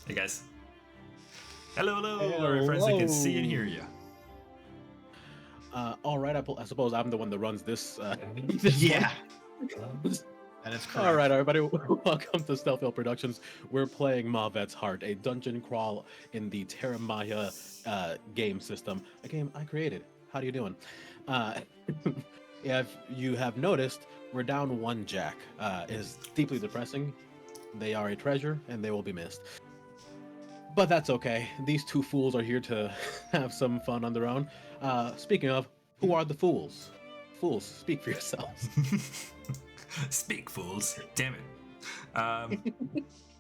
Hey guys. Hello, hello, our friends that can see and hear you. All right, I suppose I'm the one that runs this. Yeah. That is correct. All right, everybody, welcome to Soundtale Productions. We're playing Mavet's Heart, a dungeon crawl in the Terra Magia game system, a game I created. How are you doing? If you have noticed, we're down one Jack. It is deeply depressing. They are a treasure, and they will be missed. But that's okay. These two fools are here to have some fun on their own. Speaking of, who are the fools? Fools, speak for yourselves. Speak, fools. Damn it.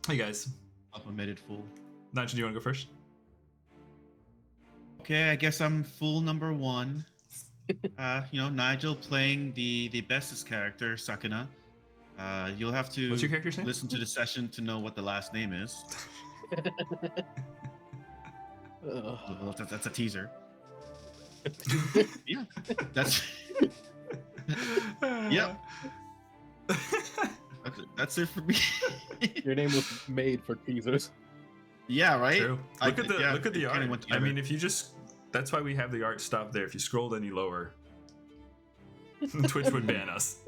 Hey guys. Self-admitted fool. Nigel, do you want to go first? Okay, I guess I'm fool number one. Nigel playing the bestest character, Sakuna. You'll have to What's your character's name? listen to the session to know what the last name is. Well, that's a teaser. Yeah, that's yep. That's it for me. Your name was made for teasers. Yeah, right. True. Look at the art. Went I mean, if you just, that's why we have the art stop there. If you scrolled any lower, Twitch would ban us.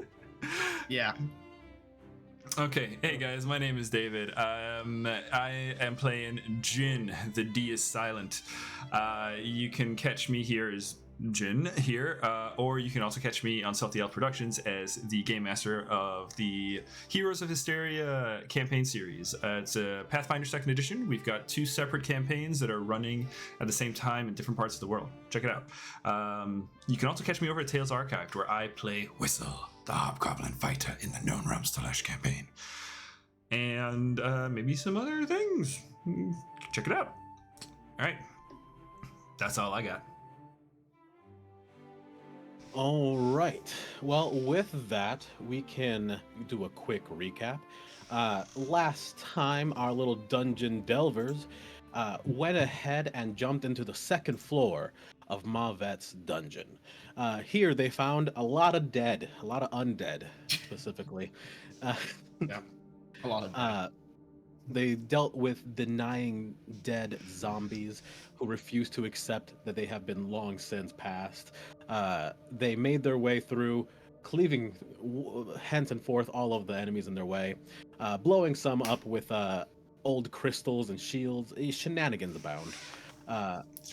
Yeah. Okay, hey guys, my name is David. I am playing Jin. The D is silent. You can catch me here as Jin here, or you can also catch me on Soundtale Productions as the game master of the Heroes of Hysteria campaign series. It's a Pathfinder 2nd edition. We've got 2 separate campaigns that are running at the same time in different parts of the world. Check it out. You can also catch me over at Tales Archived, where I play Whistle, the Hobgoblin fighter in the Known Realms Talash campaign. And maybe some other things. Check it out. All right. That's all I got. All right. Well, with that, we can do a quick recap. Last time, our little dungeon delvers went ahead and jumped into the second floor of Mavet's dungeon. Here, they found a lot of dead, a lot of undead, specifically. Uh, Yeah, a lot of that. they dealt with denying dead zombies who refuse to accept that they have been long since passed. They made their way through, cleaving hence and forth all of the enemies in their way, blowing some up with old crystals and shields. Shenanigans abound.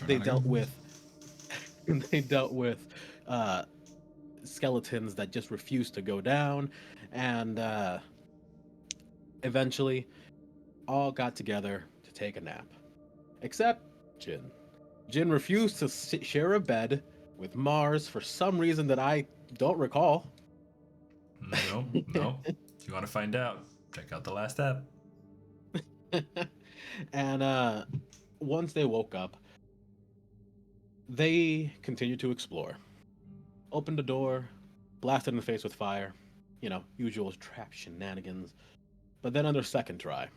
They dealt with they dealt with skeletons that just refused to go down, and eventually all got together to take a nap, except Jin. Jin refused to share a bed with Mars for some reason that I don't recall. No. If you want to find out, check out the last app. And once they woke up, they continued to explore. Opened the door, blasted in the face with fire. You know, usual trap shenanigans. But then on their second try,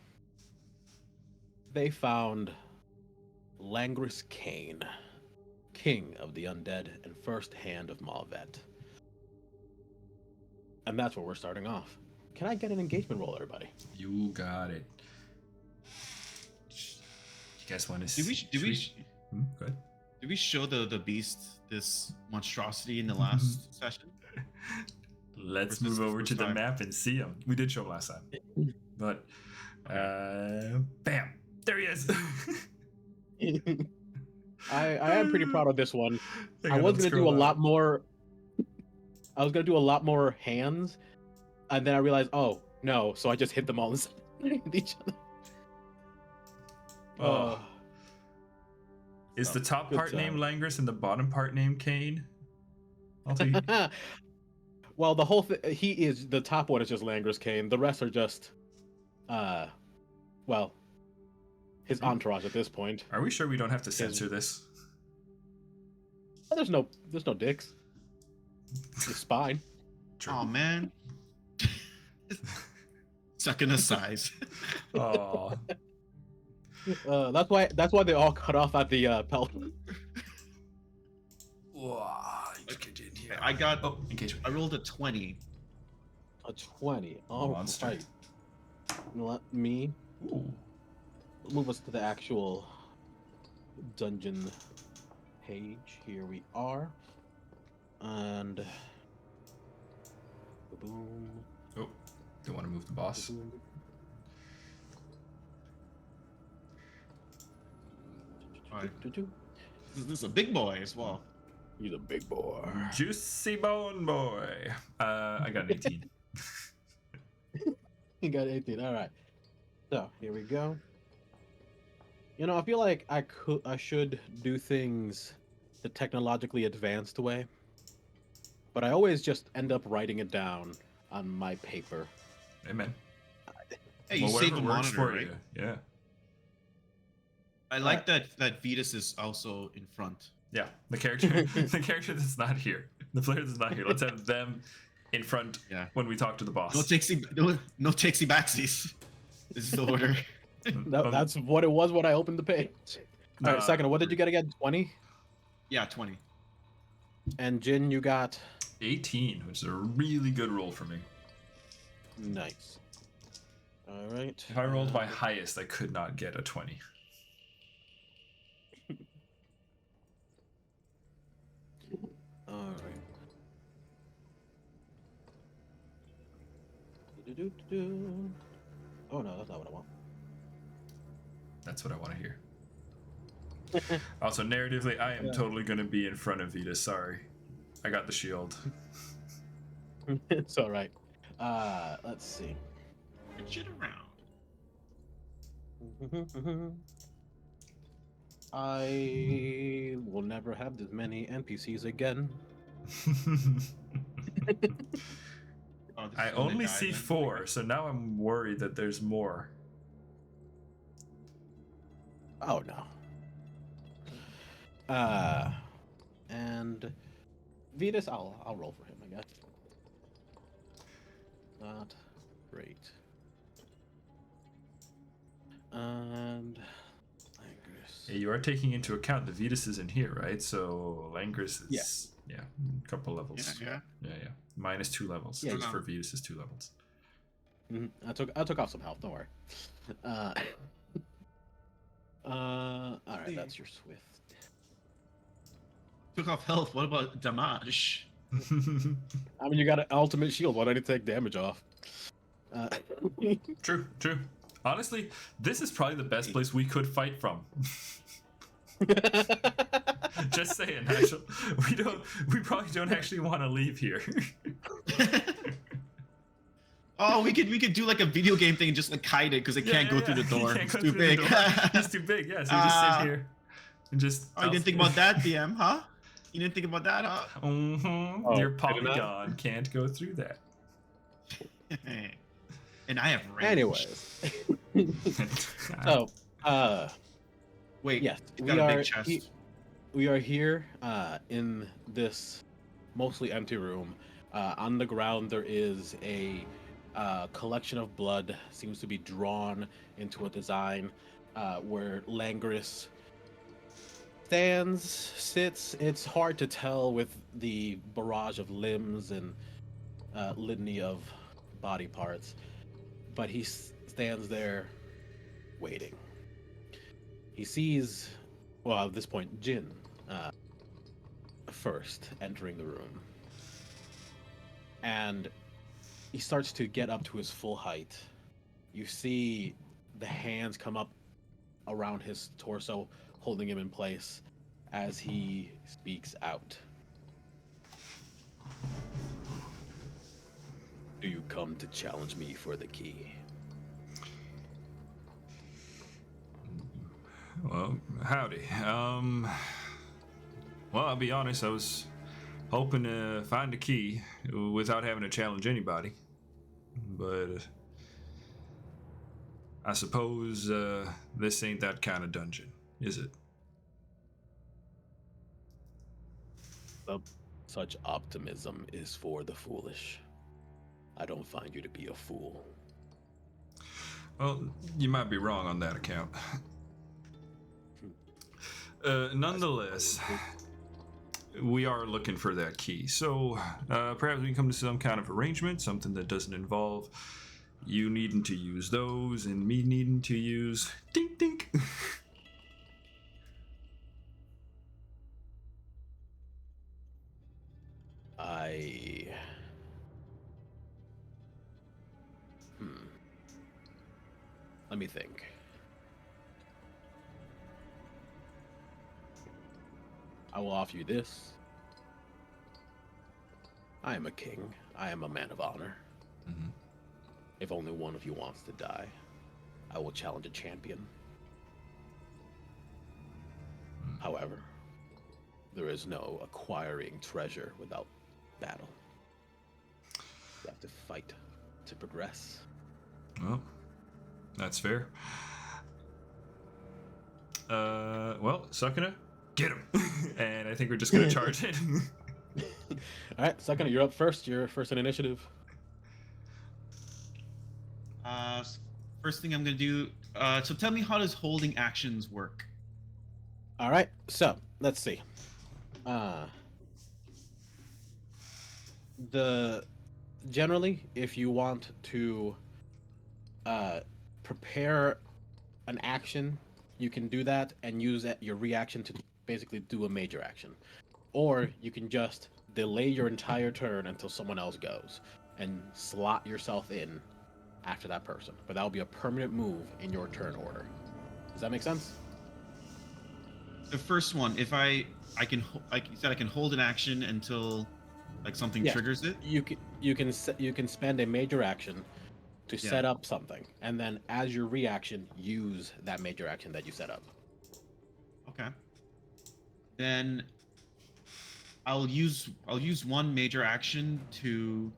they found Langris Kane, king of the undead and first hand of Mavet. And that's where we're starting off. Can I get an engagement roll, everybody? You got it. You guys want to Did we Go ahead. did we show the beast this monstrosity in the last session? Let's Versus move the over first to the time. map and see him. We did show him last time, but bam, there he is. I am pretty proud of this one. Hang I on, was let's gonna do scroll a up. lot more. I was gonna do a lot more hands, and then I realized, oh no! So I just hit them all inside each other. Oh. Is the Oh, top good part named time. Langris and the bottom part named Kane? I'll take. Well, the whole thing. He is the top one is just Langris Kane. The rest are just, well, his entourage at this point. Are we sure we don't have to censor this? Oh, there's no dicks. It's fine. True. Oh man. Sucking a size. Oh. That's why they all cut off at the pelt. Wow, just get in here. I got engagement. I rolled a 20. A 20. All Monster. right. Let me Ooh. move us to the actual dungeon page. Here we are. And boom. Oh, don't want to move the boss. Boom. Alright. This is a big boy as well. He's a big boy. Juicy bone boy. I got an 18. He got 18. All right. So here we go. You know, I feel like I should do things the technologically advanced way, but I always just end up writing it down on my paper. Amen. Hey, you Well, save a whatever works monitor, for right? you. Yeah. I like that Vetus is also in front. Yeah. The character that's not here. The player that's not here. Let's have them in front when we talk to the boss. No takesy backsies. This is the order. That's what it was when I opened the page. All right, second. What did you get again? 20? Yeah, 20. And Jin, you got 18, which is a really good roll for me. nice. All right. If I rolled my highest, I could not get a 20. All right. Do-do-do-do. Oh no, that's not what I want. That's what I want to hear. Also, narratively, I am totally going to be in front of Vita. Sorry. I got the shield. It's all right. Let's see. Switch it around. I will never have this many NPCs again. Oh, this I is when they only die, see then. 4, so now I'm worried that there's more. Oh no. And Vetus, I'll roll for him, I guess. Not great. And Langrus. Yeah, you are taking into account the Vetus is in here, right? So Langris is yeah, a couple levels. Yeah. Yeah. Minus 2 levels. Yeah, For Vetus is 2 levels. I took off some health. Don't worry. All right, that's your Swift. Took off health. What about damage? I mean, you got an ultimate shield. Why don't you take damage off? True. Honestly, this is probably the best place we could fight from. Just saying, Nigel. We probably don't actually want to leave here. Oh, we could do like a video game thing and just like hide it because it can't go through the door. It's too big. It's too big. Yeah, so you just sit here and just. Oh, you didn't think about that, DM, huh? You didn't think about that, huh? Mm-hmm. Oh, Your polygon can't go through that. And I have range. Anyways, so wait, yes, you got a big chest. we are here in this mostly empty room. On the ground, there is a collection of blood, seems to be drawn into a design where Langris sits. It's hard to tell with the barrage of limbs and litany of body parts, but he stands there waiting. He sees, well, at this point, Jin first entering the room, and he starts to get up to his full height. You see the hands come up around his torso, holding him in place as he speaks out. Do you come to challenge me for the key? Well, howdy. Well, I'll be honest, I was hoping to find a key without having to challenge anybody. But I suppose this ain't that kind of dungeon, is it? Such optimism is for the foolish. I don't find you to be a fool. Well, you might be wrong on that account. Nonetheless, we are looking for that key. So perhaps we can come to some kind of arrangement, something that doesn't involve you needing to use those and me needing to use dink dink. Let me think. I will offer you this. I am a king. I am a man of honor. Mm-hmm. If only one of you wants to die, I will challenge a champion. However, there is no acquiring treasure without battle. You have to fight to progress. Well, that's fair. Well, Sakuna, get him. And I think we're just gonna charge it. All right, Sakuna, you're up first. You're first in initiative. First thing I'm gonna do. So tell me, how does holding actions work? All right, so let's see. Generally, if you want to prepare an action, you can do that and use your reaction to basically do a major action, or you can just delay your entire turn until someone else goes and slot yourself in after that person. But that will be a permanent move in your turn order. Does that make sense? The first one, if I can, like you said, I can hold an action until like something triggers it. You can spend a major action to set up something, and then as your reaction, use that major action that you set up. Okay. Then I'll use one major action to.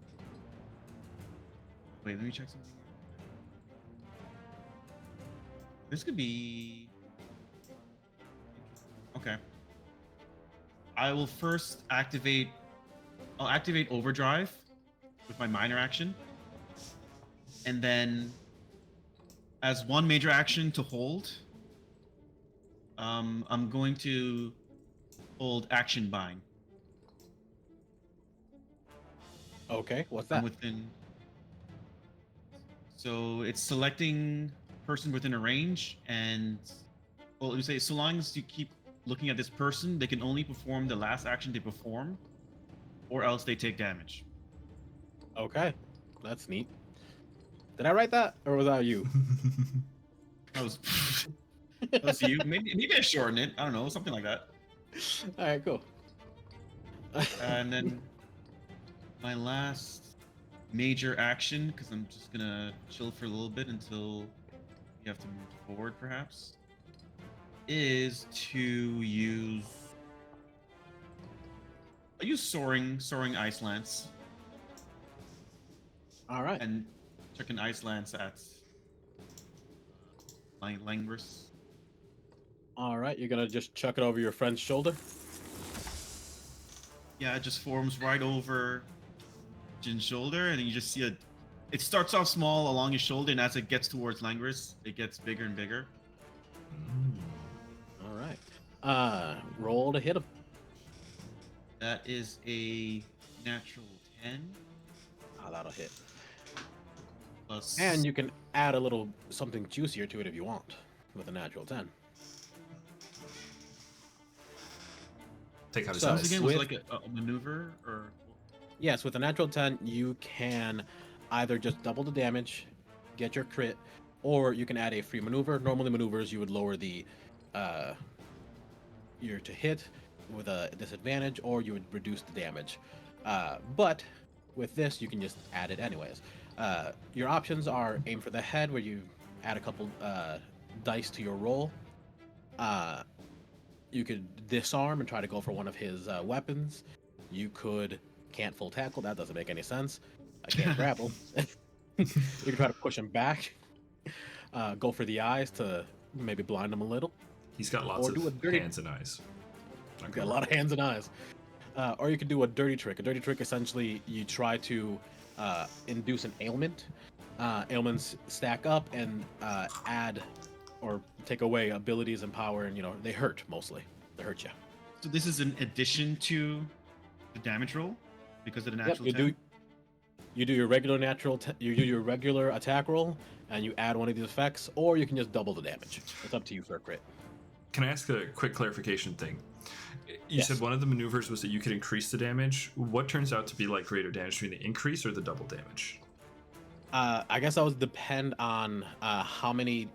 Wait, let me check something. This could be. Okay. I will first activate I'll activate Overdrive with my minor action, and then as one major action to hold, I'm going to hold Action Bind. Okay, what's I'm that? within. So it's selecting person within a range, and well, you say so long as you keep looking at this person, they can only perform the last action they perform, or else they take damage. Okay, that's neat. Did I write that, or was that you? That was that was you. Maybe I shortened it. I don't know, something like that. All right, cool. And then my last major action, because I'm just gonna chill for a little bit until you have to move forward, perhaps, is to use. I use soaring ice lance, All right. and chuck an ice lance at Langris. All right, you're gonna just chuck it over your friend's shoulder. Yeah, it just forms right over Jin's shoulder, and you just see a. It starts off small along his shoulder, and as it gets towards Langris, it gets bigger and bigger. All right. Roll to hit him. That is a natural 10 Oh, that'll hit. plus. And you can add a little something juicier to it if you want, with a natural 10. Take out his So, Once eyes. again, was it with- like a maneuver or? Yes, with a natural 10, you can either just double the damage, get your crit, or you can add a free maneuver. Normally, maneuvers you would lower the your to hit with a disadvantage, or you would reduce the damage. But with this, you can just add it anyways. Your options are aim for the head, where you add a couple dice to your roll. You could disarm and try to go for one of his weapons. You could can't full tackle. That doesn't make any sense. I can't grapple. You can try to push him back. Go for the eyes to maybe blind him a little. He's got lots Or do a of dirty- hands and eyes. He's got a lot of hands and eyes. Or you could do a dirty trick. A dirty trick, essentially, you try to induce an ailment. Ailments stack up and add or take away abilities and power, and they hurt mostly. They hurt you. So this is an addition to the damage roll because of the Yep, natural you 10. do. You do your regular you do your regular attack roll, and you add one of these effects, or you can just double the damage. It's up to you for a crit. Can I ask a quick clarification thing? You Yes. said one of the maneuvers was that you could increase the damage. What turns out to be like greater damage between the increase or the double damage? I guess that would depend on how many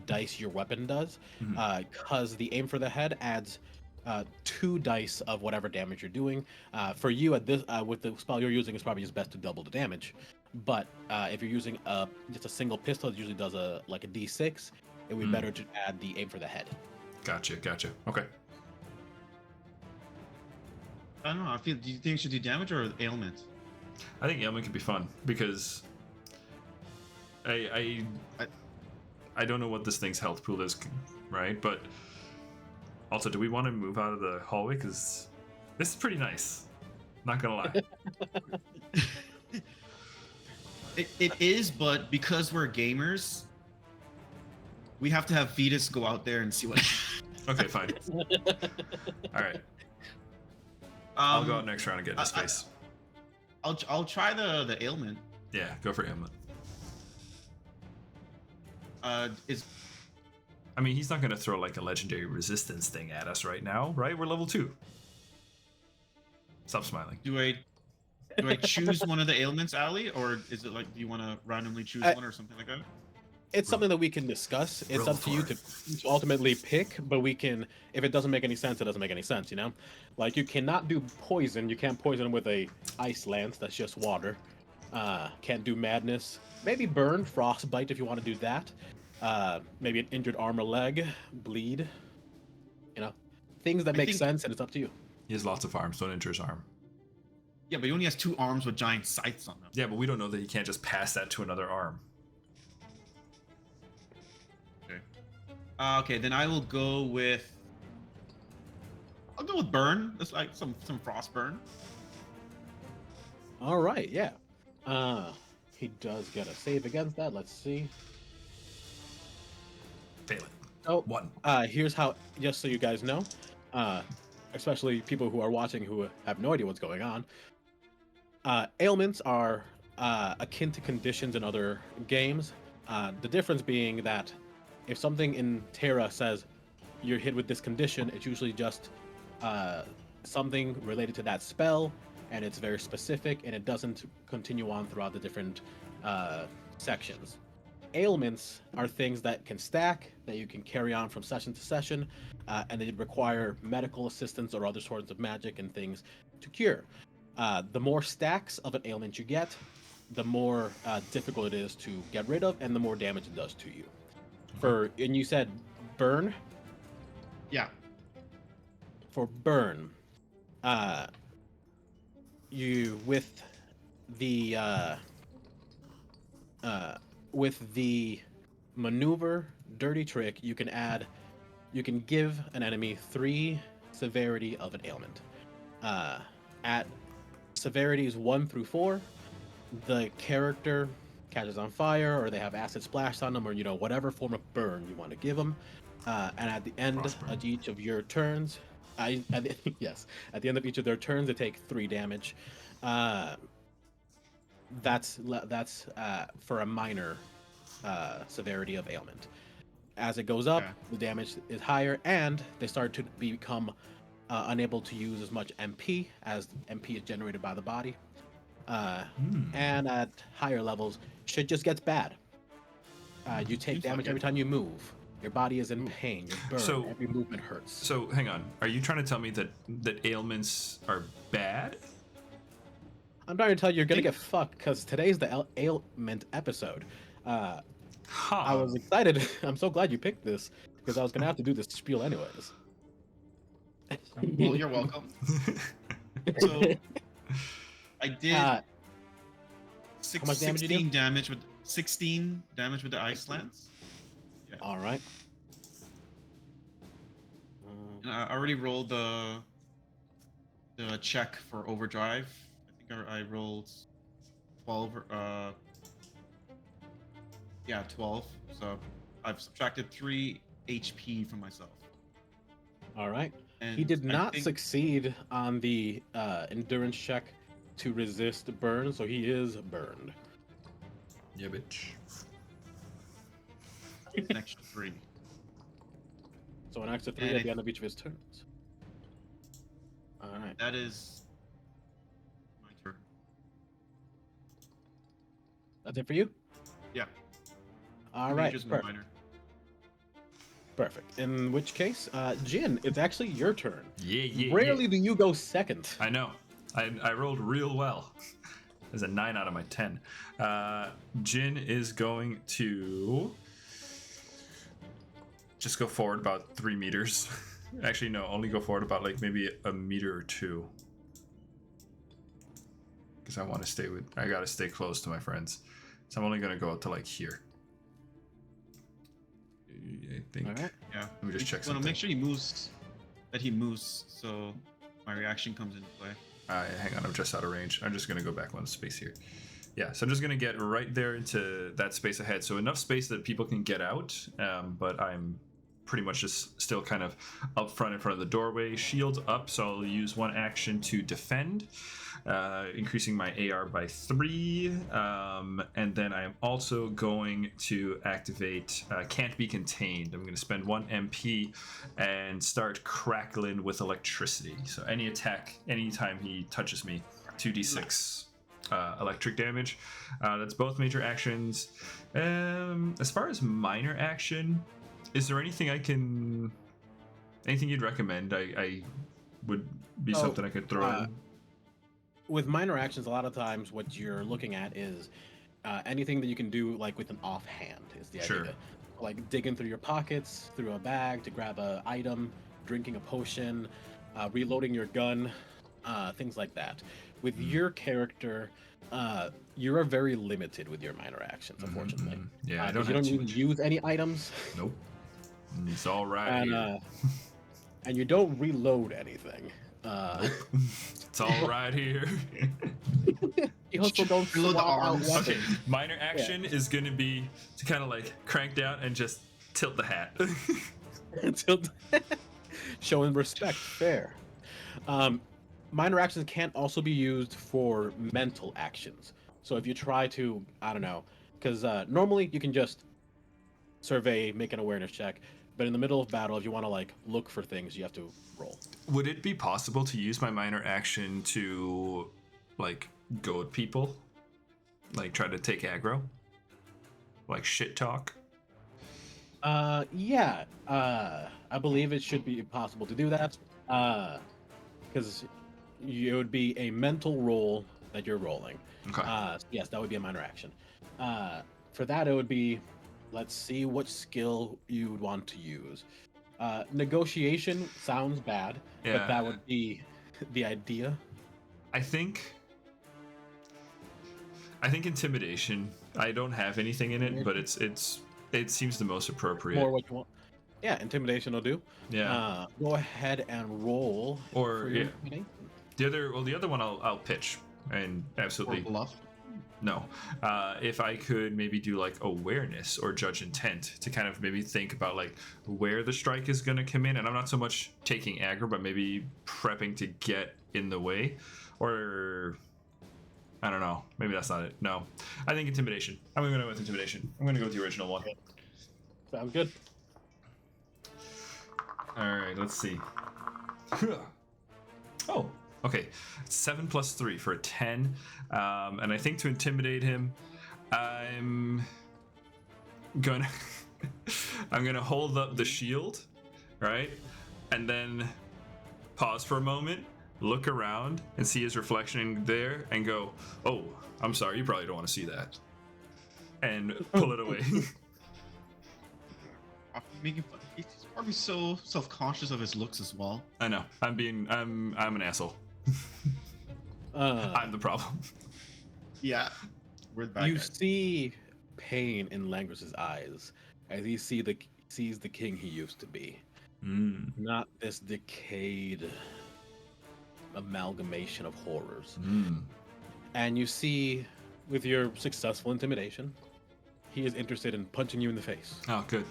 dice your weapon does, Mhm. because the aim for the head adds 2 dice of whatever damage you're doing. For you at this with the spell you're using, it's probably just best to double the damage. But if you're using just a single pistol, it usually does a D6. It would be better to add the aim for the head. Gotcha. Okay. I don't know. I feel. Do you think it should do damage or ailment? I think ailment could be fun because I don't know what this thing's health pool is, right? But also, do we want to move out of the hallway? Because this is pretty nice. Not gonna lie. It is, but because we're gamers, we have to have Vetus go out there and see what. Okay, fine. All right. I'll go out next round and get into space. I'll try the ailment. Yeah, go for ailment. Is I mean, he's not gonna throw like a legendary resistance thing at us right now, right? We're level 2. Stop smiling. do I choose one of the ailments, Ali, or is it like do you want to randomly choose one or something like that? It's something that we can discuss. It's Roll up to you for to ultimately pick, but we can. If it doesn't make any sense, it doesn't make any sense. Like you cannot do poison. You can't poison with a ice lance. That's just water. Can't do madness. Maybe burn, frostbite if you want to do that. Maybe an injured arm or leg, bleed. Things that I make think- sense, and it's up to you. He has lots of arms. Don't injure his arm. Yeah, but he only has 2 arms with giant scythes on them. Yeah, but we don't know that he can't just pass that to another arm. Okay, then I will go with. I'll go with burn. That's like some frost burn. All right, yeah. He does get a save against that. Let's see. Fail it. Oh, 1. here's how. Just so you guys know, uh, especially people who are watching who have no idea what's going on. Ailments are akin to conditions in other games. The difference being that if something in Terra says you're hit with this condition, it's usually just something related to that spell, and it's very specific, and it doesn't continue on throughout the different sections. Ailments are things that can stack, that you can carry on from session to session, and they require medical assistance or other sorts of magic and things to cure. The more stacks of an ailment you get, the more difficult it is to get rid of, and the more damage it does to you. And you said burn. Yeah. For burn, you with the maneuver dirty trick, you can give an enemy 3 severity of an ailment. At severities 1 through 4, the character catches on fire, or they have acid splashed on them, or whatever form of burn you want to give them. And at the end of each of your turns, yes, at the end of each of their turns, they take 3 damage. That's for a minor severity of ailment. As it goes up, the damage is higher, and they start to become unable to use as much MP as MP is generated by the body. And at higher levels, shit just gets bad. You take damage every time you move. Your body is in pain. You're burned. So- Every movement hurts. So hang on. Are you trying to tell me that ailments are bad? I'm trying to tell you, you're gonna get fucked because today's the ailment episode. I was excited. I'm so glad you picked this because I was gonna have to do this spiel anyways. Well, you're welcome. So I did how much damage you do? 16 damage with the ice lance. Yeah. All right. And I already rolled the check for overdrive. I think I rolled 12. 12. So I've subtracted 3 HP from myself. All right. And He did I not think- succeed on the endurance check to resist burn, so he is burned. Yeah, bitch. An extra 3. So an extra 3 And at the end of each of his turns. All right. That is my turn. That's it for you? Yeah. All right. Major's my Perfect. minor. Perfect. In which case, Jin, it's actually your turn. Yeah. Rarely do you go second. I know. I rolled real well. There's a 9 out of my 10. Jin is going to just go forward about 3 meters. Actually, no, only go forward about like maybe a meter or 2. Because I gotta stay close to my friends. So I'm only gonna go out to like here. I think. All right. Yeah. Let me just check Want something. to make sure he moves. That he moves, so my reaction comes into play. Hang on, I'm just out of range. I'm just gonna go back one space here. Yeah, so I'm just gonna get right there into that space ahead. So enough space that people can get out, but I'm pretty much just still kind of up front in front of the doorway. Shield up, so I'll use 1 action to defend, increasing my AR by 3. And then I am also going to activate Can't Be Contained. I'm going to spend 1 MP and start crackling with electricity. So any attack, anytime he touches me, 2d6 electric damage. That's both major actions. As far as minor action, is there anything anything you'd recommend? I would be something I could throw in. With minor actions, a lot of times what you're looking at is anything that you can do like with an offhand is the Sure. idea. Like digging through your pockets, through a bag to grab a item, drinking a potion, reloading your gun, things like that. With your character, you are very limited with your minor actions, unfortunately. Yeah, I 'Cause don't you have don't too even much. use any items, Nope. It's all right. and here. and you don't reload anything. It's all right here. You also don't Reload the swap out arms. weapons. Okay, minor action is gonna be to kind of like crank down and just tilt the hat. Until showing respect, fair. Minor actions can't also be used for mental actions. So if you try to, I don't know, because normally you can just survey, make an awareness check, but in the middle of battle, if you want to like look for things, you have to roll. Would it be possible to use my minor action to like goad people? Like try to take aggro? Like shit talk? Yeah. I believe it should be possible to do that. Because it would be a mental roll that you're rolling. Okay. Yes, that would be a minor action. For that, it would be, let's see what skill you would want to use. Negotiation sounds bad, Yeah. but that would be the idea. I think intimidation. I don't have anything in it, but it seems the most appropriate. More what you want. Yeah, intimidation will do. Yeah. Go ahead and roll. Or for your intimidation. the other one I'll pitch and absolutely Or bluff. no. If I could maybe do like awareness or judge intent to kind of maybe think about like where the strike is going to come in, and I'm not so much taking aggro, but maybe prepping to get in the way, or I don't know. Maybe that's not it. No, I think intimidation. I'm going to go with intimidation. I'm going to go with the original one. Sounds good. All right, let's see. Oh, okay. 7 plus 3 for a 10. And I think to intimidate him, I'm gonna I'm gonna hold up the shield, right? And then pause for a moment, look around and see his reflection there and go, "Oh, I'm sorry, you probably don't want to see that." And pull it away. Making fun. He's probably so self-conscious of his looks as well. I know. I'm an asshole. I'm the problem. Yeah. We're the bad You guys. see pain in Langris's eyes as he sees the king he used to be. Not this decayed amalgamation of horrors. And you see, with your successful intimidation, he is interested in punching you in the face. Oh, good.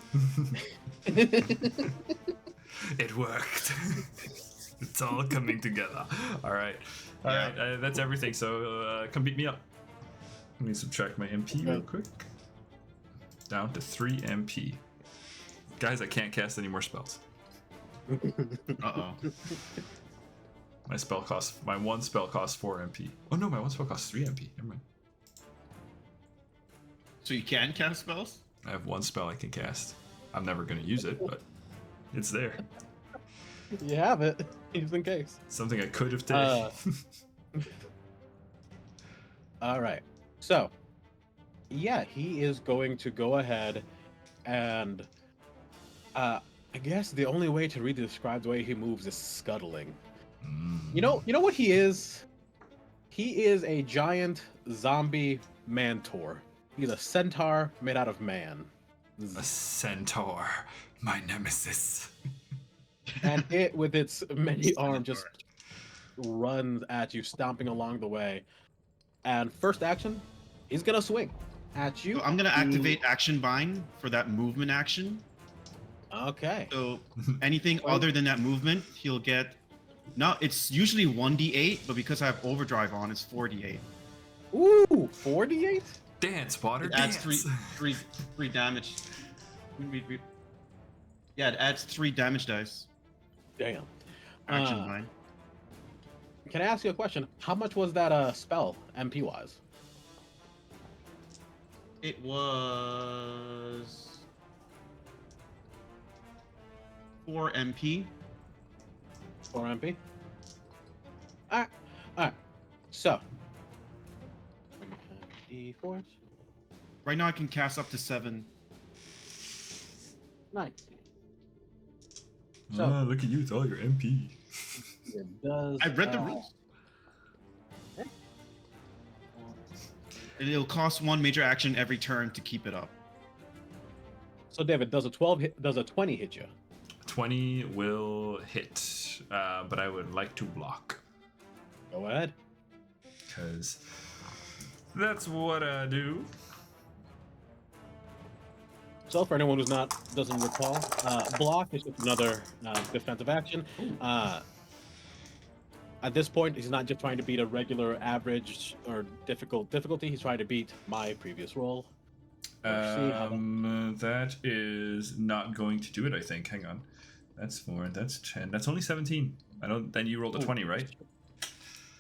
It worked. It's all coming together. All right. All right. That's everything. So come beat me up. Let me subtract my MP real quick. Down to 3 MP. Guys, I can't cast any more spells. Uh-oh. My one spell costs 4 MP. Oh no, my one spell costs 3 MP. Never mind. So you can cast spells? I have one spell I can cast. I'm never going to use it, but it's there. You have it, just in case. Something I could have taken. All right. So, yeah, he is going to go ahead and I guess the only way to really describe the way he moves is scuttling. You know what he is? He is a giant zombie mantor. He's a centaur made out of man. A centaur, my nemesis. And it, with its many arms, just runs at you, stomping along the way. And first action, he's gonna swing at you. So I'm gonna activate Action Bind for that movement action. Okay. So anything other than that movement, he'll get. No, it's usually 1d8, but because I have Overdrive on, it's 4d8. Ooh, 48? Dance, water, It adds dance. three damage. Yeah, it adds 3 damage dice. Damn. Action Bind. Can I ask you a question? How much was that spell, MP wise? It was 4 MP. 4 MP? Alright. Alright. So. D4. Right now I can cast up to 7. Nice. So, look at you with all your MP. It does. I read the rules. And it'll cost 1 major action every turn to keep it up. So, David, does a 20 hit you? 20 will hit, but I would like to block. Go ahead. Because that's what I do. So for anyone who's doesn't recall, block is just another defensive action. At this point, he's not just trying to beat a regular average or difficulty. He's trying to beat my previous roll. That is not going to do it, I think. Hang on. That's 4, that's 10. That's only 17. I don't. Then you rolled a 20, right?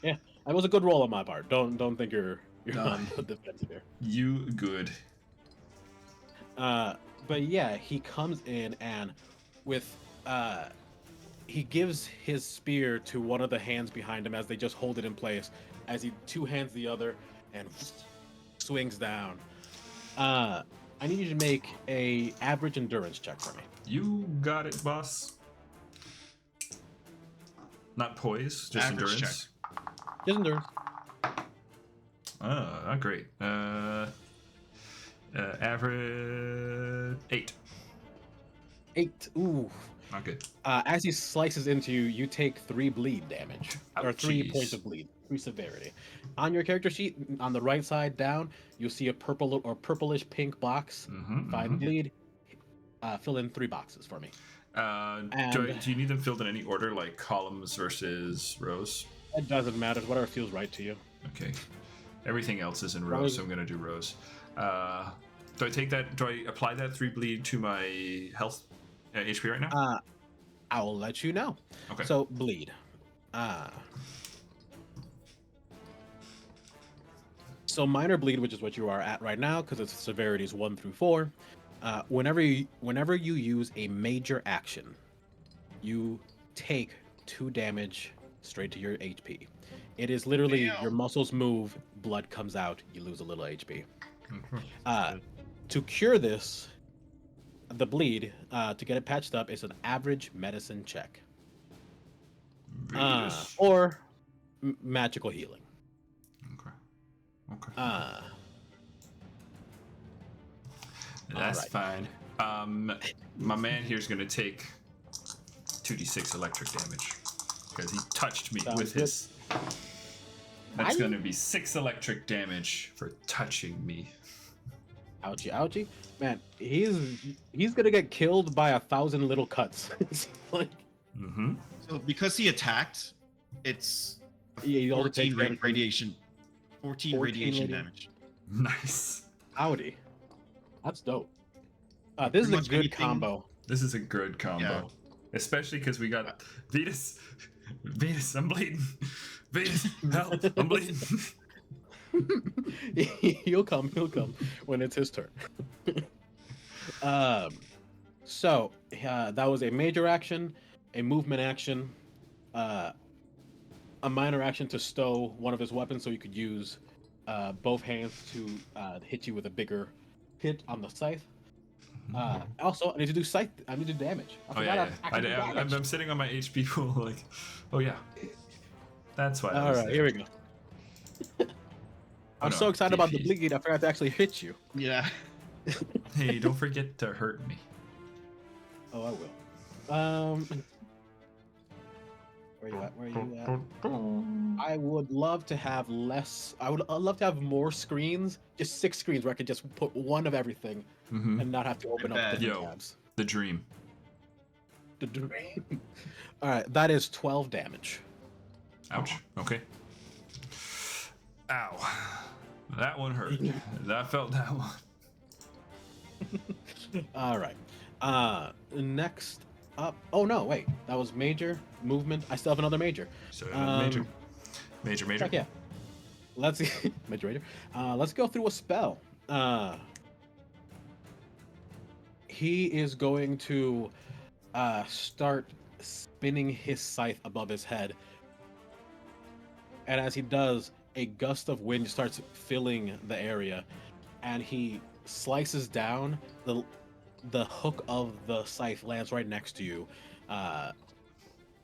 Yeah, that was a good roll on my part. Don't think you're on the defensive here. You good. But yeah, he comes in and with he gives his spear to one of the hands behind him as they just hold it in place, as he two hands the other and swings down. I need you to make a average endurance check for me. You got it, boss. Not poise, just Average endurance. Just endurance. Oh, not great. Average 8. 8. Ooh. Not good. As he slices into you, you take 3 bleed damage. Or 3 Ouchies. points of bleed. 3 severity. On your character sheet, on the right side down, you'll see a purple or purplish pink box. Find bleed. Fill in 3 boxes for me. Do you need them filled in any order, like columns versus rows? It doesn't matter. It's whatever feels right to you. Okay. Everything else is in rows, so I'm gonna do rows. Do I take that? Do I apply that 3 bleed to my health HP right now? I'll let you know. Okay. So bleed. So minor bleed, which is what you are at right now, because its severity is 1 through 4. Whenever you use a major action, you take 2 damage straight to your HP. It is literally your muscles move, blood comes out, you lose a little HP. To cure this, the bleed, to get it patched up, is an average medicine check. Or magical healing. Okay. That's fine. My man here's gonna take 2d6 electric damage because he touched me with his. That's gonna be 6 electric damage for touching me. Ouchie, ouchie. Man, he's gonna get killed by 1,000 little cuts. It's like, So because he attacked, it's you only 14 take radiation. 14 radiation damage. Nice. Howdy. That's dope. This is a much good anything- combo. This is a good combo. Yeah. Especially because we got Vetus. Vetus, I'm bleeding. Vetus, help, I'm bleeding. He'll come when it's his turn. So that was a major action, a movement action, a minor action to stow one of his weapons so you could use both hands to hit you with a bigger hit on the scythe. Also, I need to do scythe. I need to do damage. I'm sitting on my HP pool like, oh yeah. That's why. All right, here we go. I'm so excited about the DP. bleed, I forgot to actually hit you. Yeah. Hey, don't forget to hurt me. Oh, I will. Where you at? I would love to have less. I'd love to have more screens. Just 6 screens where I could just put one of everything and not have to open up different tabs. The dream. The dream. All right, that is 12 damage. Ouch. Okay. Ow. That one hurt. I felt that one. All right. Next up. Oh no, wait. That was major movement. I still have another major. So major. Heck yeah. Let's major. Let's go through a spell. He is going to start spinning his scythe above his head, and as he does, a gust of wind starts filling the area, and he slices down. The hook of the scythe lands right next to you,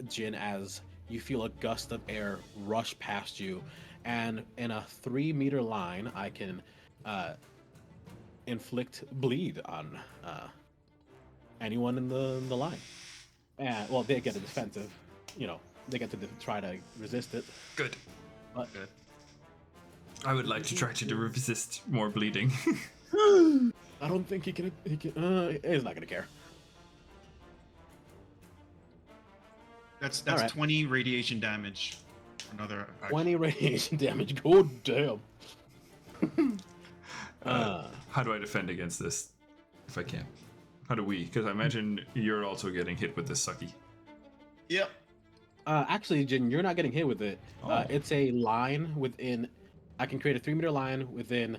Jin, as you feel a gust of air rush past you, and in a 3-meter line, I can inflict bleed on anyone in the line. And well, they get a defensive, they get to try to resist it. Good. But Good. I would like to try to resist more bleeding. I don't think he can. He's not gonna care. That's Alright. 20 radiation damage. Another action. 20 radiation damage. God damn. How do I defend against this? If I can. How do we? Because I imagine you're also getting hit with this sucky. Yep. Actually, Jin, you're not getting hit with it. Oh. It's a line within. I can create a 3-meter line within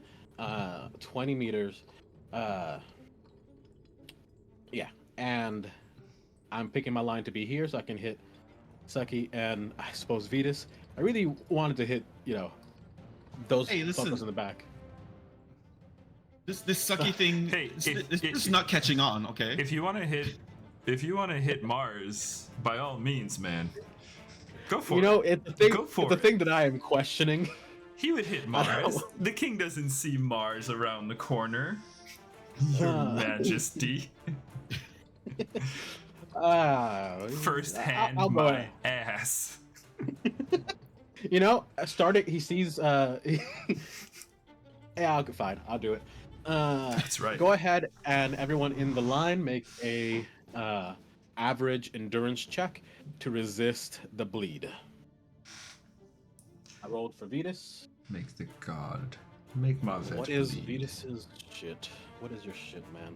20 meters. Yeah, and I'm picking my line to be here so I can hit Sucky and I suppose Vetus. I really wanted to hit, those Hey, listen. fuckers in the back. This sucky thing. Hey, this is not catching on. Okay. If you want to hit Mars, by all means, man. Go for it. It's the thing. Go for it's the it. thing that I am questioning. He would hit I Mars. know. The king doesn't see Mars around the corner. Your Majesty. First hand, I'll go my ahead. ass. Starting. He sees. Yeah, fine. I'll do it. That's right. Go ahead and everyone in the line make a average endurance check to resist the bleed. I rolled for Vetus. Make the god. Make Mavet. What is bleed. Vetus's shit? What is your shit, man?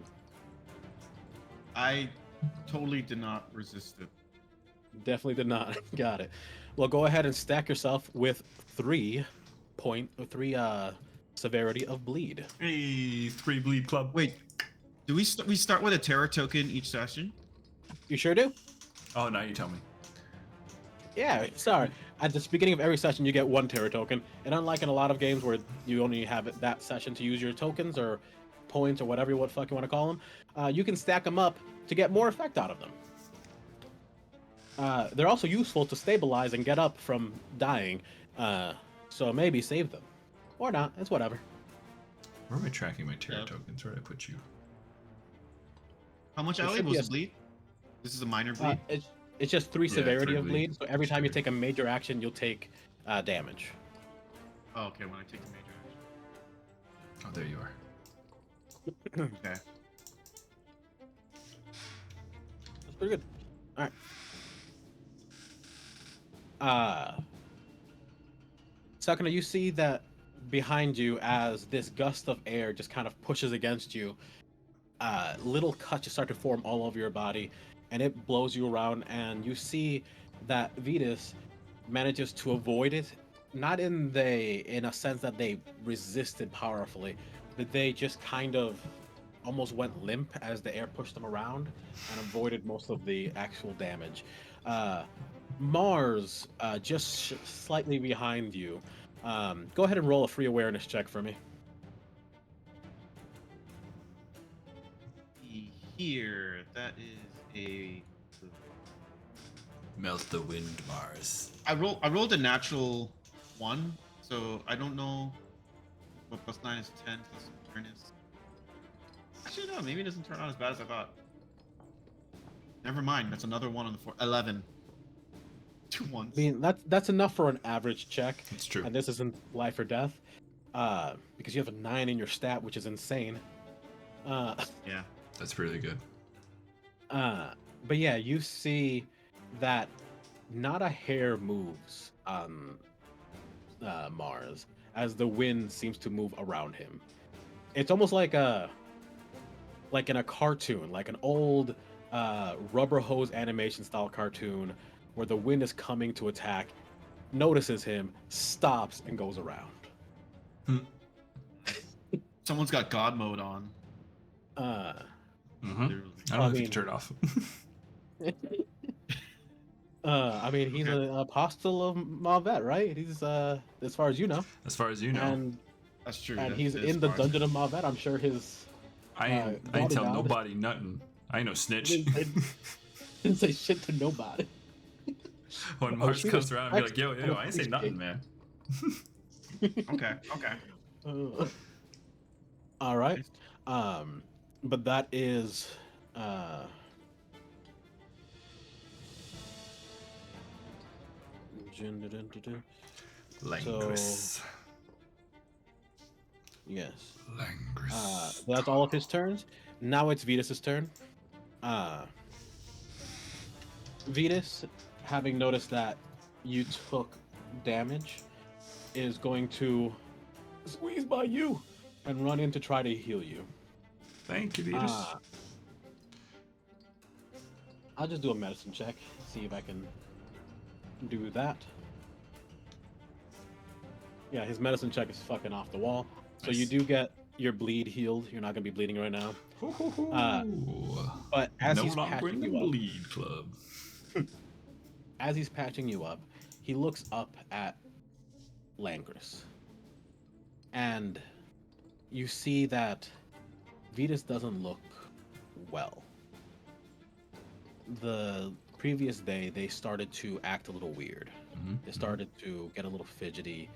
I totally did not resist it. Definitely did not. Got it. Well, go ahead and stack yourself with 3 severity of bleed. Hey, 3 bleed club. Wait, do we start with a terror token each session? You sure do? Oh, now you tell me. Yeah, sorry. At the beginning of every session, you get 1 terror token, and unlike in a lot of games where you only have that session to use your tokens or points or whatever what fuck you want to call them, you can stack them up to get more effect out of them. They're also useful to stabilize and get up from dying, so maybe save them. Or not, it's whatever. Where am I tracking my terror Yep. tokens? Where did I put you? How much It Ali should was be the bleed? This is a minor bleed. It's just 3 Yeah, severity 3 of bleed. bleed, so every time you Severity. take a major action, you'll take damage. Oh, okay. When I take the major Oh, there you are. action. Okay. That's pretty good. Alright. Sakuna, you see that behind you as this gust of air just kind of pushes against you, little cuts just start to form all over your body, and it blows you around, and you see that Vetus manages to avoid it, not in a sense that they resisted powerfully, but they just kind of almost went limp as the air pushed them around and avoided most of the actual damage. Mars, just slightly behind you. Go ahead and roll a free awareness check for me. Here, that is a. Melt the wind, Mars. I rolled a natural 1, so I don't know what +9 is 10 plus awareness. Actually, no, maybe it doesn't turn out as bad as I thought. Never mind, that's another 1 on the 4. 11. 2 ones. I mean, that's enough for an average check, It's true. and this isn't life or death, because you have a 9 in your stat, which is insane. Yeah. That's really good. But yeah, you see that not a hair moves on Mars as the wind seems to move around him. It's almost like in a cartoon, like an old rubber hose animation style cartoon where the wind is coming to attack, notices him, stops, and goes around. Someone's got God mode on. Mm-hmm. Literally. I don't know if you can turn it off. I mean, he's Okay. an apostle of Mavet, right? He's as far as you know, As far as you know, and That's true. and that he's is in the far. dungeon of Mavet. I'm sure his I ain't God tell God. nobody nothing. I ain't no snitch. didn't say shit to nobody. When Oh, Mars she comes was around, I'll be like, yo, text- yo, I ain't say nothing, man. Okay, okay. All right. But that is Langris. Yes. Langris. That's all of his turns. Now it's Vetus's turn. Vetus, having noticed that you took damage, is going to squeeze by you and run in to try to heal you. Thank you, Vetus. I'll just do a medicine check, see if I can do that. Yeah, his medicine check is fucking off the wall. So Nice. you do get your bleed healed. You're not gonna be bleeding right now. But as no he's longer patching in the you up, bleed club. as he's patching you up, he looks up at Langris. And you see that Vetus doesn't look well. The previous day, they started to act a little weird. They started to get a little fidgety.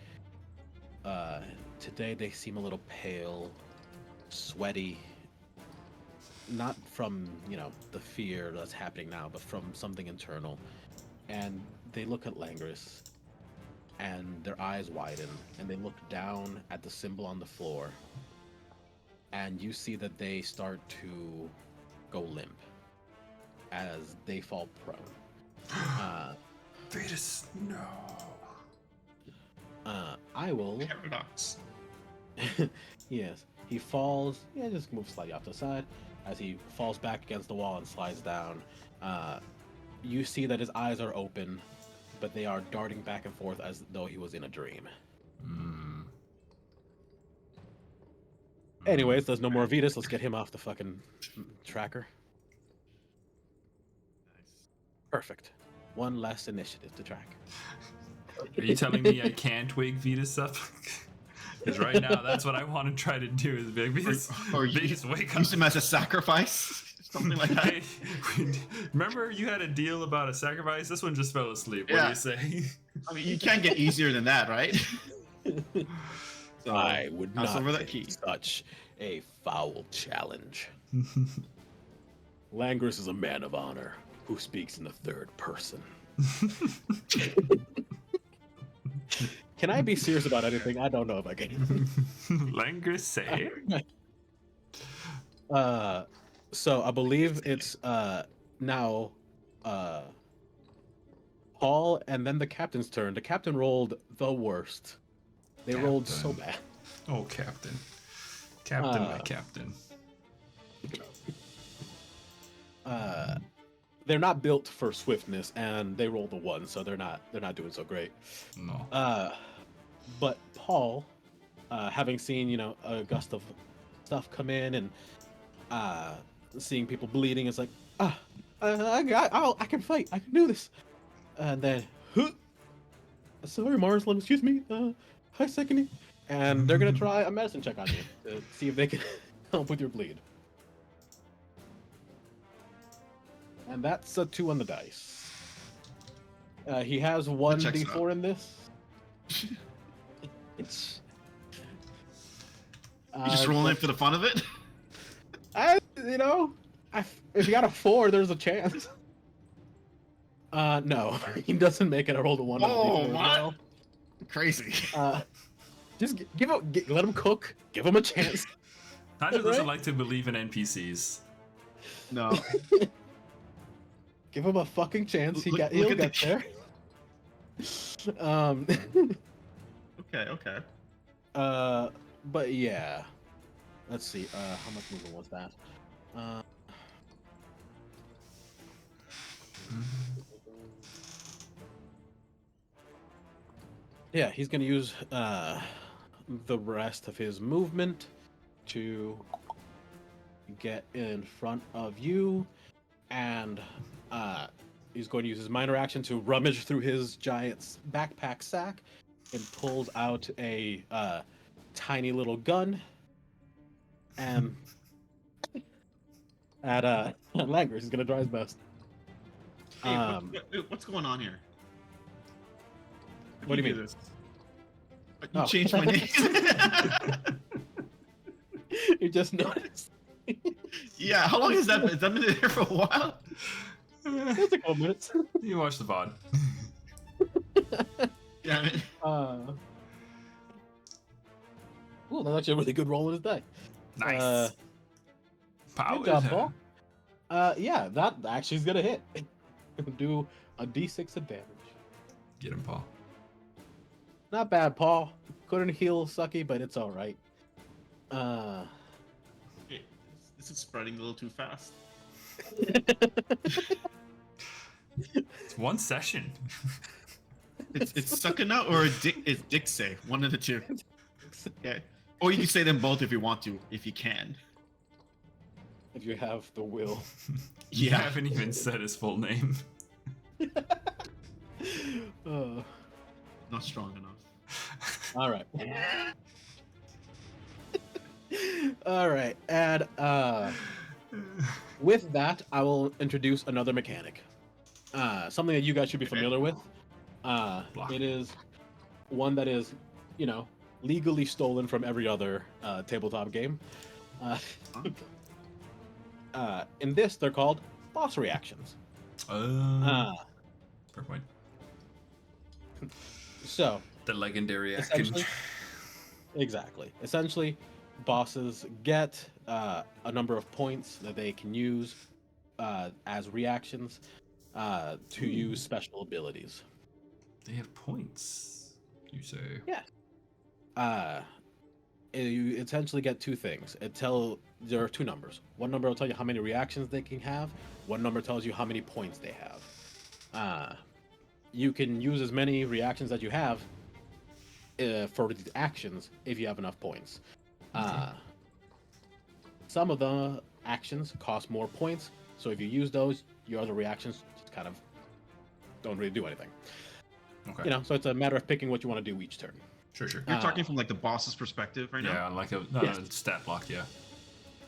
Today, they seem a little pale, sweaty. Not from, the fear that's happening now, but from something internal. And they look at Langris, and their eyes widen, and they look down at the symbol on the floor. And you see that they start to go limp as they fall prone. Vetus, no. I will. Paradox. Yes, he falls. Yeah, just move slightly off to the side as he falls back against the wall and slides down. You see that his eyes are open, but they are darting back and forth as though he was in a dream. Anyways, there's no more Vetus. Let's get him off the fucking tracker. Nice. Perfect. One less initiative to track. Are you telling me I can't wake Vetus up? Because right now, that's what I want to try to do is be like, Vetus, Or Vetus, wake up. use him as a sacrifice. Something like that. Hey, remember you had a deal about a sacrifice? This one just fell asleep. What Yeah. do you say? I mean, you can't get easier than that, right? So, I would mouse not over that take key. such a foul challenge. Langris is a man of honor who speaks in the third person. Can I be serious about anything? I don't know if I can. Langris say? So I believe it's now Paul and then the captain's turn. The captain rolled the worst. They rolled so bad. Oh, Captain. Captain, my Captain. They're not built for swiftness, and they rolled a 1, so they're not doing so great. No. But Paul, having seen a gust of stuff come in and seeing people bleeding, is like, I can fight. I can do this. And then, sorry, Marslam, excuse me. Hi, Second. And they're gonna try a medicine check on you to see if they can help with your bleed. And that's a 2 on the dice. He has 1 checks d4 in this. It's. You just rolling it for the fun of it? If you got a 4, there's a chance. No, he doesn't make it. I rolled a 1. Oh, on the D4 as what? well. Crazy. Just let him cook. Give him a chance. Nigel doesn't Right? like to believe in NPCs. No. Give him a fucking chance. Look He'll at the get there. Okay. But yeah. Let's see. How much movement was that? Yeah, he's gonna use the rest of his movement to get in front of you, and he's going to use his minor action to rummage through his giant's backpack sack and pulls out a tiny little gun and at Langris. He's gonna try his best. Hey, what's going on here? What do you mean? This? You Oh. changed my name. You just noticed. Yeah, how long has that been there for a while? It's a couple minutes. You watch the VOD. Damn it. Ooh, that's actually a really good roll in his die. Nice. Power. Good job, Paul. Yeah, that actually is gonna hit. Do a d6 of damage. Get him, Paul. Not bad, Paul. Couldn't heal Sucky, but it's all right. Hey, this is spreading a little too fast. It's one session. It's sucking out or it's dick say. One of the two. Okay. Or you can say them both if you want to, if you can. If you have the will. You haven't even said his full name. Not strong enough. All right. All right, and with that, I will introduce another mechanic. Something that you guys should be familiar with. It is one that is, legally stolen from every other tabletop game. In this, they're called boss reactions. Fair point. So The legendary action. Exactly. Essentially, bosses get a number of points that they can use as reactions to use special abilities. They have points, you say? Yeah. You essentially get two things. There are two numbers. One number will tell you how many reactions they can have. One number tells you how many points they have. You can use as many reactions as you have for these actions if you have enough points. Some of the actions cost more points, so if you use those, your other reactions just kind of don't really do anything. Okay. So it's a matter of picking what you want to do each turn. Sure. You're talking from like the boss's perspective right now? Yeah, like a Yes. stat block, yeah.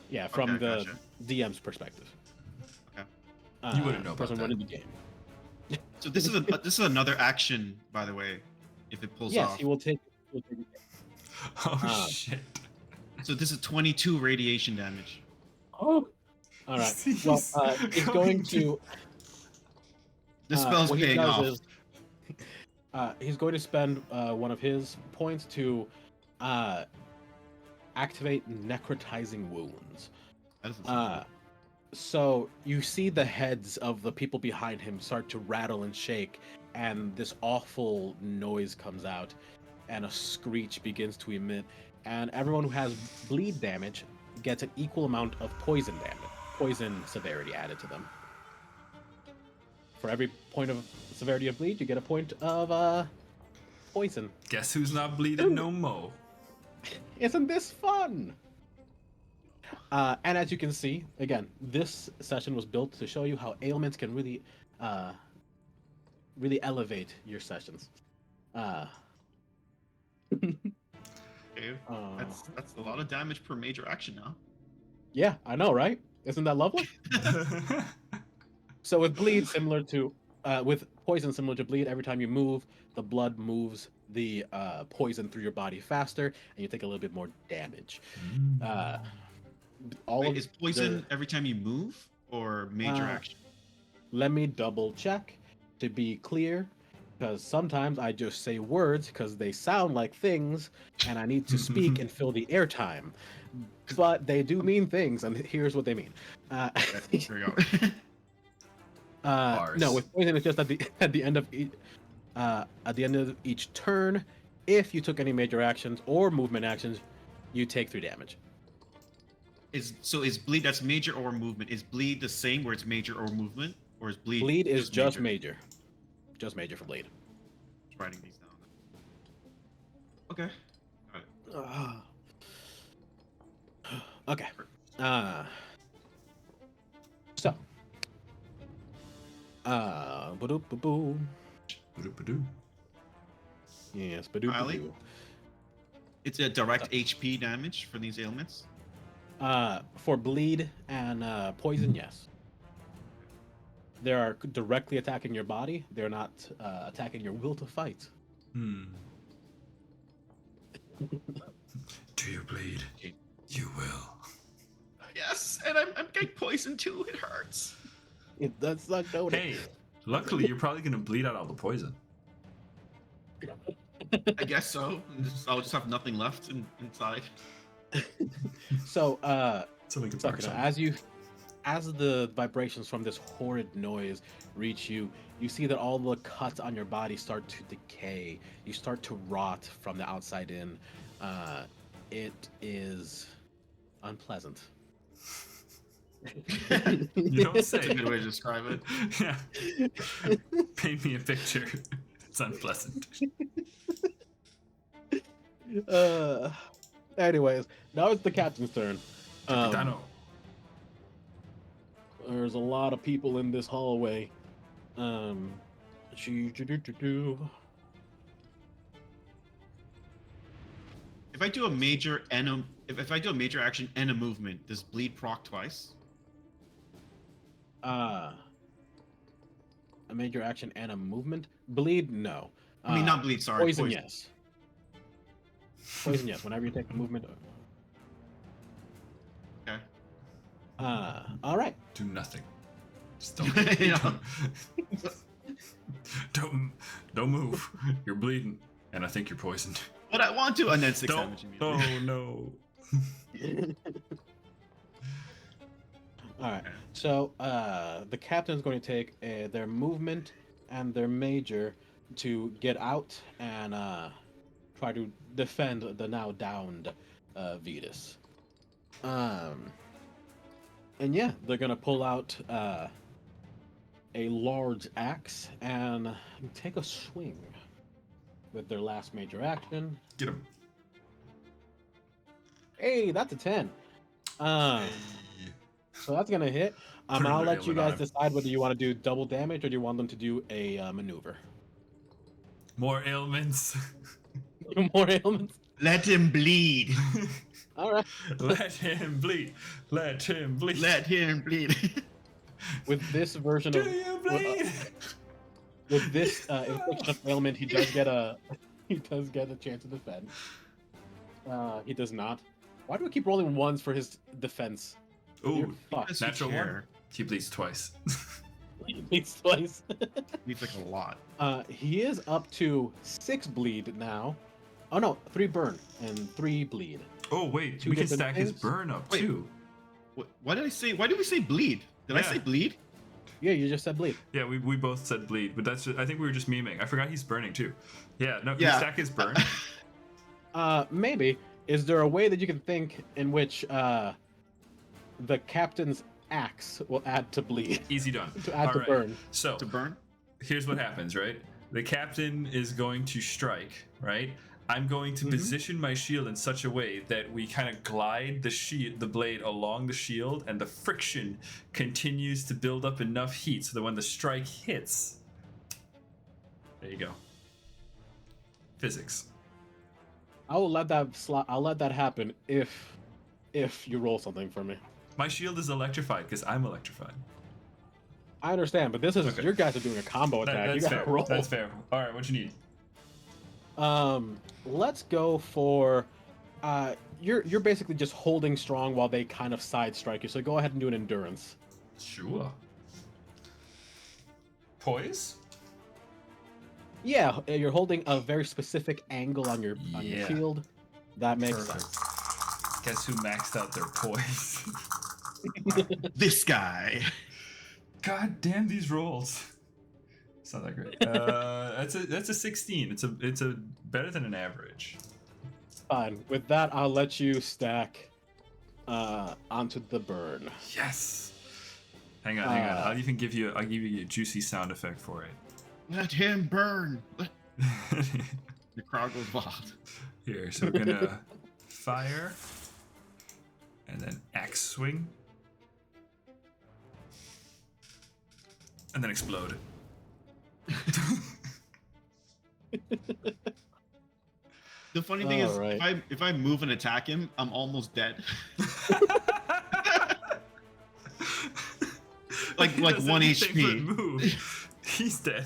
Yeah, from Okay, the gotcha. DM's perspective. Okay. You wouldn't know about person that. running the game. So this is another action, by the way, if it pulls Yes, off. he will take it. Oh shit. So this is 22 radiation damage. Oh. All right. Well, he's going to. This spell's what he paying does off. is, he's going to spend one of his points to activate necrotizing wounds. That doesn't sound So you see the heads of the people behind him start to rattle and shake, and this awful noise comes out, and a screech begins to emit, and everyone who has bleed damage gets an equal amount of poison severity added to them. For every point of severity of bleed, you get a point of poison. Guess who's not bleeding no more? Isn't this fun? And as you can see, again, this session was built to show you how ailments can really elevate your sessions. Okay. That's a lot of damage per major action now. Yeah, I know, right? Isn't that lovely? So with bleed, with poison similar to bleed, every time you move, the blood moves the poison through your body faster, and you take a little bit more damage. Wait, is poison every time you move or major action? Let me double check to be clear, because sometimes I just say words because they sound like things, and I need to speak and fill the airtime. But they do mean things, and here's what they mean. Here we go. No, with poison, it's just at the end of each turn. If you took any major actions or movement actions, you take 3 damage. Is bleed, that's major or movement? Is bleed the same where it's major or movement, or is bleed? Bleed is just major. Just major for bleed. Just writing these down. Okay. Okay. So. Ba-doop-ba-boo. Ba-doop-ba-doo. Yes, ba-doop-ba-doo. It's a direct HP damage for these ailments. For bleed and poison, yes. They are directly attacking your body. They're not attacking your will to fight. Do you bleed? You will. Yes, and I'm getting poisoned too. It hurts. That's not noted. Hey, luckily you're probably gonna bleed out all the poison. I guess so. I'll just have nothing left inside. So, Something could Sakura, as the vibrations from this horrid noise reach you, you see that all the cuts on your body start to decay. You start to rot from the outside in. It is unpleasant. You don't say. That's a good way to describe it. Yeah. Paint me a picture. It's unpleasant. Anyways, now it's the captain's turn. Capitano. There's a lot of people in this hallway. If I do a major if I do a major action and a movement, does bleed proc twice? A major action and a movement. Bleed, no. I mean, not bleed. Sorry, Poison, yes. Poison, yes. Whenever you take a movement. Okay. All right. Do nothing. Just don't. Don't move. You're bleeding, and I think you're poisoned. But I want to, and then 6 Don't. damage Oh immediately. no. All right. So the captain's going to take their movement and their major to get out and try to defend the now downed Vetus. And yeah, they're gonna pull out a large axe and take a swing with their last major action. Get him. Hey, that's a 10. So that's gonna hit. Turn I'll the let you ailment guys on. decide whether you want to do double damage or do you want them to do a maneuver. More ailments. More ailments. Let him bleed. All right. Let him bleed. Let him bleed. Let him bleed. With this version Do of you bleed? with this infliction of ailment, he does get a chance to defend. He does not. Why do I keep rolling ones for his defense? You're Ooh, fucked. natural one. He bleeds twice. He bleeds twice. Needs like a lot. He is up to 6 bleed now. Oh no, 3 burn and 3 bleed. Oh wait, Two we can different stack his things? burn up Wait. too. Why did I say? Why did we say bleed? Did I Yeah. say bleed? Yeah, you just said bleed. Yeah, we both said bleed, but that's I think we were just memeing. I forgot he's burning too. Yeah, no, can Yeah. we stack his burn? Maybe. Is there a way that you can think in which the captain's axe will add to bleed? Easy done. To add All to right. burn. So To burn? here's what happens, right? The captain is going to strike, right? I'm going to position my shield in such a way that we kind of glide the blade along the shield, and the friction continues to build up enough heat so that when the strike hits, there you go. Physics. I'll let that happen if you roll something for me. My shield is electrified because I'm electrified. I understand, but this is Okay. your guys are doing a combo attack. That's You gotta fair. roll. That's fair. All right, what you need? Let's go for you're basically just holding strong while they kind of side strike you. So go ahead and do an endurance. Sure. Poise? Yeah, you're holding a very specific angle on your Yeah. shield. That makes Perfect. sense. Guess who maxed out their poise? This guy. God damn these rolls. It's not that great. That's a 16. It's a better than an average. Fine. With that, I'll let you stack onto the burn. Yes. Hang on. I'll give you a juicy sound effect for it. Let him burn. The crowd goes wild. Here, so we're gonna fire, and then axe swing, and then explode. The funny thing is, Alright. if I move and attack him, I'm almost dead. Like He like does 1 anything but HP. move. He's dead.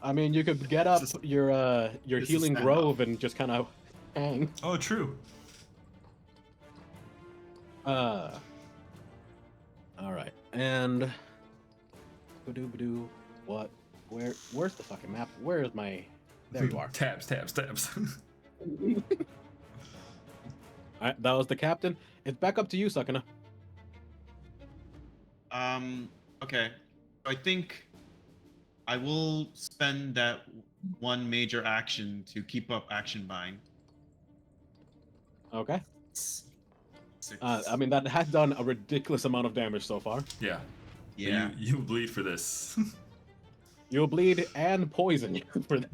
I mean, you could get up This is- your this is healing standoff. grove and just kind of hang. Oh, true. All right, and what Where's the fucking map? Where is my? There you are. Tabs. Alright, that was the captain. It's back up to you, Sakana. Okay. I think I will spend that one major action to keep up action bind. Okay. 6. I mean, that has done a ridiculous amount of damage so far. Yeah. Yeah. You bleed for this. You'll bleed and poison you for this.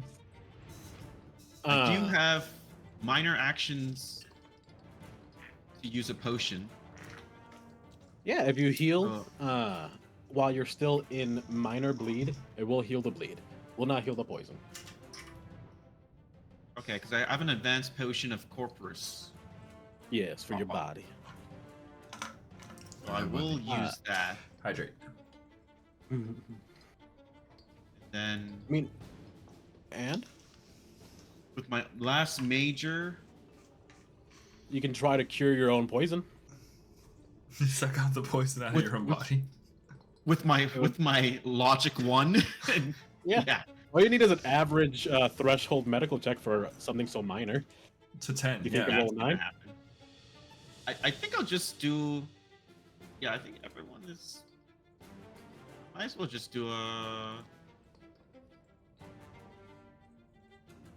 I do have minor actions to use a potion. Yeah, if you heal while you're still in minor bleed, it will heal the bleed. Will not heal the poison. Okay, because I have an advanced potion of corpus. Yes, for your body. So I will use that. Hydrate. Then I mean, and with my last major, you can try to cure your own poison. You suck out the poison out of your own body. with my logic 1. Yeah. All you need is an average threshold medical check for something so minor. To 10. You think Yeah. it roll 9? I think I'll just do. Yeah, I think everyone is. Might as well just do a.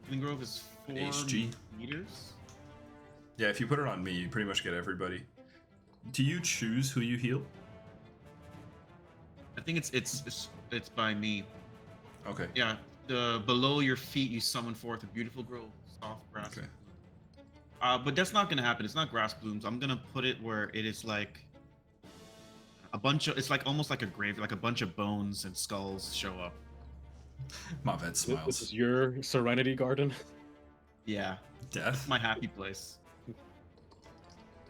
Healing Grove is 4 HG. meters. Yeah, if you put it on me, you pretty much get everybody. Do you choose who you heal? I think it's by me. Okay. Yeah, the below your feet you summon forth a beautiful grove, soft grass. Okay. But that's not gonna happen. It's not grass blooms. I'm gonna put it where it is like a bunch of. It's like almost like a grave, like a bunch of bones and skulls show up. Mavet This smiles. is your Serenity Garden. Yeah, Death. my happy place.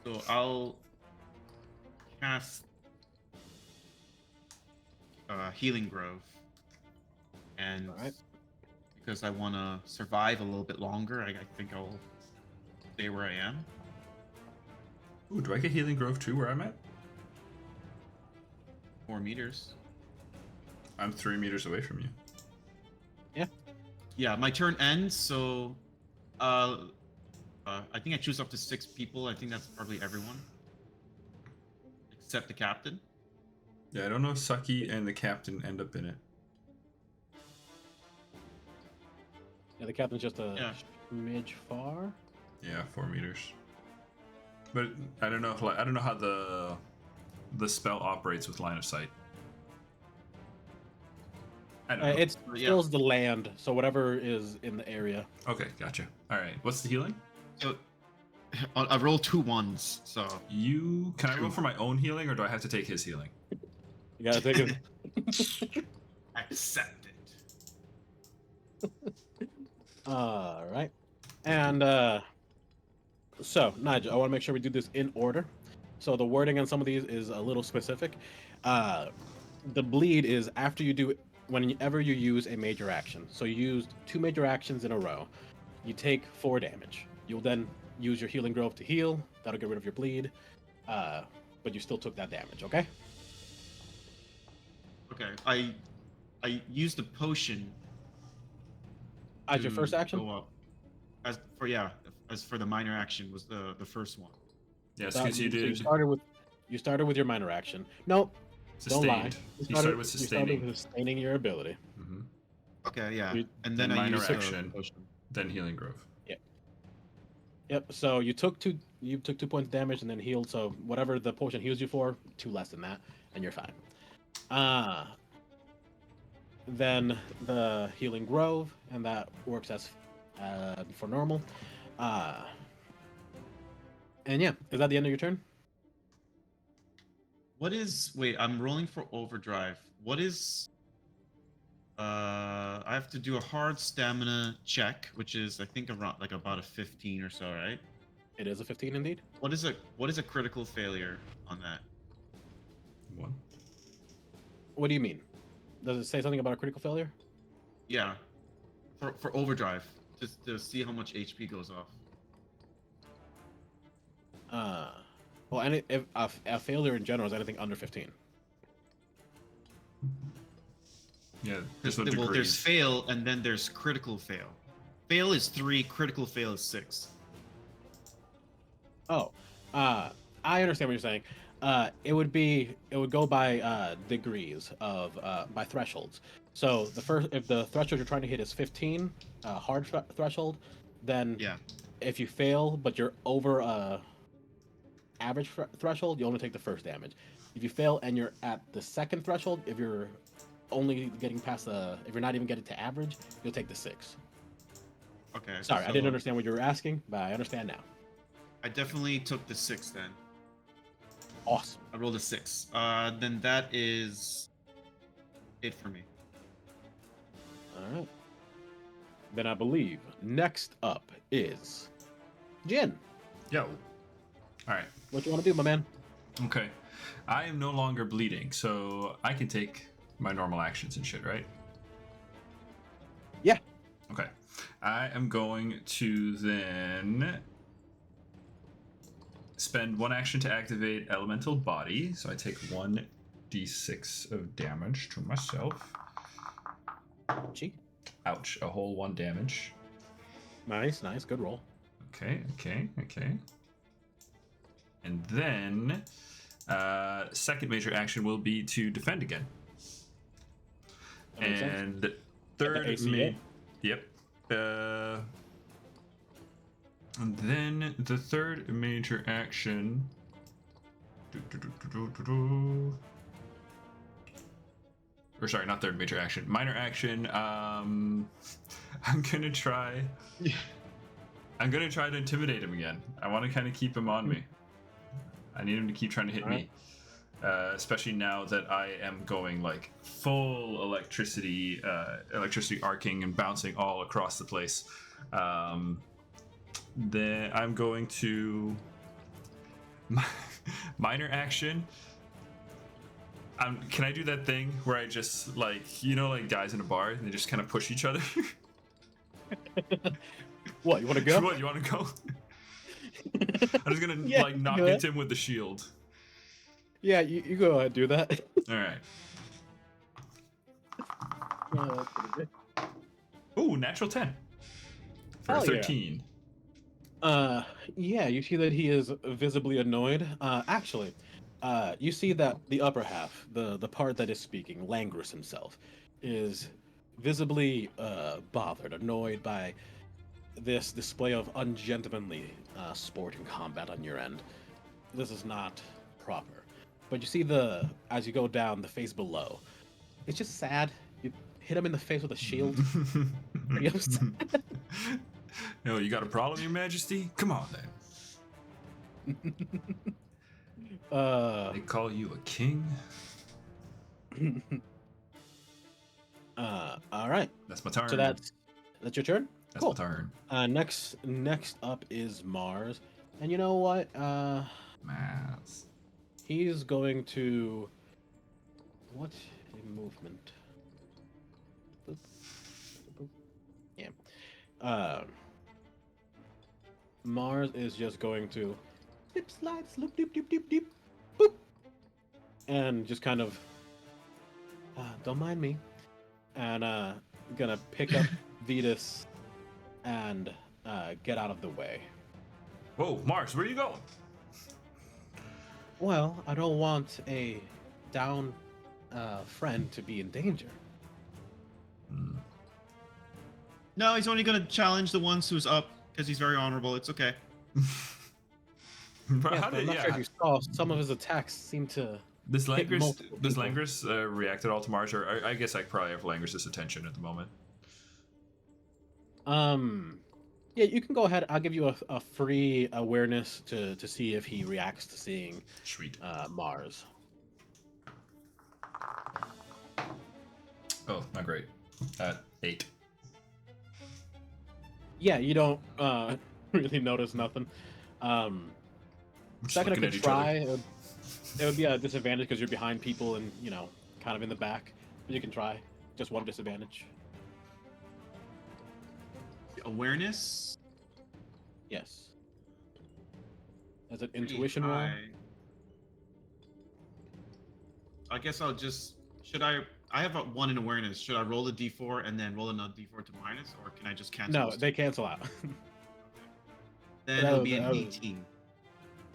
So I'll cast Healing Grove, and Alright. because I want to survive a little bit longer, I think I'll stay where I am. Ooh, do I get Healing Grove too where I'm at? 4 meters. I'm 3 meters away from you. Yeah, my turn ends, so I think I choose up to 6 people. I think that's probably everyone. Except the captain. Yeah, I don't know if Saki and the captain end up in it. Yeah, the captain's just a Yeah. smidge far. Yeah, 4 meters. But I don't know. I don't know how the spell operates with line of sight. I don't know. It Yeah. fills the land, so whatever is in the area. Okay, gotcha. All right. What's the healing? So I roll 2 1s, so Can I roll for my own healing, or do I have to take his healing? You gotta take it. accept it. All right, and so Nigel, I want to make sure we do this in order. So the wording on some of these is a little specific. The bleed is after you do whenever you use a major action. So you used 2 major actions in a row. You take 4 damage. You'll then use your Healing Grove to heal. That'll get rid of your bleed. But you still took that damage. Okay. Okay, I used the potion. As your to first action. Go up. As for the minor action was the first one. Yes, That- because you so did You started with your minor action. Nope. Don't lie. sustained. You started with You sustaining. started with sustaining your ability. Mhm. Okay, yeah, You- and then Then I minor used the action. potion. Then Healing Grove. Yep. So you took 2 points damage and then healed. So whatever the potion heals you for, 2 less than that, and you're fine. Then the Healing Grove, and that works as for normal. And yeah, is that the end of your turn? What is? Wait, I'm rolling for overdrive. What is? I have to do a hard stamina check, which is I think around like about a 15 or so, right? It is a 15 indeed. What is a critical failure on that? 1. What do you mean? Does it say something about a critical failure? Yeah, for overdrive, just to see how much HP goes off. Well, if a failure in general is anything under 15. Yeah, there's no Well, there's degrees. fail, and then there's critical fail. Fail is 3, critical fail is 6. Oh, I understand what you're saying. It would go by degrees of by thresholds. So if the threshold you're trying to hit is 15, hard threshold, then Yeah. if you fail but you're over average threshold, you only take the first damage. If you fail and you're at the second threshold, if you're only getting past if you're not even getting to average, you'll take the 6. Okay. Sorry, I so didn't understand what you were asking, but I understand now. I definitely took the 6 then. Awesome. I rolled a 6. Then that is it for me. All right. Then I believe next up is Jin. Yo. All right. What you want to do, my man? Okay. I am no longer bleeding, so I can take my normal actions and shit, right? Yeah. Okay. I am going to then spend 1 action to activate Elemental Body, so I take 1d6 of damage to myself. Gee. Ouch, a whole 1 damage. Nice, good roll. Okay. And then, second major action will be to defend again. That makes sense. And third, AC, yep. And then the third major action. Or sorry, not third major action. Minor action. I'm gonna try. I'm gonna try to intimidate him again. I want to kind of keep him on me. I need him to keep trying to hit me. Especially now that I am going like full electricity arcing and bouncing all across the place. Then I'm going to minor action. Can I do that thing where I just like guys in a bar and they just kind of push each other? What, you want to go? What, you want to go? I'm just gonna knock go into him with the shield. Yeah, you go ahead, do that. All right. That's pretty good. Ooh, natural 10 for Hell yeah. 13. Yeah, you see that he is visibly annoyed. Actually, you see that the upper half, the part that is speaking, Langrus himself, is visibly bothered, annoyed by this display of ungentlemanly sport and combat on your end. This is not proper. But you see as you go down, the face below. It's just sad. You hit him in the face with a shield. Are you upset? No, you got a problem, Your Majesty? Come on, then. They call you a king? All right. That's my turn. So that's your turn? That's Cool. my turn. Next up is Mars. And you know what? Mars. He's going to... What a movement. Boop. Boop. Yeah. Mars is just going to slip, slide, sloop, doop, doop, doop, doop, boop, and just kind of don't mind me, and gonna pick up Vetus and get out of the way. Whoa, Mars, where are you going? Well, I don't want a down friend to be in danger. No, he's only gonna challenge the ones who's up because he's very honorable. It's okay. Bro, Yeah, I'm not sure if you saw, some of his attacks seem to... Does hit multiple Langrus react at all to Mars? Or I guess I probably have Langrus' attention at the moment. Yeah, you can go ahead. I'll give you a free awareness to see if he reacts to seeing Sweet. Mars. Oh, not great. 8. Yeah, you don't really notice nothing. Just Second, I looking could at each try. other. It would be a disadvantage because you're behind people and, kind of in the back. But you can try. Just one disadvantage. Awareness? Yes. As an intuition roll? I guess I'll just... Should I I have a 1 in awareness. Should I roll a d4 and then roll another d4 to minus, or can I just cancel? No, those they two? cancel out. Then it'll be an 18.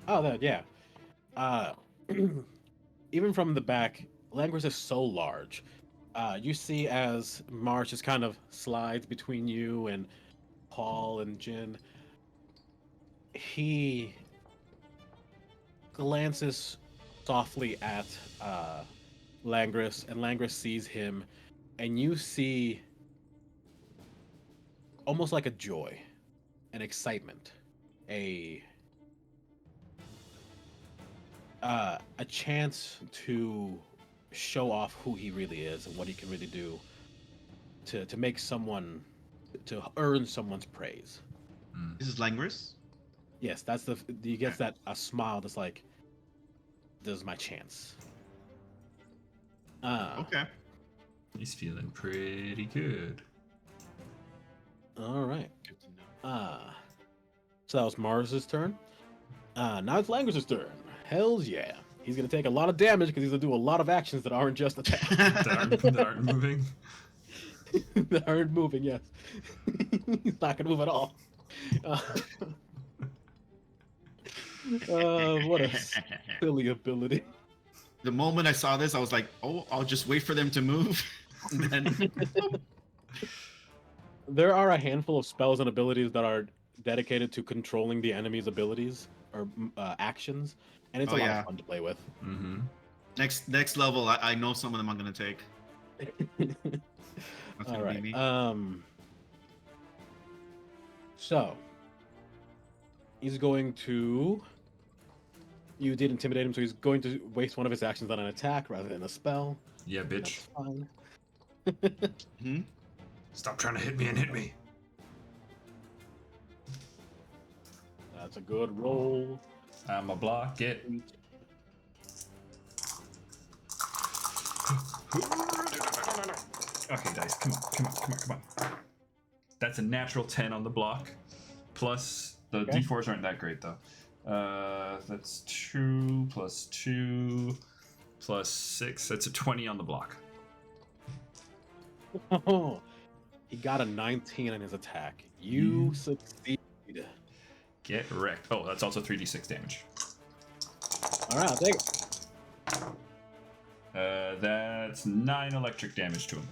Oh, that yeah. Uh, even from the back, Langris is so large. You see as Marsh just kind of slides between you and Paul and Jin. He glances softly at Langris, and Langris sees him, and you see almost like a joy, an excitement, a chance to show off who he really is and what he can really do to make someone to earn someone's praise. This is Langris. Yes, that's the he gets that a smile that's like, this is my chance. Okay. He's feeling pretty good. All right. Good to know. So that was Mars's turn. Now it's Langris's turn. Hells yeah. He's gonna take a lot of damage because he's gonna do a lot of actions that aren't just attacks. that aren't moving. That aren't moving, yes. He's not gonna move at all. What a silly ability. The moment I saw this, I was like, "Oh, I'll just wait for them to move." And then, There are a handful of spells and abilities that are dedicated to controlling the enemy's abilities or actions, and it's a lot of fun to play with. Mm-hmm. next level, I know some of them I'm gonna take. That's All gonna right. be me. So he's going to. You did intimidate him, so he's going to waste one of his actions on an attack rather than a spell. Yeah, bitch. That's fine. Hmm? Stop trying to hit me and hit me. That's a good roll. I'm a block it. Okay, dice, come on. That's a natural 10 on the block. Plus, the Okay. d4s aren't that great, though. That's 2 plus 2 plus 6. That's a 20 on the block. Oh, he got a 19 on his attack. You succeed. Get wrecked. Oh, that's also 3d6 damage. All right, I'll take it. That's 9 electric damage to him.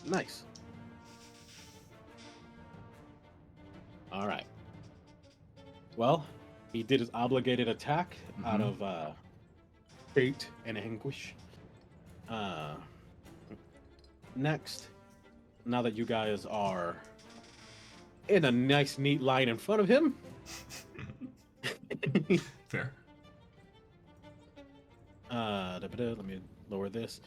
Nice. All right. Well, he did his obligated attack out of hate and anguish. Next, now that you guys are in a nice, neat line in front of him, Fair. let me lower this.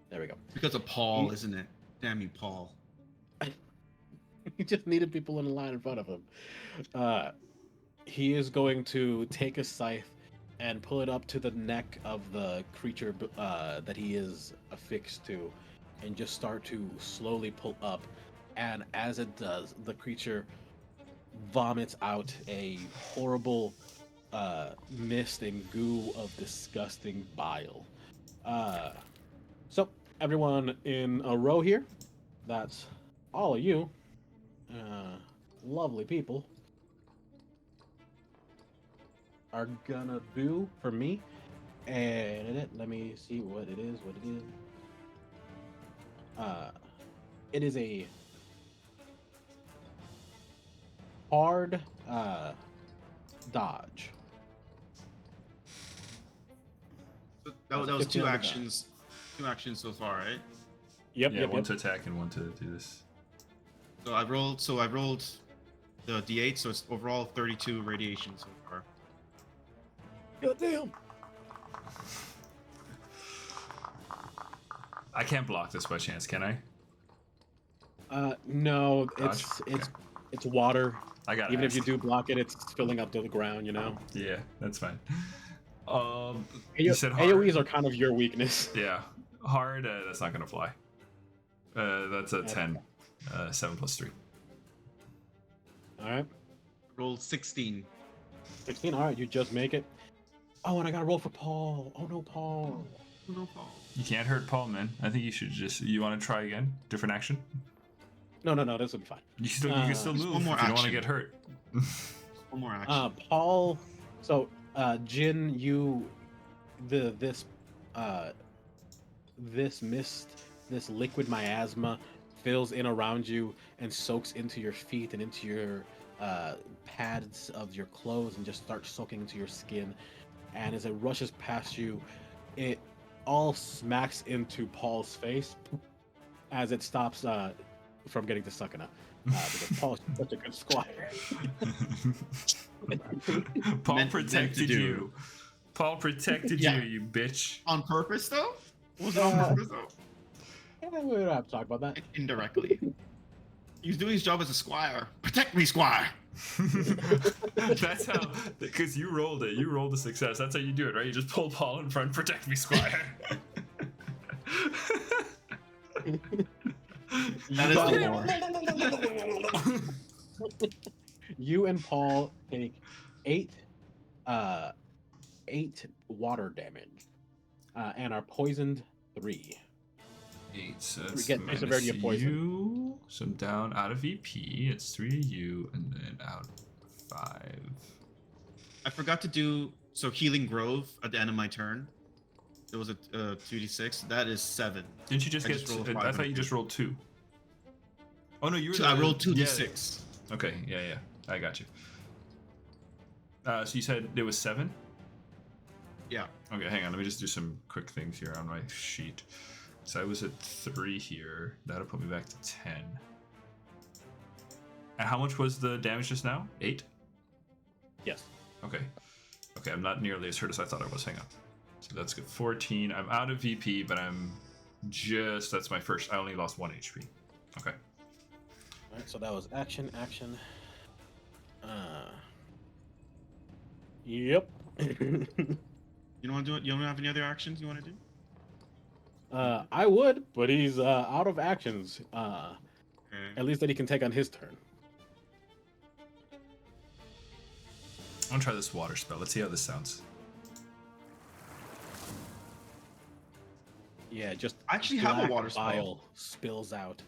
There we go. Because of Paul, isn't it? Damn you, Paul. He just needed people in line in front of him. He is going to take a scythe and pull it up to the neck of the creature that he is affixed to, and just start to slowly pull up. And as it does, the creature vomits out a horrible mist and goo of disgusting bile. So everyone in a row here. That's all of you. Lovely people are gonna do for me, and let me see what it is. It is a hard dodge. So that was 15 two on the actions. 2 actions so far, right? Yep. Yeah, one to attack and one to do this. So I rolled the d8, so it's overall 32 radiation so far. God damn. I can't block this by chance, can I? No, Dodge? it's water. I got it. Even if you do block it, it's filling up to the ground. You know. Yeah, that's fine. You said hard. AoEs are kind of your weakness. Yeah, hard. That's not gonna fly. That's a 10. 7 plus 3. All right. Rolled 16. 16. All right, you just make it. Oh, and I gotta roll for Paul. Oh no, Paul. No, Paul. You can't hurt Paul, man. I think you should just. You want to try again? Different action? No, this will be fine. You can still Just move one if you more don't want to action. get hurt. One more action. Paul. So, Jin, this mist, this liquid miasma, fills in around you and soaks into your feet and into your pads of your clothes and just starts soaking into your skin. And as it rushes past you, it all smacks into Paul's face as it stops from getting to sucking up. Because Paul's such a good squire. Paul protected you. Paul protected Yeah. you bitch. On purpose, though? Was it on purpose, though? Yeah, we don't have to talk about that. Indirectly. He's doing his job as a squire. Protect me, squire! That's how, because you rolled it. You rolled a success. That's how you do it, right? You just pull Paul in front, protect me, squire. That is the lore. You and Paul take 8 water damage and are poisoned 3. 8, so We it's get the severity of poison. you. So I'm down out of VP. It's 3 you, and then out 5. I forgot to do so healing grove at the end of my turn. It was a 2d6. That is 7. Didn't you just I get? just rolled a I 5 thought you and a just rolled 2. Oh no, you were. I rolled 2d6. Yeah. Okay, yeah, I got you. So you said it was 7. Yeah. Okay, hang on. Let me just do some quick things here on my sheet. So I was at 3 here. That'll put me back to 10. And how much was the damage just now? 8? Yes. Okay. Okay, I'm not nearly as hurt as I thought I was. Hang on. So that's good. 14. I'm out of VP, but I'm just... That's my first... I only lost 1 HP. Okay. Alright, so that was action. Yep. You don't want to do it? You don't have any other actions you want to do? I would, but he's out of actions. Okay. At least that he can take on his turn. I'm gonna try this water spell. Let's see how this sounds. Yeah, just I actually have a black water spell. bile spills out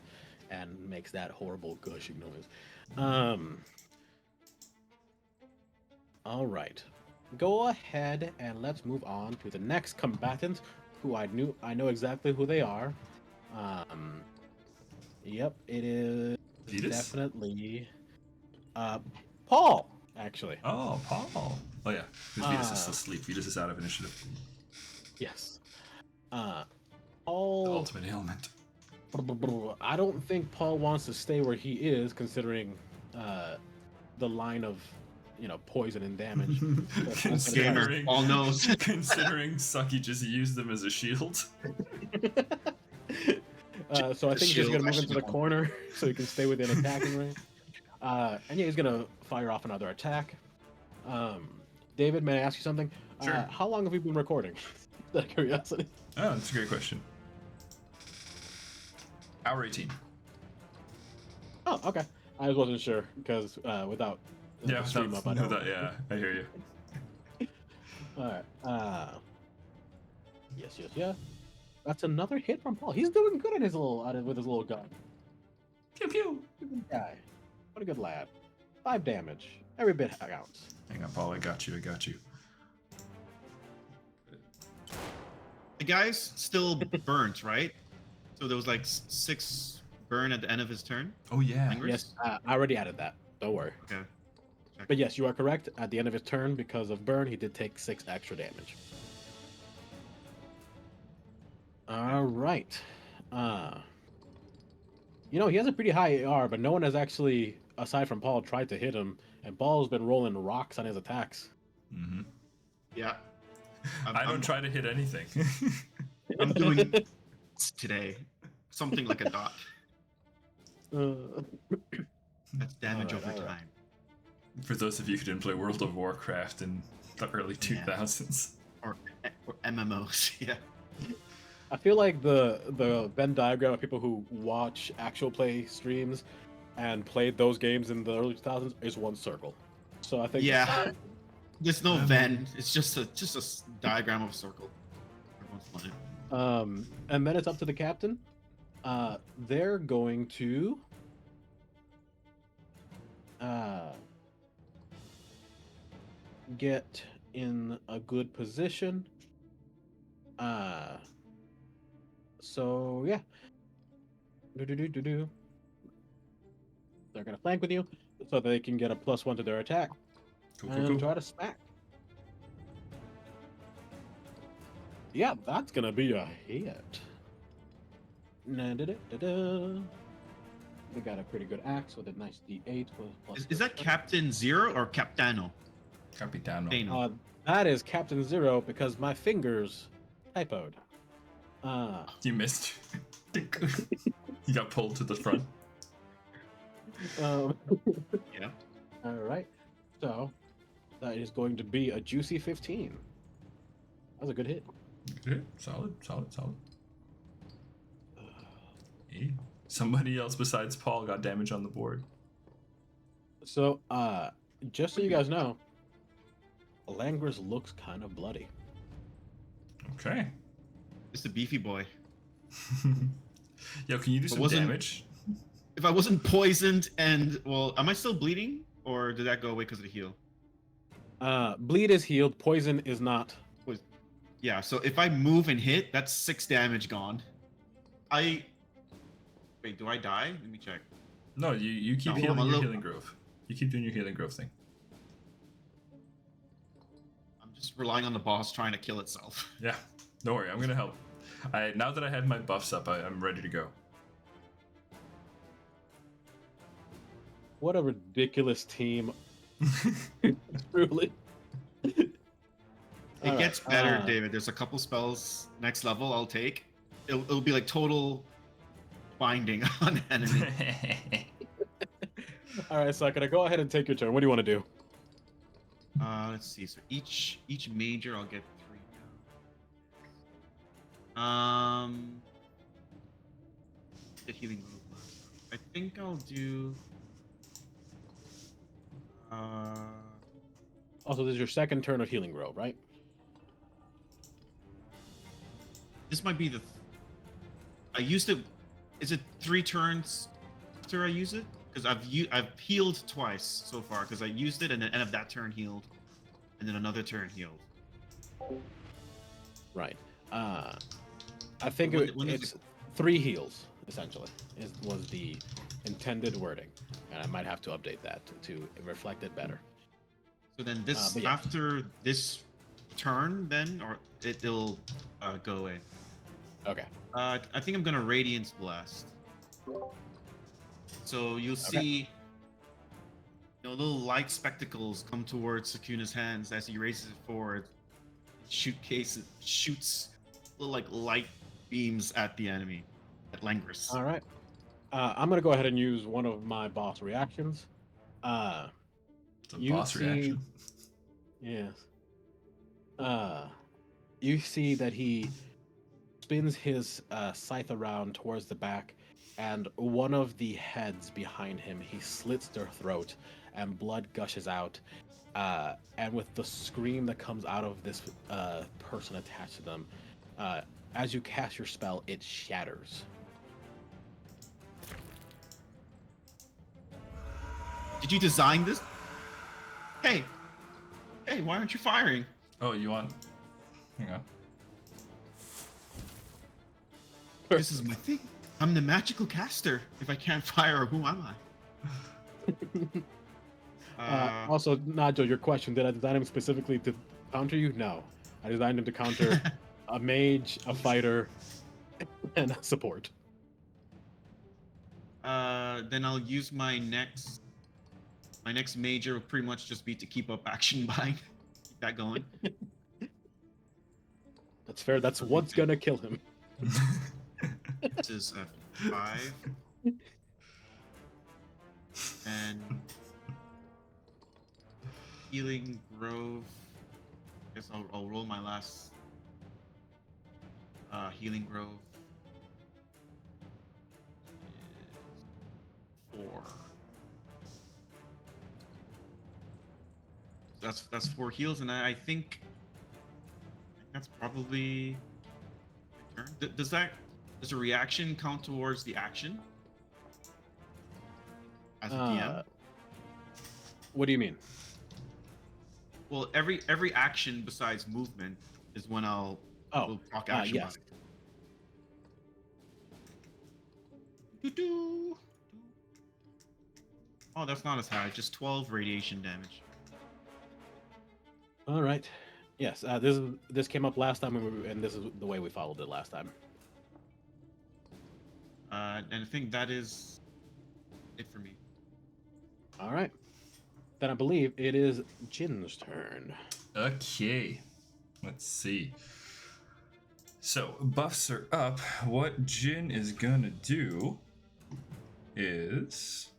and makes that horrible gushing noise. All right, go ahead and let's move on to the next combatant, who I know exactly who they are. Yep, it is Vetus? definitely Paul. Actually, Oh, Paul. Oh yeah. Because Vetus is still asleep. Vetus is out of initiative. yes. The Paul. ultimate ailment. I don't think Paul wants to stay where he is, considering the line of, poison and damage. Considering Paul knows. Considering Sucky just used them as a shield. So I think he's shield gonna move actually into the don't- corner so he can stay within attacking range. And yeah, he's gonna fire off another attack. David, may I ask you something? Sure. How long have we been recording? Out of curiosity. Oh, that's a great question. Hour 18. Oh, okay. I just wasn't sure because without Yeah, the stream up, I don't. yeah, I hear you. All right. Yes. That's another hit from Paul. He's doing good in his with his little gun. Pew pew. Good guy. What a good lad. 5 damage. Every bit counts. Hang on, Paul. I got you. The guy's still burnt, right? So there was like 6 burn at the end of his turn. Oh yeah. Fingers? Yes, I already added that. Don't worry. Okay. But yes, you are correct. At the end of his turn, because of burn, he did take 6 extra damage. All right. He has a pretty high AR, but no one has actually, aside from Paul, tried to hit him. And Paul's been rolling rocks on his attacks. Mm-hmm. Yeah. I don't try to hit anything. I'm doing today something like a dot. That's damage Alright, over alright. time. For those of you who didn't play World of Warcraft in the early 2000s. Or MMOs. Yeah. I feel like the Venn diagram of people who watch actual play streams and played those games in the early 2000s is one circle. So I think Yeah. There's no Venn. It's just a diagram of a circle. Everyone's fine. And then it's up to the captain. They're going to get in a good position. So yeah. Do. They're gonna flank with you so they can get a +1 to their attack and try to smack. Yeah, that's gonna be a hit. They got a pretty good axe with a nice D8 with Is that Captain Zero or Capitano? Capitano. Dano. That is Captain Zero because my fingers typoed. You missed. You got pulled to the front. Yeah. All right. So that is going to be a juicy 15. That's a good hit. Good. Solid. Hey, somebody else besides Paul got damage on the board. So, just so you guys know, Langris looks kind of bloody. Okay. Just a beefy boy. Yo, can you do some damage? If I wasn't poisoned and am I still bleeding or did that go away because of the heal? Bleed is healed. Poison is not. Yeah. So if I move and hit, that's 6 damage gone. Wait, do I die? Let me check. No, you keep healing your healing grove. You keep doing your healing grove thing. I'm just relying on the boss trying to kill itself. Yeah, don't worry, I'm gonna help. Now that I have my buffs up, I'm ready to go. What a ridiculous team. Truly. It gets better, David. There's a couple spells next level I'll take. It'll be like total binding on enemy. All right, so I'm gonna go ahead and take your turn. What do you want to do? Let's see. So each major I'll get 3 now. The healing move last. I think I'll do. Also, this is your second turn of healing grove, right? This might be the. I used it. Is it 3 turns after I use it? Because I've healed twice so far. Because I used it and at the end of that turn healed, and then another turn healed. Right. I think it's 3 heals essentially. Was the intended wording, and I might have to update that to reflect it better. So then this yeah. after this turn, then or it'll go away. Okay. I think I'm gonna Radiance Blast. So you'll see, little light spectacles come towards Sukuna's hands as he raises it forward. Shoots little like light beams at the enemy, at Langris. All right. I'm gonna go ahead and use one of my boss reactions. Reaction. Yes. You see that he spins his scythe around towards the back, and one of the heads behind him, he slits their throat, and blood gushes out. And with the scream that comes out of this person attached to them, as you cast your spell, it shatters. Did you design this? Hey, why aren't you firing? Oh, you want? Hang on. This is my thing. I'm the magical caster. If I can't fire, who am I? Also, Najo, your question, did I design him specifically to counter you? No. I designed him to counter a mage, a fighter, and a support. Then I'll use my next major will pretty much just be to keep up action bind. Keep that going. That's fair. That's what's gonna kill him. This is a 5. And healing grove. I guess I'll roll my last healing grove. 4. That's 4 heals, and I think that's probably my turn. Does a reaction count towards the action as a DM? What do you mean? Well, every action besides movement is when will proc action. Yes. Doo-doo. Oh, that's not as high. Just 12 radiation damage. All right. Yes. This came up last time, and this is the way we followed it last time. And I think that is it for me. All right. Then I believe it is Jin's turn. Okay. Let's see. So, buffs are up. What Jin is gonna do is...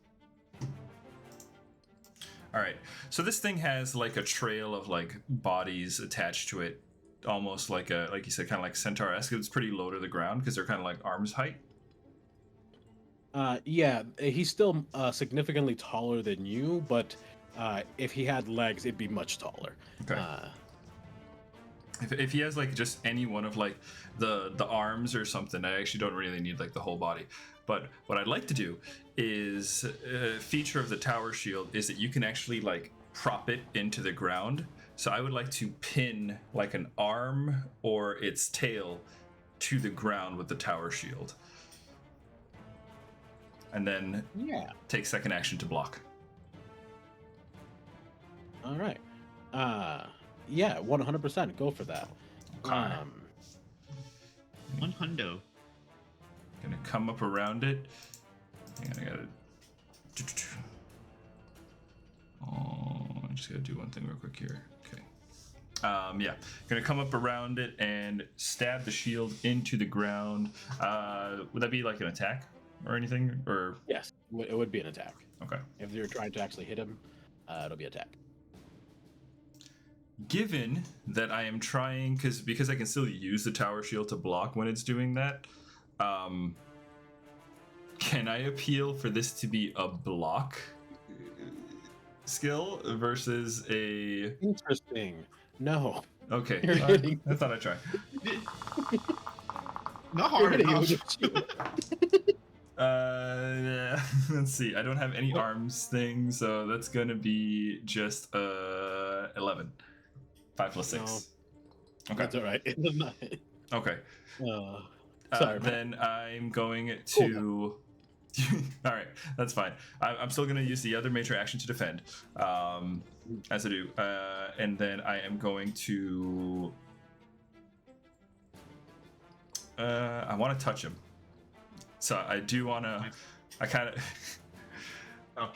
Alright, so this thing has like a trail of like bodies attached to it. Almost like like you said, kind of like centaur-esque. It's pretty low to the ground because they're kind of like arms height. Yeah, he's still significantly taller than you, but if he had legs, it'd be much taller. Okay. If he has like just any one of like the arms or something, I actually don't really need like the whole body. But what I'd like to do is a feature of the tower shield is that you can actually like prop it into the ground. So I would like to pin like an arm or its tail to the ground with the tower shield. And then take second action to block. All right. Yeah, 100%. Go for that. Okay. One hundo. Gonna come up around it. Hang on, I gotta. Oh, I just gotta do one thing real quick here. Okay. Yeah, gonna come up around it and stab the shield into the ground. Would that be like an attack or anything? Or Yes, it would be an attack. okay. If you're trying to actually hit him, it'll be attack. Given that I am trying, because I can still use the tower shield to block when it's doing that, can I appeal for this to be a block skill versus a... Interesting. No. Okay, You're hitting. I thought I'd try. Not hard enough. Let's see. I don't have any arms thing, so that's gonna be just 11. 5 plus 6. No. Okay. That's all right. It does not hit. Okay. Sorry, man. Then I'm going to. All right, that's fine. I'm still going to use the other major action to defend, as I do, and then I am going to. I want to touch him, so I do want to. I kind of. Oh,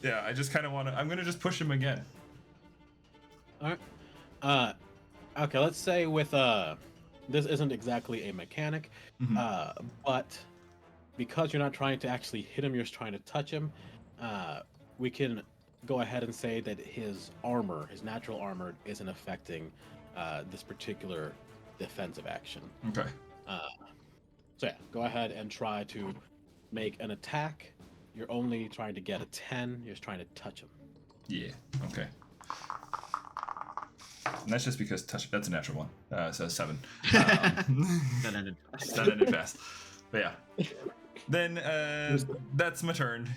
yeah, I just kind of want to. I'm going to just push him again. All right. Okay, let's say with this isn't exactly a mechanic, but because you're not trying to actually hit him, you're just trying to touch him, we can go ahead and say that his armor, his natural armor, isn't affecting this particular defensive action. Okay. So yeah, go ahead and try to make an attack. You're only trying to get a 10. You're just trying to touch him. Yeah. Okay. And that's just because that's a natural one. So 7. That ended. That ended fast. But yeah. Then that's my turn.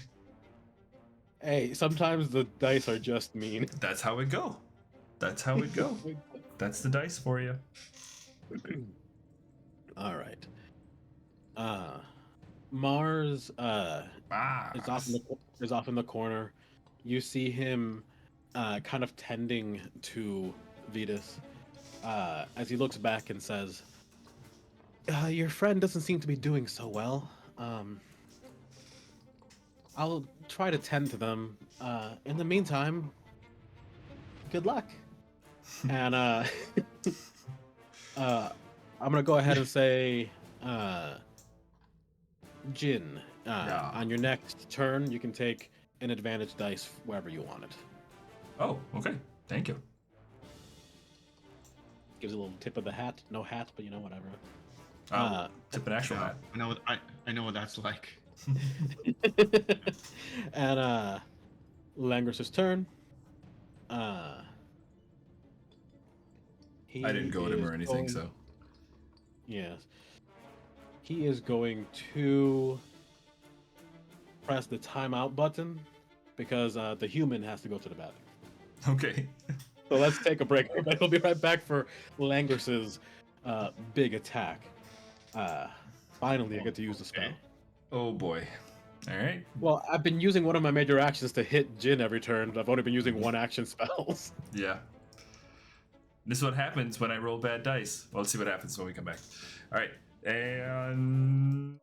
Hey, sometimes the dice are just mean. That's how it go. That's how it go. That's the dice for you. All right. Mars is off in the corner. You see him kind of tending to Vetus as he looks back and says, your friend doesn't seem to be doing so well. I'll try to tend to them. In the meantime, good luck. And I'm gonna go ahead and say, Jin, on your next turn, you can take an advantage dice wherever you want it. Oh, okay. Thank you. Gives a little tip of the hat. No hat, but whatever. Tip an actual hat. I know what that's like. And Langris's turn. I didn't goad him is or anything, going- so. Yes. He is going to press the timeout button because the human has to go to the bathroom. Okay. So let's take a break. But we'll be right back for Langris's big attack. Finally, I get to use the spell. Okay. Oh boy. All right. Well, I've been using one of my major actions to hit Jin every turn. I've only been using one action spells. Yeah. This is what happens when I roll bad dice. Well, let's see what happens when we come back. All right. And.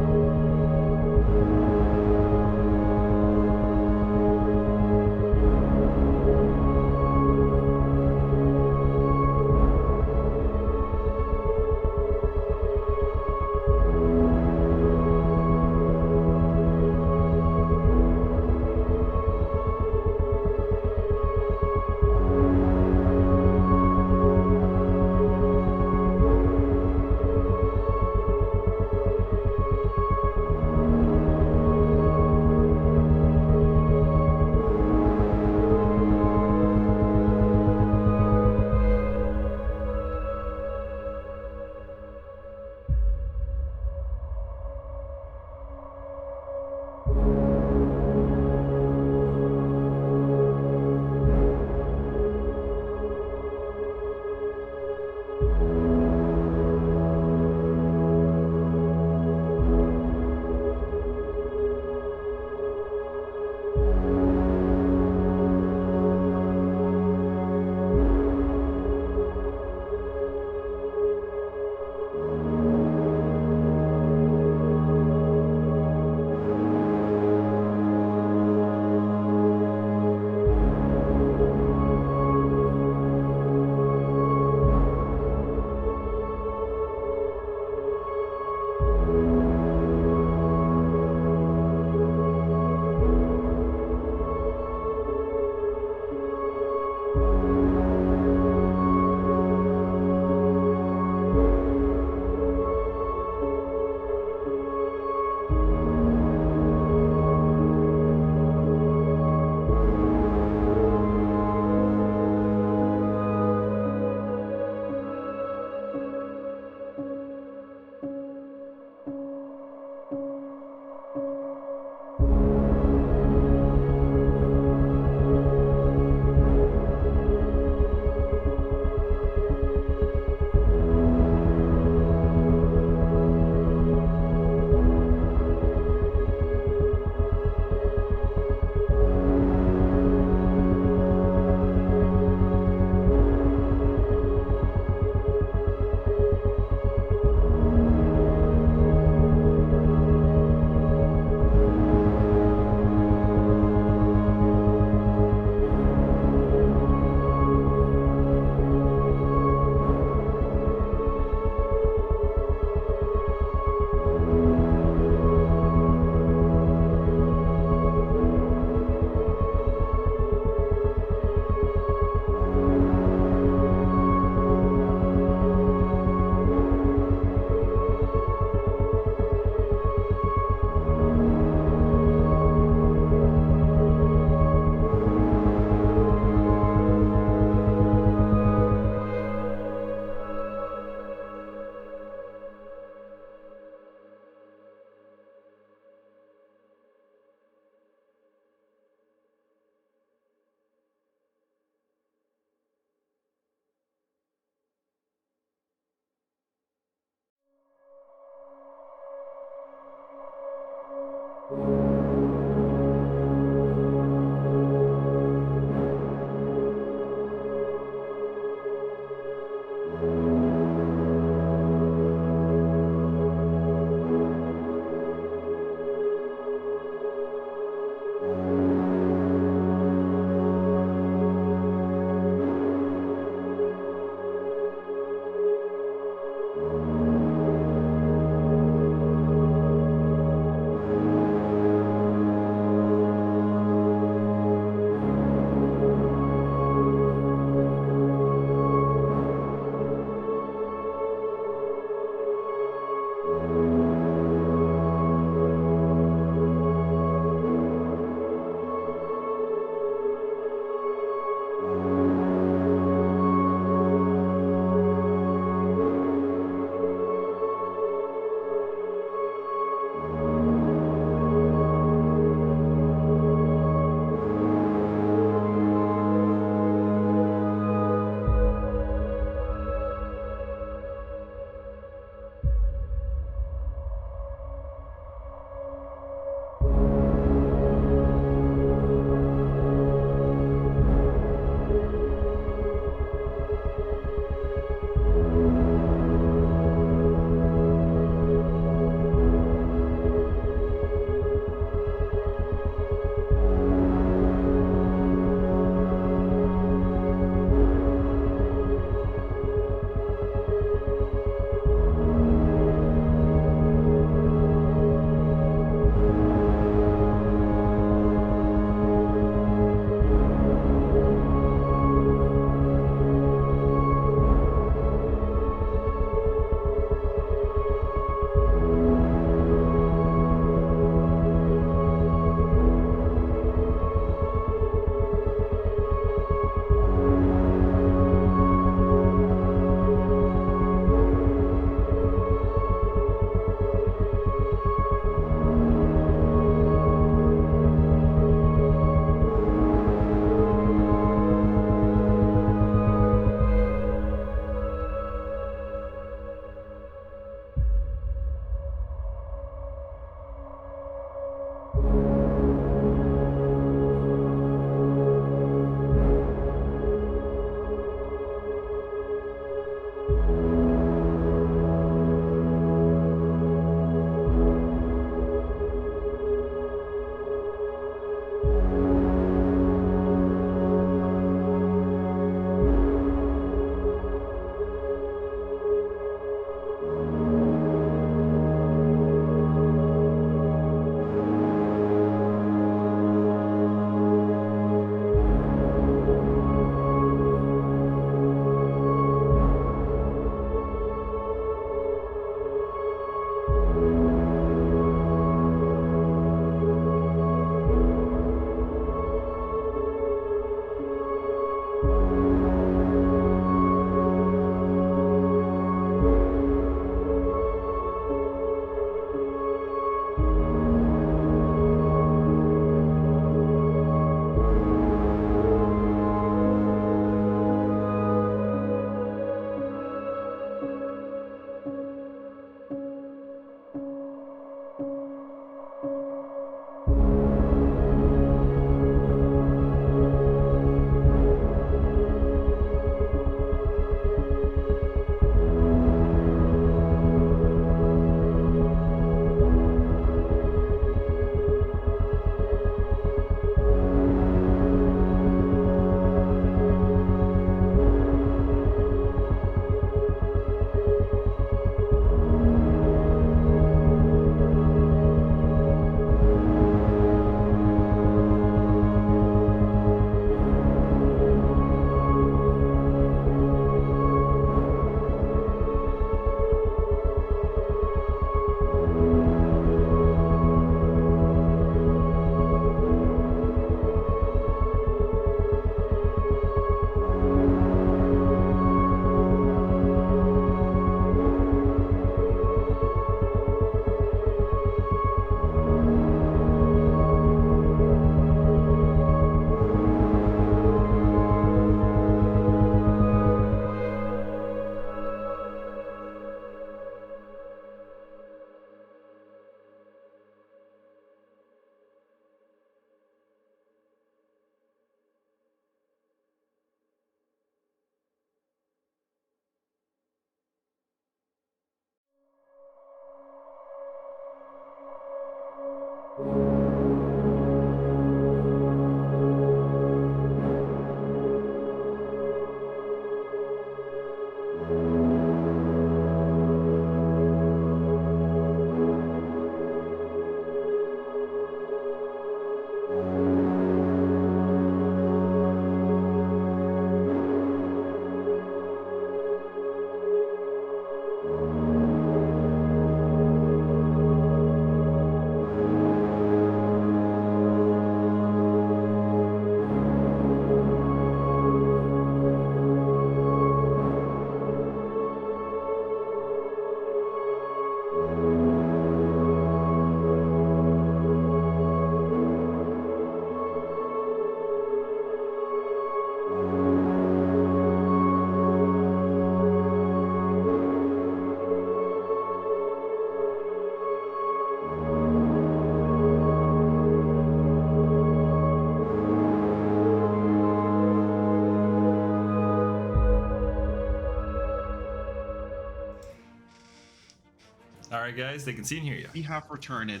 All right, guys, they can see and hear you. We have returned.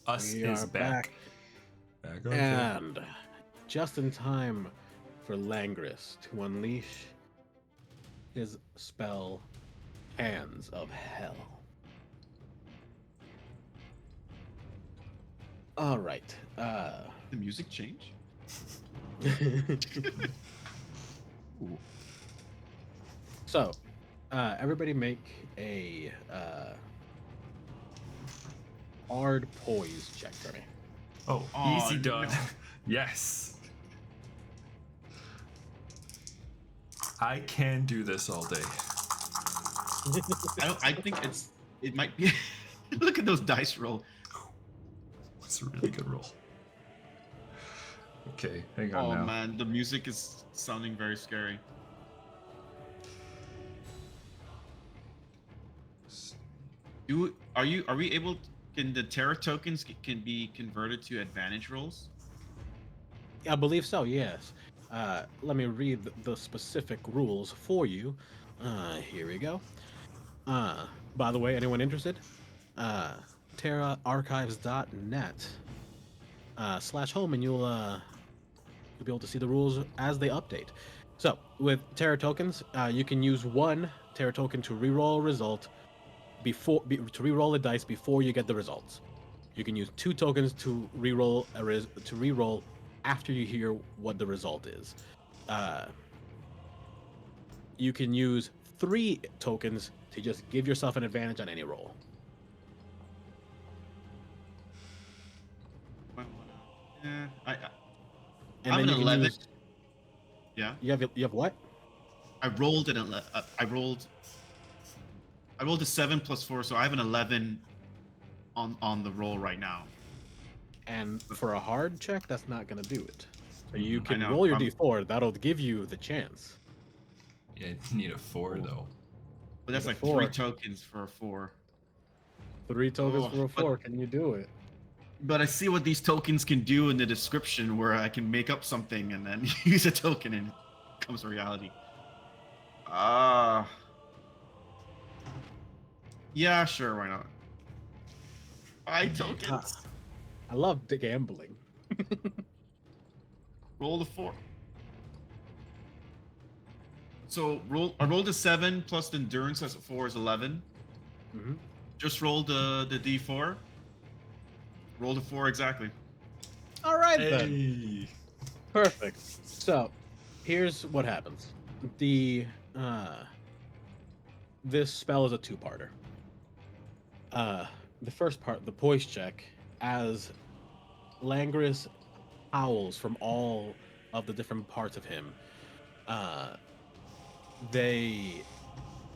Us We is are back. Back on track. And just in time for Langris to unleash his spell, Hands of Hell. All right. The music change? So, everybody make a hard poise check for me. Oh, Oh, easy done. no. Yes. I can do this all day. I think it might be. Look at those dice roll. It's a really good roll. Okay, hang on Oh now. man, the music is sounding very scary. Are we able? Can the Terra tokens can be converted to advantage rolls? I believe so, yes. Let me read the specific rules for you. Here we go. By the way, anyone interested? TerraArchives.net /home, and you'll be able to see the rules as they update. So, with Terra tokens, you can use one Terra token to reroll a result to reroll a dice before you get the results. You can use 2 tokens to reroll after you hear what the result is. You can use 3 tokens to just give yourself an advantage on any roll. I And I'm then an you can 11. use. Yeah. You have what? I rolled I rolled a 7 plus 4, so I have an 11 on the roll right now. And for a hard check, that's not gonna do it. So you I can know, roll your I'm- d4. That'll give you the chance. Yeah, you need a 4 though. But that's Need a like 4. 3 tokens for a 4. 3 tokens Oh, for a but- 4. Can you do it? But I see what these tokens can do in the description, where I can make up something and then use a token and it comes to reality. Yeah, sure, why not? 5 tokens. I love the gambling. Roll the 4. So I rolled a 7 plus the endurance as a 4 is 11. Mm-hmm. Just roll the d4. Roll the 4 exactly. All right then. Hey. Perfect. So, here's what happens. This spell is a 2-parter. The first part, the poise check, as Langris howls from all of the different parts of him, they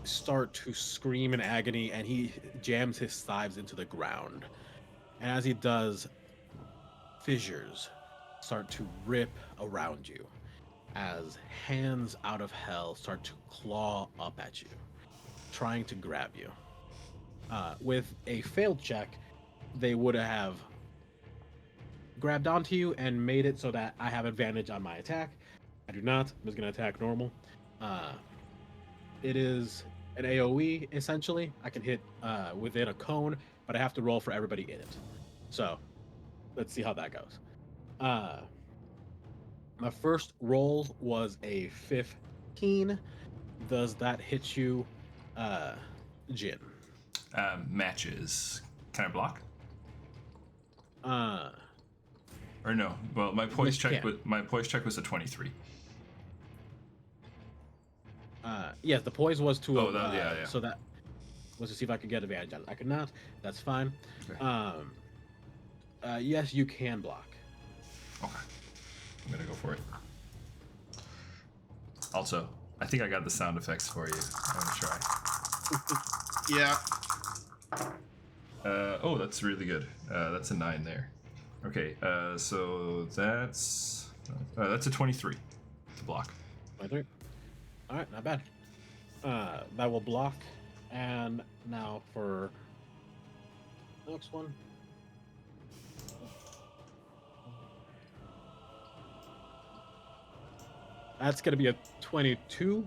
start to scream in agony, and he jams his thighs into the ground. And as he does, fissures start to rip around you as hands out of hell start to claw up at you, trying to grab you. With a failed check, they would have grabbed onto you and made it so that I have advantage on my attack. I do not. I'm just going to attack normal. It is an AoE, essentially. I can hit within a cone, but I have to roll for everybody in it. So, let's see how that goes. My first roll was a 15. Does that hit you, Jin? Matches. Can I block? Uh, Or no? Well, my poise Yes, you check was a 23. yes, the poise was to Oh, yeah. so that was to see if I could get advantage on it. I could not. That's fine. Okay. Yes, you can block. Okay. I'm gonna go for it. Also, I think I got the sound effects for you. I'm gonna try. Yeah. Oh, that's really good. That's a 9 there. Okay, so that's a 23 to block. 23. All right, not bad. That will block. And now for next one. That's gonna be a 22.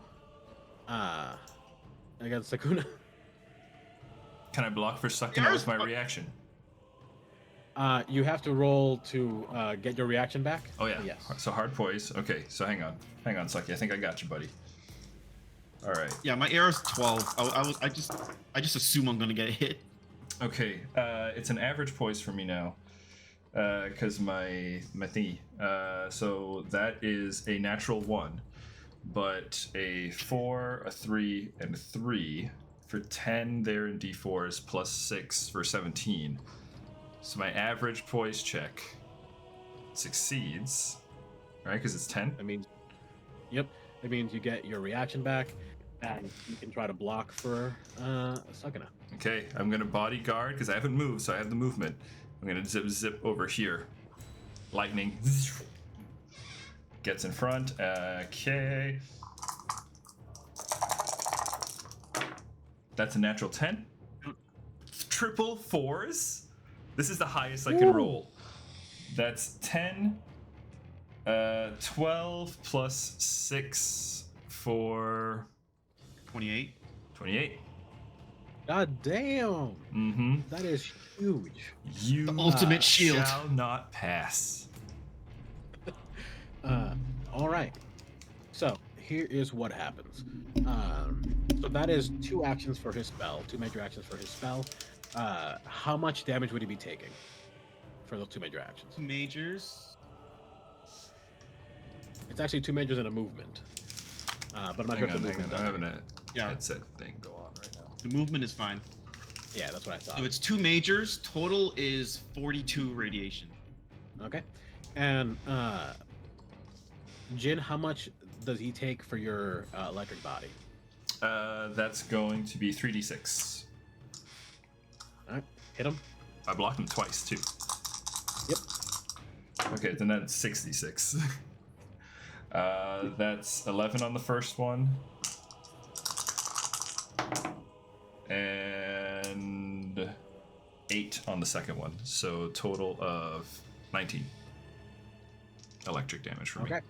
Against Sakuna. Can I block for sucking out with my reaction? You have to roll to get your reaction back. Oh yeah. Yes. So hard poise. Okay. So hang on, Sucky. I think I got you, buddy. All right. Yeah, my arrow's 12. I just assume I'm gonna get hit. Okay. It's an average poise for me now, because my thingy. So that is a natural 1, but a 4, a 3, and a 3 for 10 there in D4s plus 6 for 17. So my average poise check succeeds, right? Because it's 10. That means, yep. It means you get your reaction back, and you can try to block for Sakuna. Okay, I'm gonna bodyguard because I haven't moved, so I have the movement. I'm gonna zip over here. Lightning gets in front. Okay. That's a natural 10. Triple 4s. This is the highest I can roll. That's 10. 12 plus 6 for 28. 28. God damn! Mm-hmm. That is huge. You The ultimate shield. shall not pass. All right. So here is what happens. So that is 2 actions for his spell, 2 major actions for his spell. How much damage would he be taking for those 2 major actions? Majors. It's actually 2 majors and a movement. But I'm not sure if the movement I'm does having it. a headset thing go on right now. The movement is fine. Yeah, that's what I thought. So it's 2 majors. Total is 42 radiation. Okay. And Jin, how much does he take for your electric body? That's going to be 3d6. All right, hit him. I blocked him twice too. Yep. Okay, then that's 66. That's 11 on the first one. And 8 on the second one. So total of 19 electric damage for me. Okay.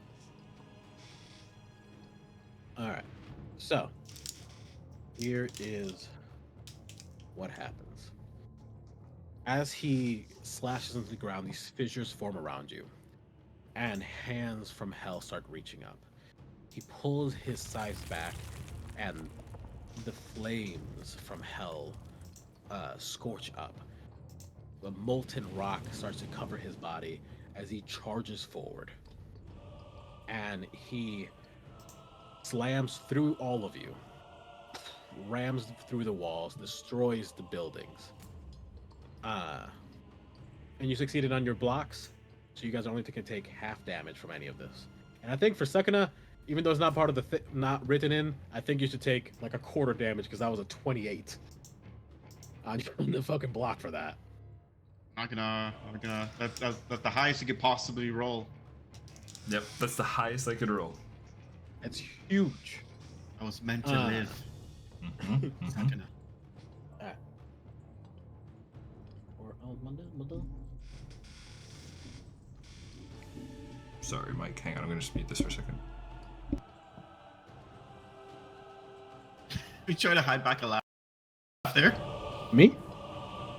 All right. So here is what happens. As he slashes into the ground, these fissures form around you, and hands from hell start reaching up. He pulls his scythe back, and the flames from hell scorch up. The molten rock starts to cover his body as he charges forward. And he slams through all of you, rams through the walls, destroys the buildings. And you succeeded on your blocks, so you guys are only going to take half damage from any of this. And I think for Sakuna, even though it's not part of the not written in, I think you should take like a quarter damage because that was a 28 on the fucking block for that. Not gonna. That's the highest you could possibly roll. Yep, that's the highest I could roll. It's huge. I was meant to live. Not gonna. Alright. Or Monday. Sorry, Mike. Hang on. I'm going to just mute this for a second. We try to hide back a laugh there. Me?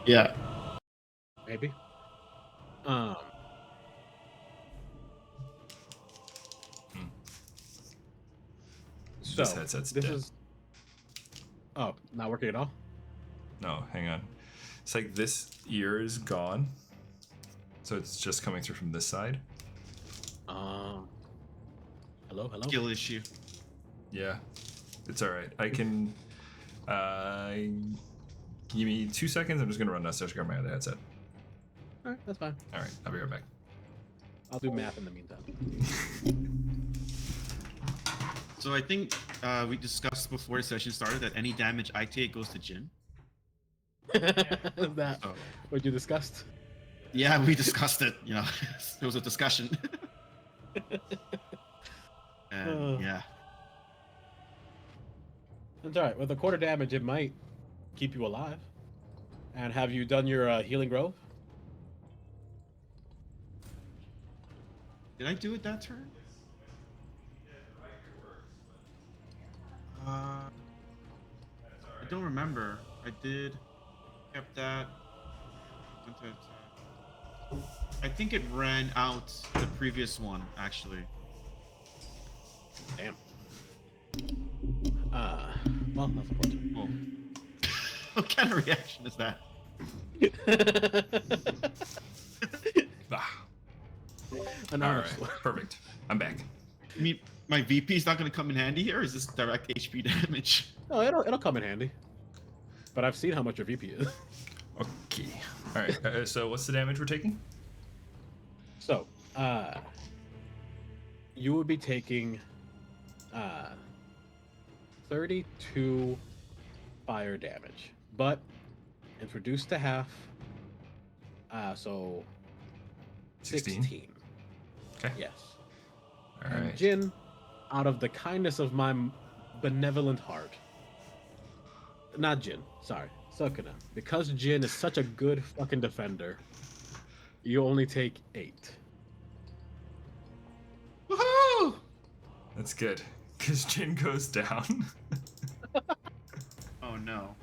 Yeah. Maybe. Um. So This headset's this dead. is. Oh, not working at all. No, hang on. It's like this ear is gone. So it's just coming through from this side. Hello. Skill issue. Yeah. It's alright. I can give me 2 seconds. I'm just gonna run downstairs to grab my other headset. All right, that's fine. Alright, I'll be right back. I'll do math in the meantime. So I think we discussed before the session started that any damage I take goes to Jin. Is that Oh. what you discussed? Yeah, we discussed it. You know, it was a discussion. And yeah, It's all right. With a quarter damage, it might keep you alive. And have you done your healing grove? did I do it that turn? I don't remember. I did. Kept that. Went to attack. I think it ran out the previous one actually. Damn. Well, that's unfortunate. Oh. What kind of reaction is that? Ah, An all honor right, sword. perfect. I'm back. I mean, my VP is not going to come in handy here. Or is this direct HP damage? No, it'll come in handy. But I've seen how much your VP is. Okay. All right. So what's the damage we're taking? So, you would be taking 32 fire damage, but it's reduced to half. So 16. 16. Okay. Yes. All And right. Jin, out of the kindness of my benevolent heart, not Jin, sorry, Sukuna, because Jin is such a good fucking defender, you only take 8. Woohoo! That's good. Because Jin goes down. Oh no.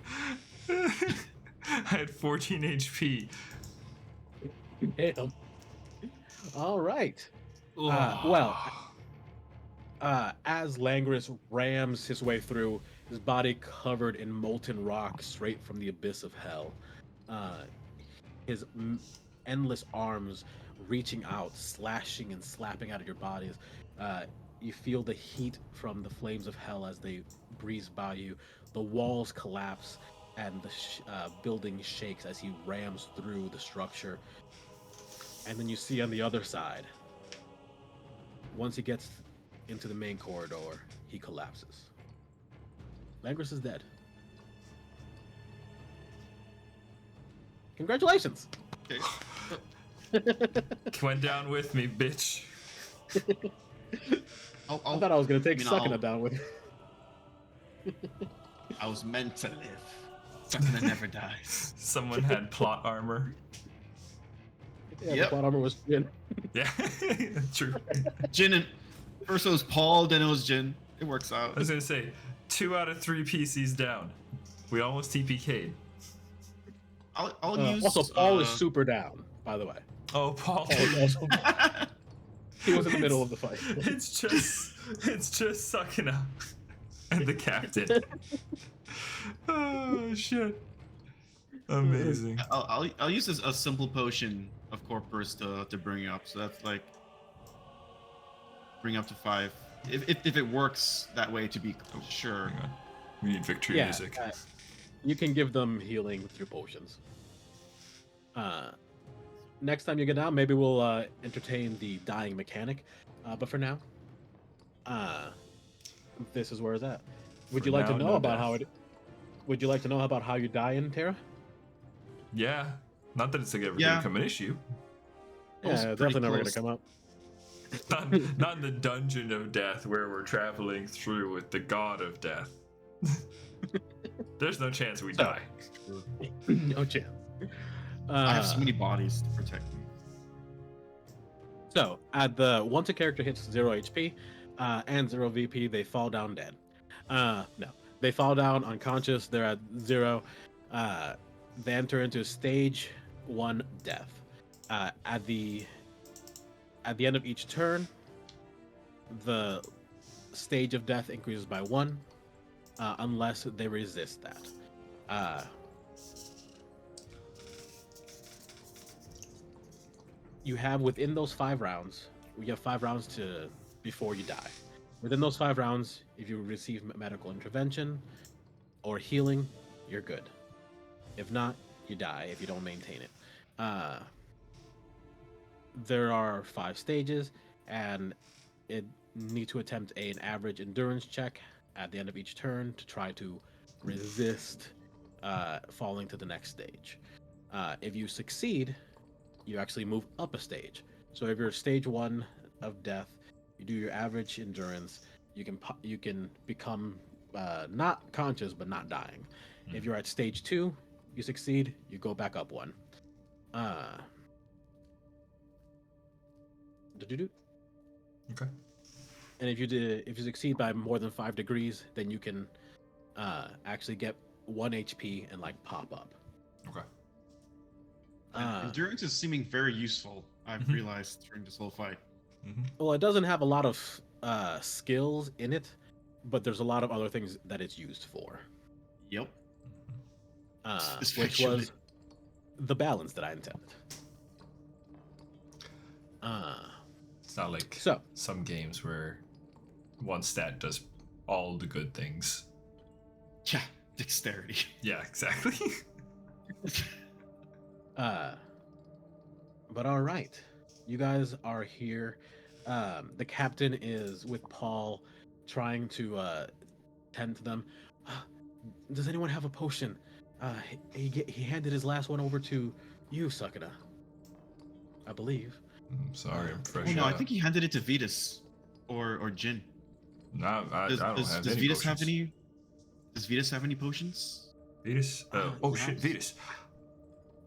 I had 14 HP. Damn. All right. As Langris rams his way through, his body covered in molten rock straight from the abyss of hell, his endless arms reaching out, slashing and slapping out of your bodies. You feel the heat from the flames of hell as they breeze by you. The walls collapse and the building shakes as he rams through the structure. And then you see on the other side, once he gets into the main corridor, he collapses. Langris is dead. Congratulations! Okay. Went down with me, bitch. I'll, I thought I was gonna take mean, Sukuna I'll- down with you. I was meant to live. Sukuna never dies. Someone had plot armor. Yeah, Yep. the plot armor was Jin. Yeah, true. Jin and first it was Paul, then it was Jin. It works I out. was gonna say, 2 out of 3 PCs down. We almost TPK'd. I'll use. Also, Paul is super down, by the way. Oh, Paul. Paul is also he was in the middle of the fight. It's just Sukuna and the captain. Oh shit! Amazing. I'll use a simple potion of Corpus to bring up. So that's like bring up to 5. If it works that way, to be sure. Hang on. We need victory Yeah, music. you can give them healing with your potions. Next time you get down, maybe we'll entertain the dying mechanic. But for now, this is where it's at. Would For you like to now, know no about death. how it? Would you like to know about how you die in Terra? Yeah. Not that it's ever Yeah. gonna become an issue. I was Yeah, pretty definitely never gonna close. come up. Not in the dungeon of death where we're traveling through with the god of death. There's no chance we die. No chance. I have so many bodies to protect me. So, once a character hits 0 HP and 0 VP, they fall down dead. No, they fall down unconscious. They're at 0. They enter into stage 1 death. At the end of each turn, the stage of death increases by 1, unless they resist that. You have within those 5 rounds. You have 5 rounds to before you die. Within those 5 rounds, if you receive medical intervention or healing, you're good. If not, you die if you don't maintain it. There are 5 stages, and it need to attempt an average endurance check at the end of each turn to try to resist falling to the next stage. If you succeed, you actually move up a stage. So if you're stage 1 of death, you do your average endurance. You can become not conscious but not dying. If you're at stage 2, you succeed. You go back up 1. Okay. And if you succeed by more than 5 degrees, then you can actually get 1 HP and like pop up. Okay. Endurance is seeming very useful. I've realized during this whole fight. Well, it doesn't have a lot of skills in it, but there's a lot of other things that it's used for. Yep. Which was the balance that I intended. It's not like some games where one stat does all the good things. Yeah, dexterity. Yeah, exactly. But all right, you guys are here. The captain is with Paul, trying to tend to them. Does anyone have a potion? He handed his last one over to you, Sakura, I believe. I'm sorry, I'm fresh. Oh no, I think he handed it to Vetus or Jin. No, I don't have does any Vetus potions. have any? Does Vetus have any potions? Vetus? Shit, Vetus.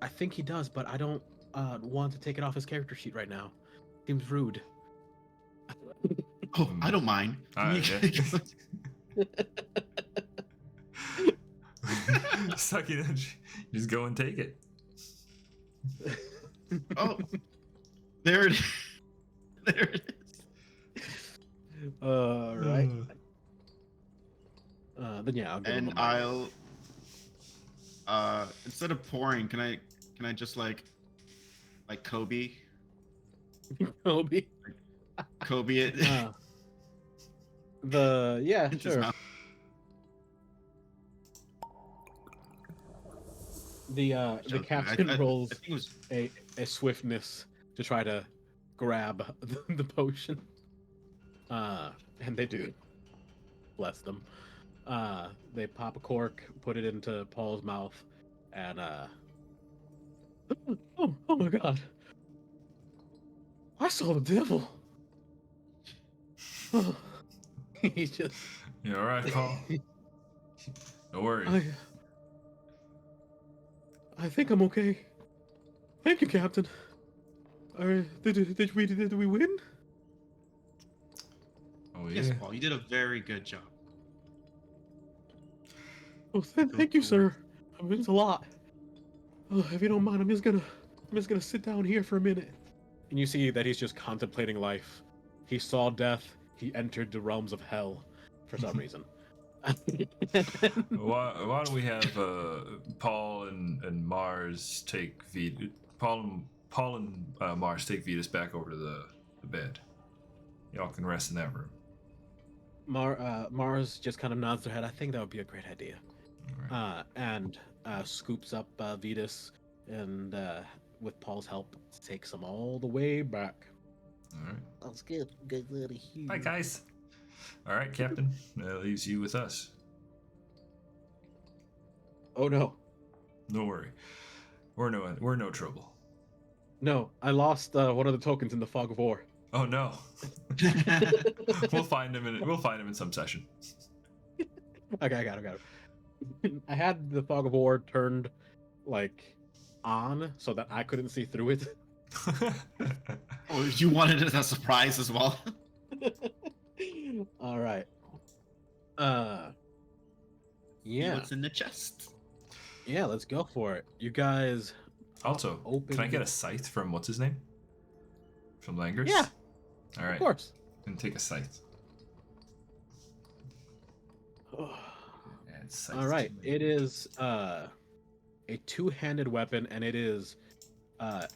I think he does, but I don't want to take it off his character sheet right now. Seems rude. Oh, I don't mind. Suck it in. Just go and take it. Oh, there it is. There it is. Right. Then yeah, I'll give him And a moment. I'll instead of pouring, can I just like Kobe Kobe. Kobe it? Yeah, Into his sure. mouth. The captain rolls I think it was a swiftness to try to grab the potion. And they do. Bless them. They pop a cork, put it into Paul's mouth, and oh my god. I saw the devil. Oh. He's just You alright, Paul? No worries. I think I'm okay. Thank you, Captain. Did we win? Oh yeah. Yes, Paul, you did a very good job. Oh, thank you, sir. It means a lot. Oh, if you don't mind, I'm just gonna sit down here for a minute. And you see that he's just contemplating life. He saw death. He entered the realms of hell for some reason. Why don't we have Paul and Mars take Paul and Mars take Vetus back over to the bed. Y'all can rest in that room. Mars just kind of nods their head. I think that would be a great idea. All right. And scoops up Vetus and with Paul's help takes him all the way back. All right. Let's get out of here. Bye, guys. All right, Captain. That leaves you with us. Oh no. Don't worry. We're no trouble. No, I lost one of the tokens in the fog of war. Oh no. We'll find him in some session. Okay, I got it. I had the fog of war turned like on so that I couldn't see through it. Oh, you wanted it as a surprise as well. All right. Yeah. What's in the chest? Yeah, let's go for it. You guys Also, Open can I get a door. scythe from what's his name? From Langers? Yeah, All right. of course. And take a scythe. Add scythe All to right, my- it is a two-handed weapon, and it is a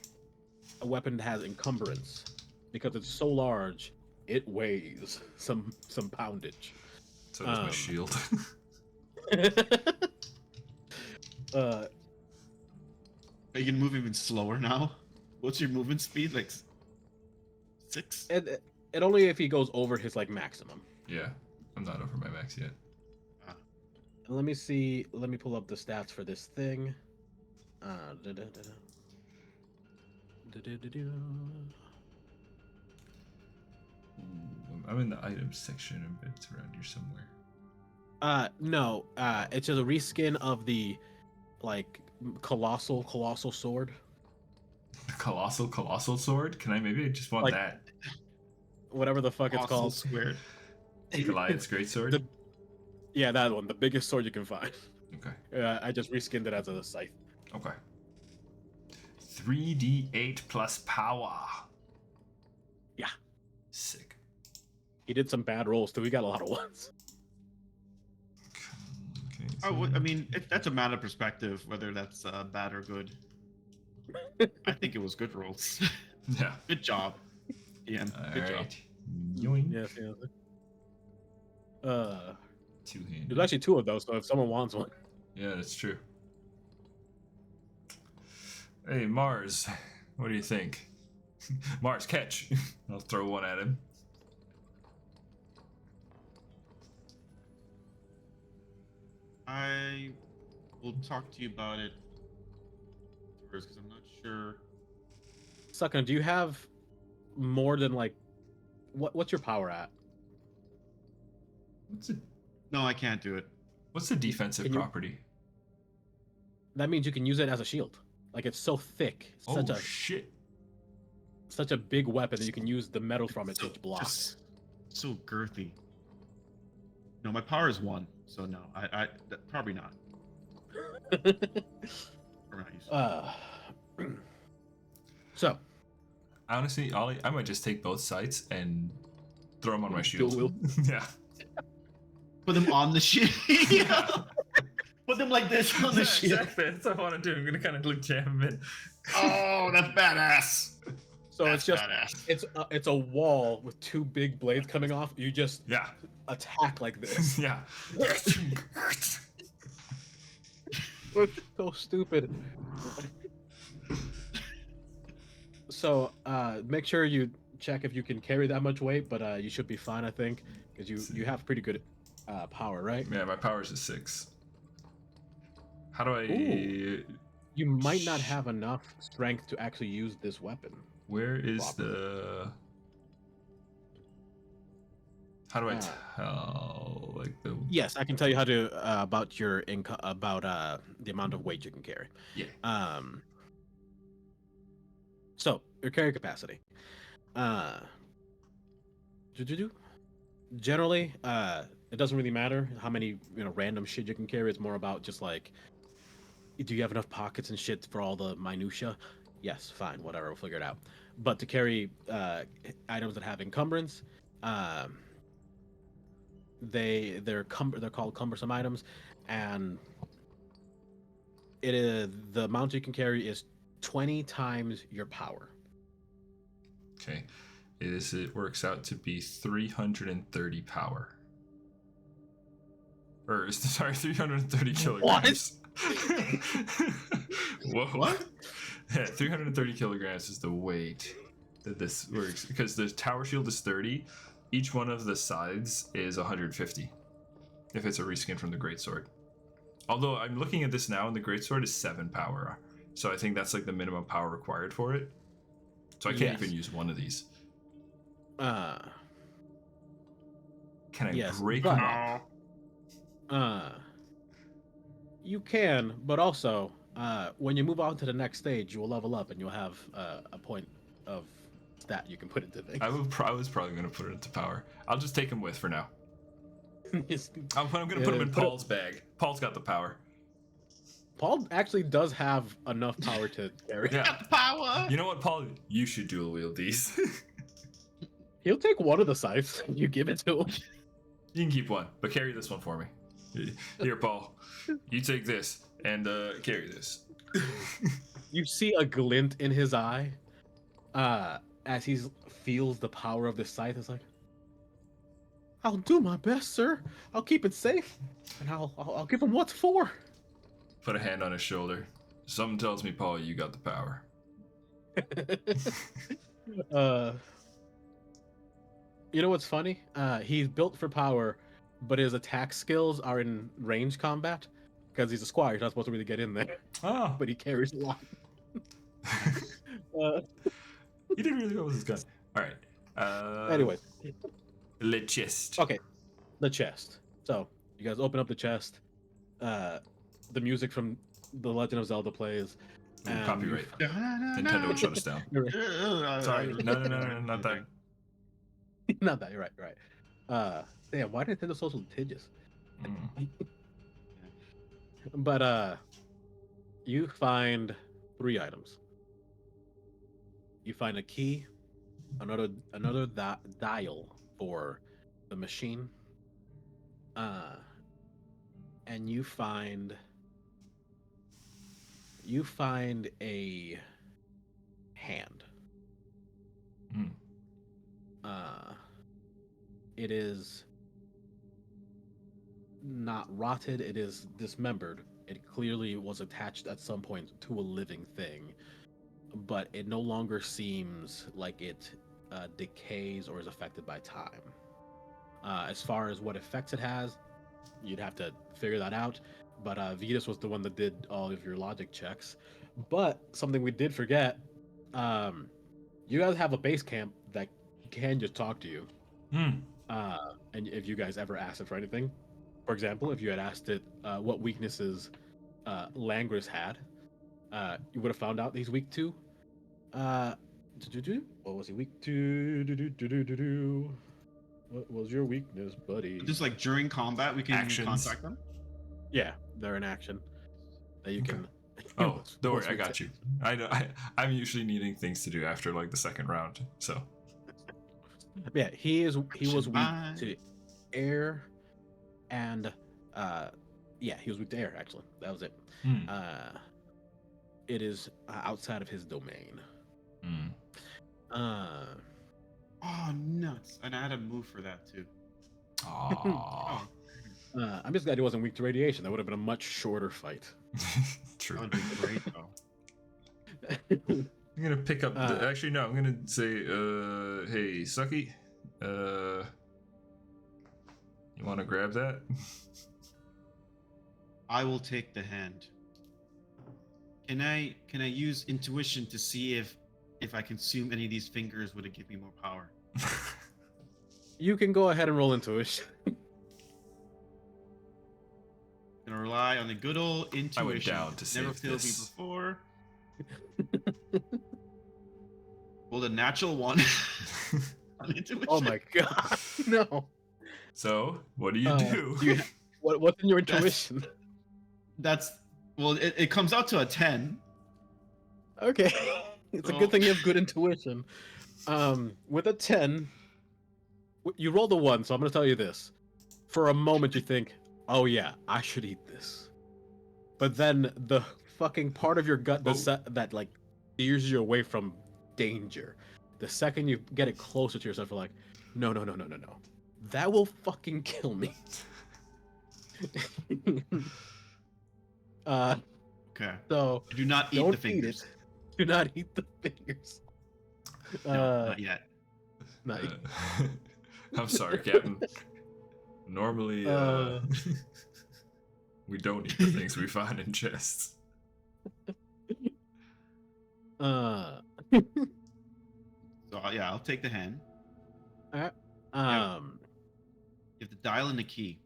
weapon that has encumbrance because it's so large. It weighs some poundage. So does my shield. uh, You can move even slower now. What's your movement speed? Like 6? it only if he goes over his like maximum. Yeah, I'm not over my max yet. Let me see. Let me pull up the stats for this thing. I'm in the items section. I bet it's around here somewhere. No. It's just a reskin of the like colossal sword. Colossal sword? Can I maybe just want Like- that? Whatever the fuck it's called. Squared. Goliath's greatsword? The- Yeah, that one. The biggest sword you can find. Okay. I just reskinned it as a scythe. Okay. 3d8 plus power. Yeah. Sick. He did some bad rolls too. We got a lot of ones. Okay. I mean, that's a matter of perspective, whether that's bad or good. I think it was good rolls. Yeah. Good job, Ian. Good job. Alright. Yoink. Yes. Two-handed. There's actually two of those, so if someone wants one. Yeah, that's true. Hey, Mars. What do you think? Mars, catch. I'll throw one at him. I will talk to you about it first because I'm not sure. Suckin, do you have more than like what's your power at? No, I can't do it. What's the defensive Can you- property? That means you can use it as a shield. Like it's so thick, Oh, shit. such a big weapon that you can use the metal from it to block. Just so girthy. No, my power is 1, so no, probably not. Probably not useful. So Honestly, Ollie, I might just take both sides and throw them on my Dual shield. wield? Yeah. Put them on the shield. Yeah. Put them like this on the shield. Exactly. That's what I want to do. I'm gonna kind of like jam it. Oh, that's badass. so That's it's just badass. it's a wall with two big blades coming off. You just Yeah. attack like this. Yeah. So stupid. So make sure you check if you can carry that much weight, but you should be fine, I think, because you have pretty good power, right? Yeah, my power's a 6. How do I? Ooh. You might not have enough strength to actually use this weapon. Where is Properly. the? How do I Ah. tell? Like the? Yes, I can tell you how to about your income, about the amount of weight you can carry. Yeah. So your carry capacity. Generally, it doesn't really matter how many random shit you can carry. It's more about just like, do you have enough pockets and shit for all the minutia? Yes, fine, whatever, we'll figure it out. But to carry items that have encumbrance, they're called cumbersome items, and the amount you can carry is 20 times your power. Okay. It works out to be 330 power. Or sorry, 330 kilograms. Whoa. What? Yeah, 330 kilograms is the weight that this works, because the tower shield is 30. Each one of the sides is 150 if it's a reskin from the greatsword. Although I'm looking at this now, and the greatsword is 7 power, so I think that's like the minimum power required for it. So I can't Yes. even use one of these. Can I Yes, break but- them up? You can, but also when you move on to the next stage, you will level up and you'll have a point of stat you can put into things. I was probably going to put it into power. I'll just take him with for now. I'm going to put him in put it- Paul's bag. Paul's got the power. Paul actually does have enough power to carry. Yeah. Got the power. You know what, Paul? You should dual wield these. He'll take one of the scythes and you give it to him. You can keep one, but carry this one for me. Here, Paul. You take this and carry this. You see a glint in his eye as he feels the power of the scythe. It's like, I'll do my best, sir. I'll keep it safe, and I'll give him what's for. Put a hand on his shoulder. Something tells me, Paul, you got the power. You know what's funny? He's built for power, but his attack skills are in range combat because he's a squire. He's not supposed to really get in there, Oh. but he carries a lot. He didn't really go with his gun. All right. Anyways, Le chest. okay, the chest. So you guys open up the chest. The music from The Legend of Zelda plays. and Copyright. you- Nintendo would shut us down. Sorry. No, not that. Not that. You're right. You're right. Damn. Why did Nintendo so litigious? Mm. But you find 3 items. You find a key, another dial for the machine, and you find a hand. Mm. It is not rotted, it is dismembered. It clearly was attached at some point to a living thing, but it no longer seems like it decays or is affected by time. As far as what effects it has, you'd have to figure that out, but Vetus was the one that did all of your logic checks. But something we did forget, you guys have a base camp that can just talk to you. Mm. And if you guys ever asked it for anything, for example, if you had asked it what weaknesses Langris had, you would have found out he's weak to. What was he weak to? What was your weakness, buddy? Just like during combat, we can Actions. contact them. Yeah, they're in action. That you Okay. can. Oh, don't worry, I got you. I'm usually needing things to do after like the second round, so. Yeah, he was weak Bye. to air, and yeah, he was weak to air. Actually, that was it. Hmm. It is outside of his domain. Mm. Oh, nuts! And I had a move for that too. Aw. I'm just glad he wasn't weak to radiation. That would have been a much shorter fight. True. That would be great though. I'm gonna pick up. Actually, no. I'm gonna say, hey, Sucky, you want to grab that? I will take the hand. Can I use intuition to see if I consume any of these fingers, would it give me more power? You can go ahead and roll intuition. Gonna rely on the good old intuition. I went down to Never save failed this. me before. Well, the natural one. On intuition. Oh my god, no! So, what do you do? What's in your intuition? That's well, it comes out to a 10. Okay, it's a good thing you have good intuition. With a 10, you rolled a 1, so I'm gonna tell you this. For a moment, you think, "Oh yeah, I should eat this," but then the fucking part of your gut that like steers you away from danger. The second you get it closer to yourself, you're like, "No, that will fucking kill me." Okay. So Do not eat don't the fingers. Eat it. Do not eat the fingers. No, not yet. Not I'm sorry, Captain. Normally, we don't eat the things we find in chests. So yeah, I'll take the hand. Alright. You have to dial in the key.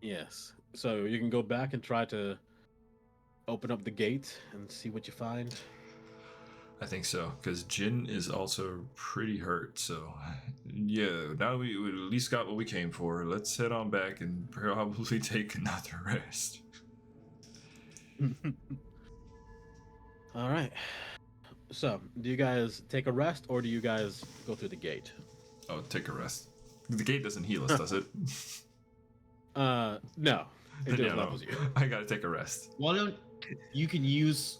Yes. So you can go back and try to open up the gate and see what you find. I think so, because Jin is also pretty hurt. So, yeah, now we at least got what we came for. Let's head on back and probably take another rest. All right. So, do you guys take a rest or do you guys go through the gate? Oh, take a rest. The gate doesn't heal us, does it? No. It Then just yeah, no. levels you. I gotta take a rest. Why don't you can use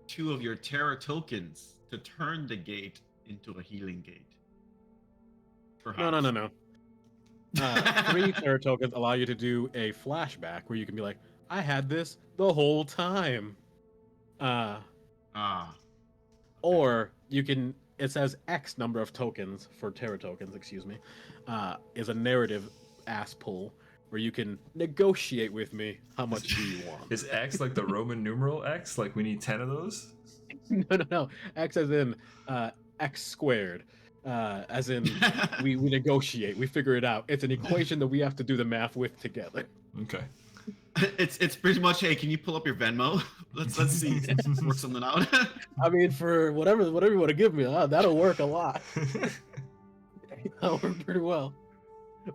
2 of your Terra tokens to turn the gate into a healing gate? Perhaps. No. 3 Terra tokens allow you to do a flashback where you can be like, I had this the whole time. Ah. Or you can, it says X number of tokens for Terra tokens, excuse me, is a narrative ass pull where you can negotiate with me how much do you want. Is X like the Roman numeral X? Like we need 10 of those? No. X as in X squared. As in we negotiate, we figure it out. It's an equation that we have to do the math with together. Okay. It's pretty much, hey, can you pull up your Venmo? Let's see, work something out. I mean, for whatever you want to give me, that'll work a lot. That'll work pretty well.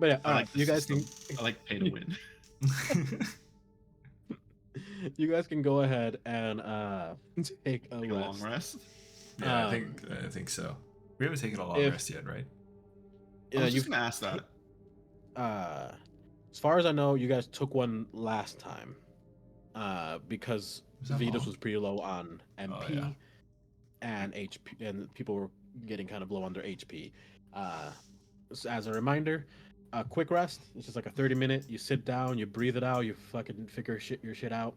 But yeah, I like you guys can I like pay to win. you guys can go ahead and take a Take a long rest. rest. Yeah, I think so. We haven't taken a long if- rest yet, right? I Yeah, was you. just gonna ask that. As far as I know, you guys took one last time, because Was that Vetus long? was pretty low on MP yeah. and HP, and people were getting kind of low on their HP. So as a reminder, a quick rest. It's just like a 30-minute. You sit down, you breathe it out, you fucking figure your shit out,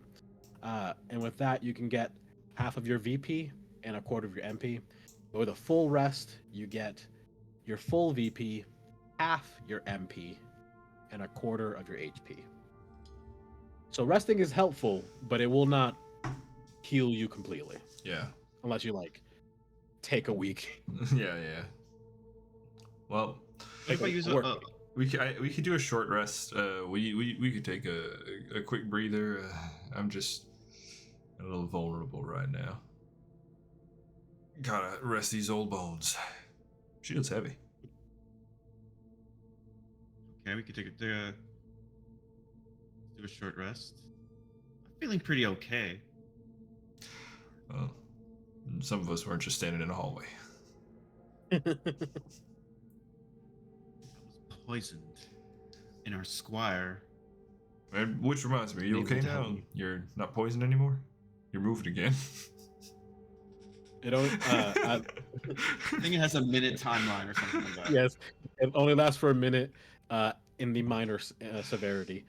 and with that, you can get half of your VP and a quarter of your MP. But with a full rest, you get your full VP, half your MP, and a quarter of your HP. So resting is helpful, but it will not heal you completely Yeah. unless you like take a week. Yeah. Well, What if I use a, work we could do a short rest. We could take a quick breather. I'm just a little vulnerable right now. Gotta rest these old bones. Shield's heavy. okay, we could do a short rest. I'm feeling pretty okay. Well, some of us weren't just standing in a hallway. I was poisoned in our squire. And which reminds me, are you Able okay to now? help me. You're not poisoned anymore? You're moved again? It only, I think it has a minute timeline or something like that. yes, it only lasts for a minute in the minor severity.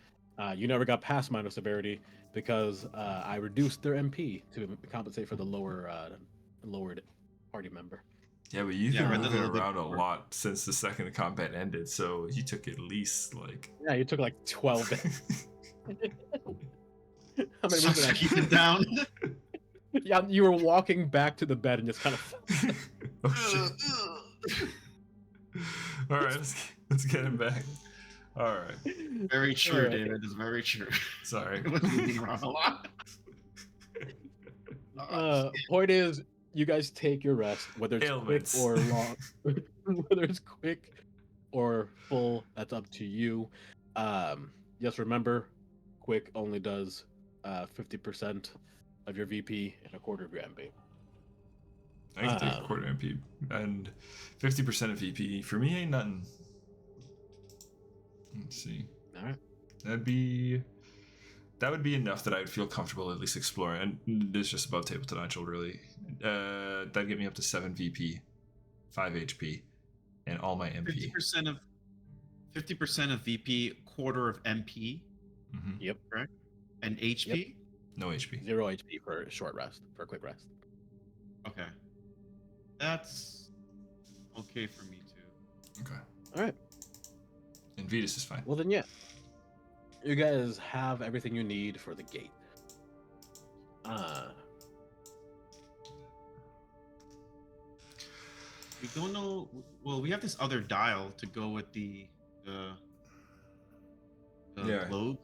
You never got past minor severity because I reduced their MP to compensate for the lowered party member. Yeah, but you've Yeah, I been read that a moving little bit around a before. lot since the second combat ended, so you took at least like. Yeah, you took like 12 days. How many Sucks minutes to did keep it down. Yeah, you were walking back to the bed and just kind of. Oh shit! All right, let's get him back. All right, Very true, Alright. David. It's very true. sorry. I was moving around a lot. Point is, you guys take your rest, whether it's Ailments. quick or long, whether it's quick or full. That's up to you. Just remember, quick only does 50% of your VP and a quarter of your MP. I can take a quarter MP and 50% of VP. For me, ain't nothing. Let's see. All right. That would be enough that I would feel comfortable at least exploring. And it's just above table to Nigel, really. That'd get me up to 7 VP, 5 HP, and all my MP. 50% of VP, quarter of MP, Mm-hmm. Yep. correct? And HP. No HP. 0 HP for a short rest, for a quick rest. Okay, that's okay for me too. Okay. All right. And Vetus is fine. Well then, yeah. You guys have everything you need for the gate. We don't know. Well, we have this other dial to go with the Yeah. globe.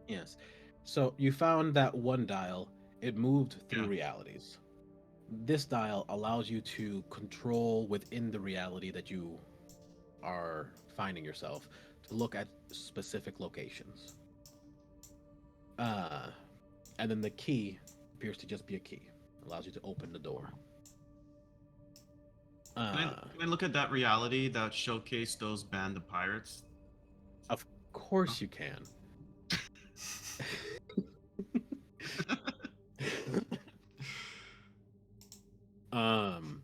Yes. So you found that one dial. It moved through Yeah. realities. This dial allows you to control within the reality that you are finding yourself to look at specific locations. And then the key appears to just be a key. Allows you to open the door. Can I look at that reality that showcased those band of pirates? Of course you can.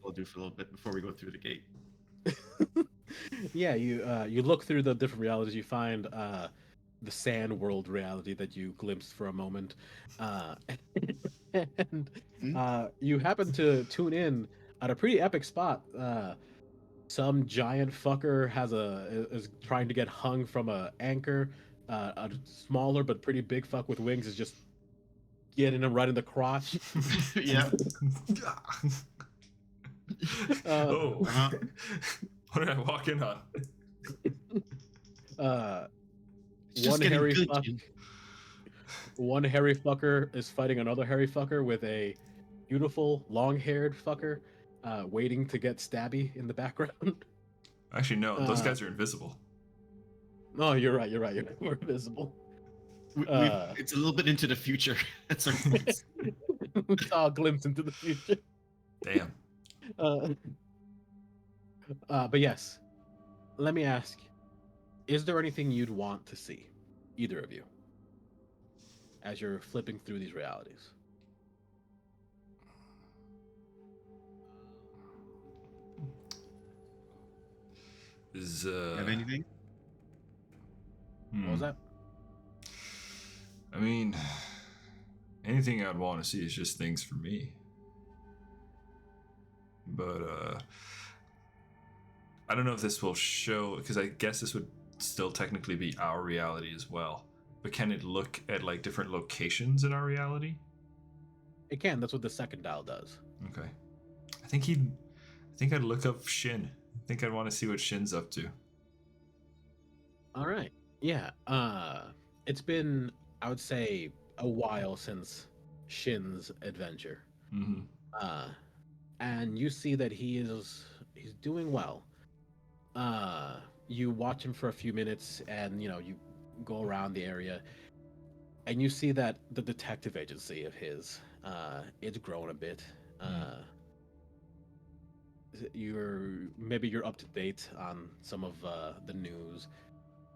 We'll do for a little bit before we go through the gate. Yeah, you look through the different realities. You find the sand world reality that you glimpsed for a moment, and you happen to tune in at a pretty epic spot. Some giant fucker is trying to get hung from a anchor. A smaller but pretty big fuck with wings is just getting him right in the crotch. Yeah. Oh, Uh-huh. what did I walk in on? It's just getting good, Jin. One hairy fucker is fighting another hairy fucker with a beautiful long-haired fucker waiting to get stabby in the background. Actually, no, those guys are invisible. No, you're right. You're invisible. It's a little bit into the future at certain points. We saw a glimpse into the future. Damn. But yes, let me ask: is there anything you'd want to see, either of you, as you're flipping through these realities? Is Have anything? What was that? I mean, anything I'd want to see is just things for me. But I don't know if this will show, because I guess this would still technically be our reality as well. But can it look at like different locations in our reality? It can. That's what the second dial does. Okay. I think I'd look up Shin. I think I'd want to see what Shin's up to. All right. Yeah. It's been, I would say, a while since Shin's adventure. Mm-hmm. And you see that he's doing well. You watch him for a few minutes, and you go around the area, and you see that the detective agency of his, it's grown a bit. You're up to date on some of the news,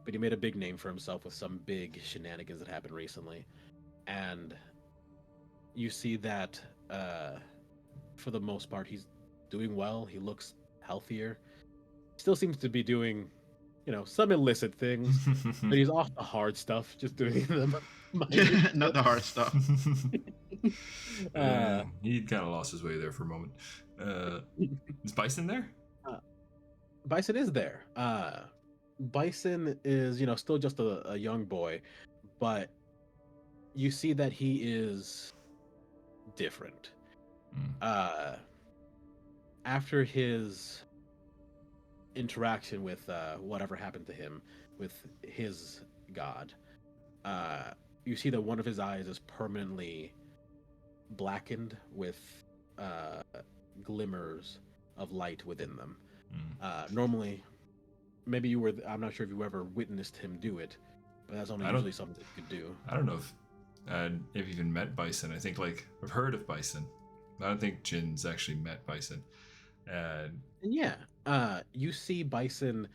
but he made a big name for himself with some big shenanigans that happened recently, and you see that for the most part he's doing well. He looks healthier. Still seems to be doing, some illicit things, but he's off the hard stuff, just doing them. Not the hard stuff. He kind of lost his way there for a moment. Is Bison there? Bison is there. Bison is, still just a young boy, but you see that he is different. After his interaction with whatever happened to him with his god, you see that one of his eyes is permanently blackened with glimmers of light within them. Normally, maybe I'm not sure if you ever witnessed him do it, but that's only usually something you could do. I don't know if I've even met Bison. I think I've heard of Bison. I don't think Jin's actually met Bison. And yeah, you see Bison,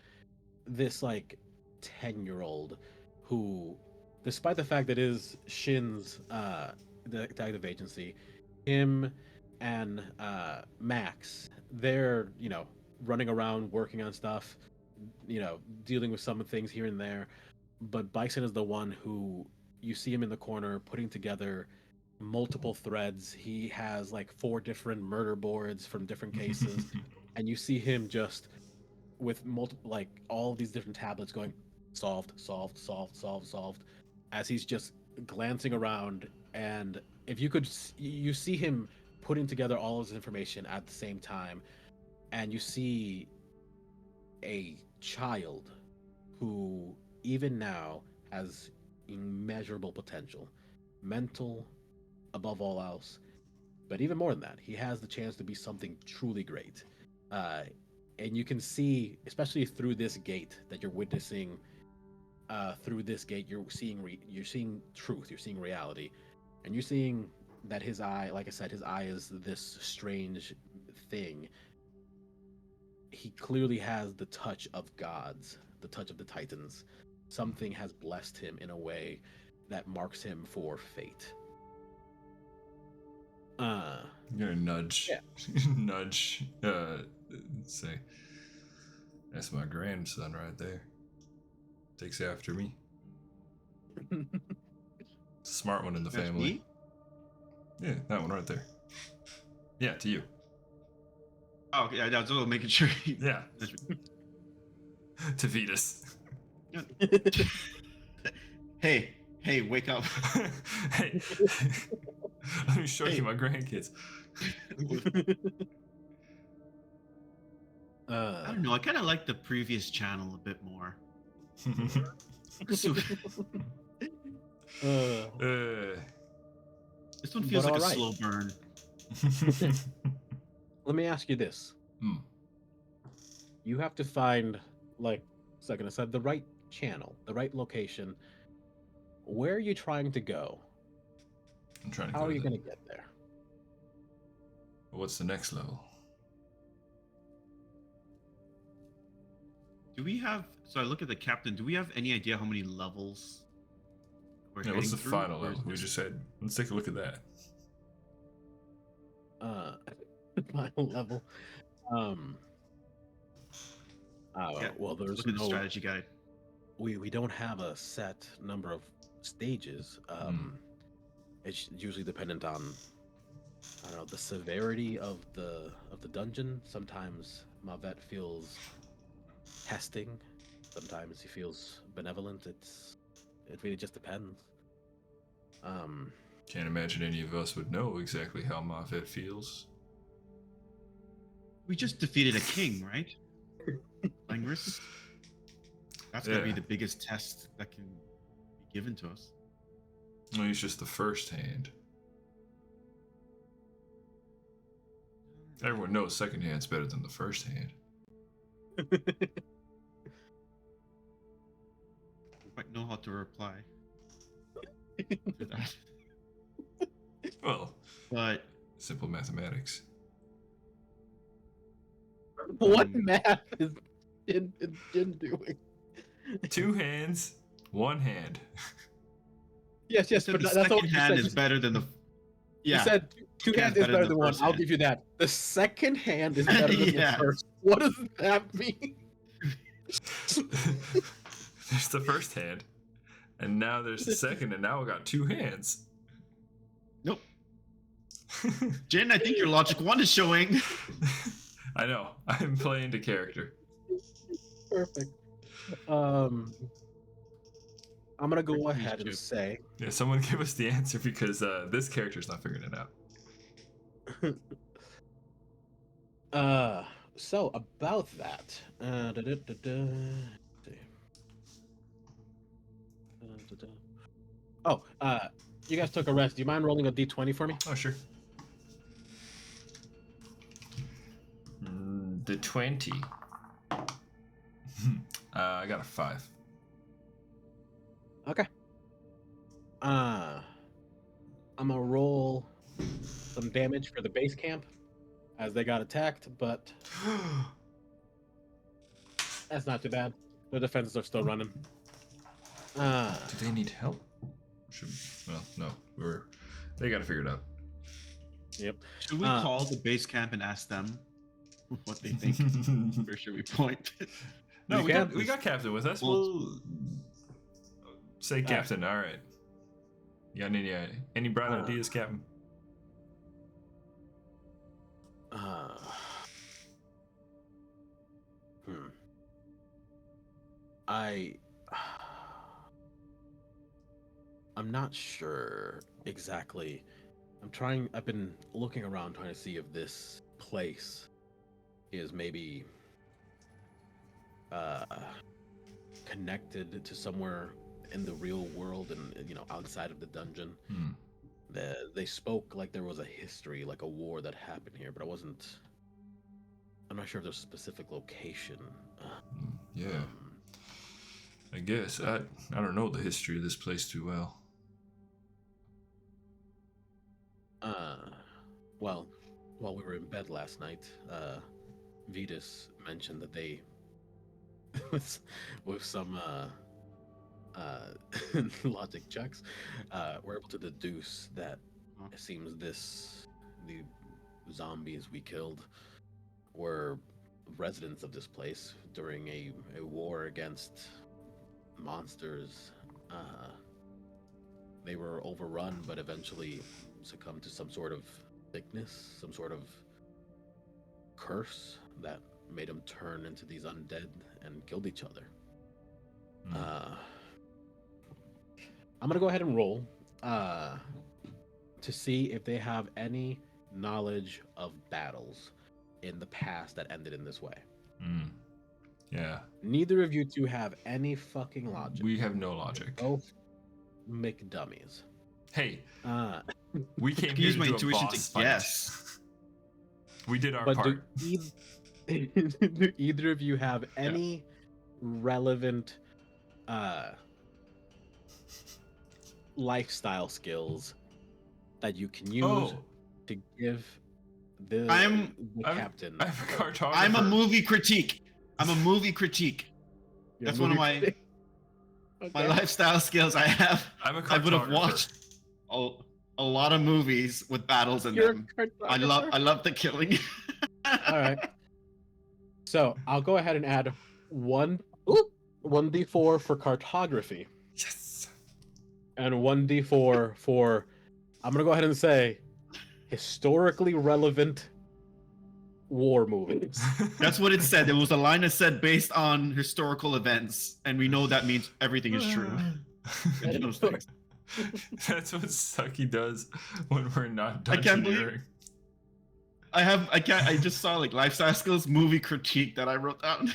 this 10-year-old who, despite the fact that it is Shin's detective agency, him and Max, they're running around working on stuff, dealing with some things here and there, but Bison is the one who, you see him in the corner putting together multiple threads. He has 4 different murder boards from different cases, and you see him just with multiple all these different tablets going solved, as he's just glancing around. And if you see him putting together all of this information at the same time, and you see a child who even now has immeasurable potential, mental above all else, but even more than that, he has the chance to be something truly great. And you can see, especially through this gate that you're witnessing, through this gate you're seeing truth, you're seeing reality, and you're seeing that his eye, like I said, his eye is this strange thing. He clearly has the touch of gods, the touch of the Titans. Something has blessed him in a way that marks him for fate. I'm gonna nudge, Yeah. nudge, say, that's my grandson right there. Takes after me. It's a smart one in the That's family. me? Yeah, that one right there. Yeah, to you. Oh, okay. I was making sure. Yeah. To Vetus. Hey, wake up. Hey, let me show you my grandkids. I don't know. I kind of like the previous channel a bit more. So, this one feels But like a alright. slow burn. Let me ask you this. You have to find, like second I said, the right channel, the right location. Where are you trying to go? I'm trying to How go are to you the- going to get there? What's the next level? Do we have? So I look at the captain. Do we have any idea how many levels we're Yeah, what's heading the through, final or is level? We this- just said, let's take a look at that. Final level. Yeah, Well, let's there's look at the no. strategy guide. We don't have a set number of stages. It's usually dependent on, I don't know, the severity of the dungeon. Sometimes Mavet feels testing. Sometimes he feels benevolent. It really just depends. Can't imagine any of us would know exactly how Mavet feels. We just defeated a king, right? Langris. That's gotta be Yeah. the biggest test that can be given to us. Well, he's just the first hand. Everyone knows second hand's better than the first hand. Quite know how to reply to that. Well, But simple mathematics. What math is Jin doing? Two hands, one hand. Yes, you said but the that's all second you hand said. is better than the. You Yeah. said two Second hands hand's is better than than the one. first I'll hand. give you that. The second hand is better than Yeah. the first. What does that mean? There's the first hand, and now there's the second, and now we got two hands. Nope. Jin, I think your logic 1 is showing. I know. I'm playing to character. Perfect. I'm gonna go Please, ahead and Chip. say Yeah, someone give us the answer because this character's not figuring it out. so about that. Oh, you guys took a rest. Do you mind rolling a d20 for me? Oh, sure. The 20. I got a 5. Okay. I'm gonna roll some damage for the base camp as they got attacked, but that's not too bad. The defenses are still running. Do they need help? Well, no. They gotta figure it out. Yep. Should we call the base camp and ask them what they think? Where should we point? No, You we can't. got Captain with us. Well- We'll say Captain. All right. You got any bright ideas, Captain? I'm not sure exactly. I've been looking around trying to see if this place is maybe connected to somewhere in the real world and outside of the dungeon. They spoke like there was a history, like a war that happened here, but I'm not sure if there's a specific location. Yeah. I guess. I don't know the history of this place too well. Well, while we were in bed last night, Vetus mentioned that they, with some logic checks, were able to deduce that it seems the zombies we killed were residents of this place during a war against monsters. They were overrun, but eventually succumbed to some sort of sickness, some sort of curse that made them turn into these undead and killed each other. I'm gonna go ahead and roll to see if they have any knowledge of battles in the past that ended in this way. Yeah. Neither of you two have any fucking logic. We have no logic. Both McDummies. Hey, Uh, we came can here use to my do a intuition boss to fight. guess. We did our but part. do either of you have any relevant lifestyle skills that you can use to give the captain? I'm a cartographer. I'm a movie critique. I'm a movie critique. Your That's one of movie critic? my Okay. lifestyle skills I have. I'm a I would have cartographer. watched a lot of movies with battles in You're them. a I cartographer? love the killing. All right. So I'll go ahead and add 1d4 for cartography Yes. and 1d4 for, I'm gonna go ahead and say, historically relevant war movies. That's what it said. There was a line that said based on historical events, and we know that means everything is true. In those things. That's what Sucky does when we're not I can't believe- dungeoneering. I just saw like lifestyle skills movie critique that I wrote down.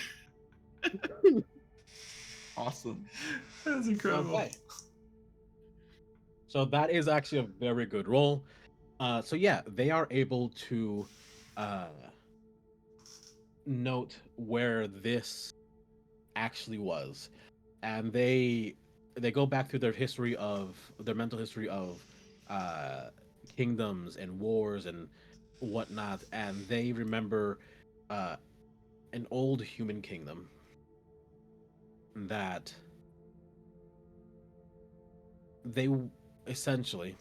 Awesome. That's incredible. Okay. So that is actually a very good roll. So yeah, they are able to note where this actually was, and they go back through their mental history of kingdoms and wars and whatnot, and they remember an old human kingdom that they essentially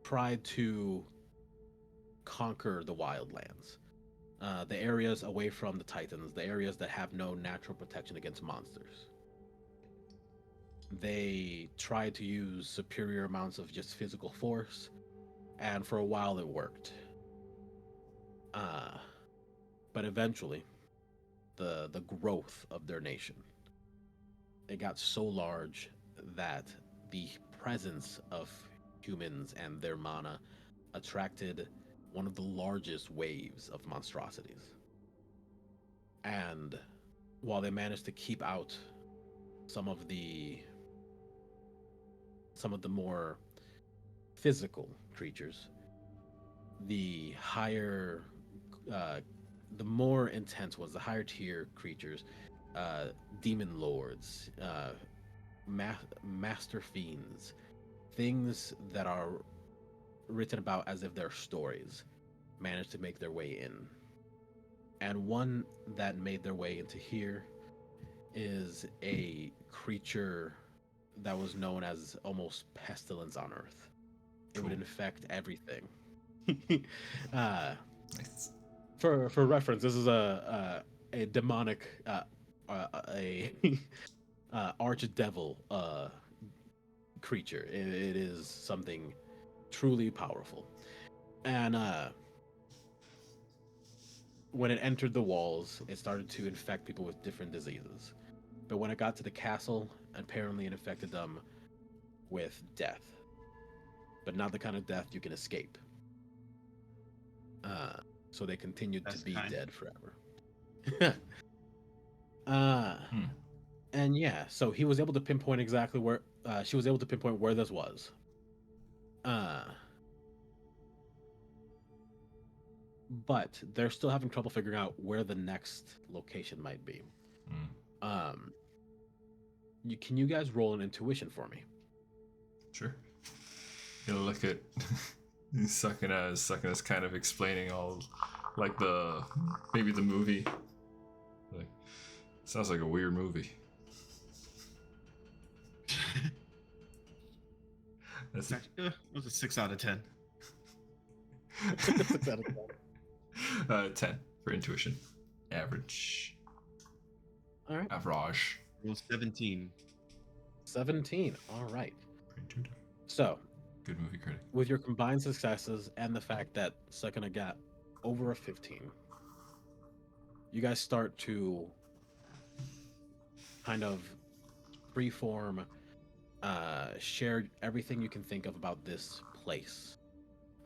tried to conquer the wildlands, the areas away from the Titans, the areas that have no natural protection against monsters. They tried to use superior amounts of just physical force, and for a while it worked. But eventually, the growth of their nation, it got so large that the presence of humans and their mana attracted one of the largest waves of monstrosities. And while they managed to keep out some of the more physical creatures, the more intense ones, the higher tier creatures, demon lords, master fiends, things that are written about as if they're stories, managed to make their way in. And one that made their way into here is a creature that was known as almost pestilence on Earth. It would infect everything. Nice. For reference, this is a demonic archdevil creature. It is something truly powerful. And when it entered the walls, it started to infect people with different diseases. But when it got to the castle, apparently it infected them with death. But not the kind of death you can escape. So they continued to be dead forever. And yeah, so he was able to pinpoint exactly where she was able to pinpoint where this was. But they're still having trouble figuring out where the next location might be. Can you guys roll an intuition for me? Sure. You look at Sucking as kind of explaining all, like maybe the movie. Like, sounds like a weird movie. That's It was a 6 out of 10. 6 out of 10. 10 for intuition. Average. All right. Average. Roll 17. 17. All right. For intuitive. So, Good movie critic. with your combined successes and the fact that Sakana got over a 15, you guys start to kind of freeform, share everything you can think of about this place,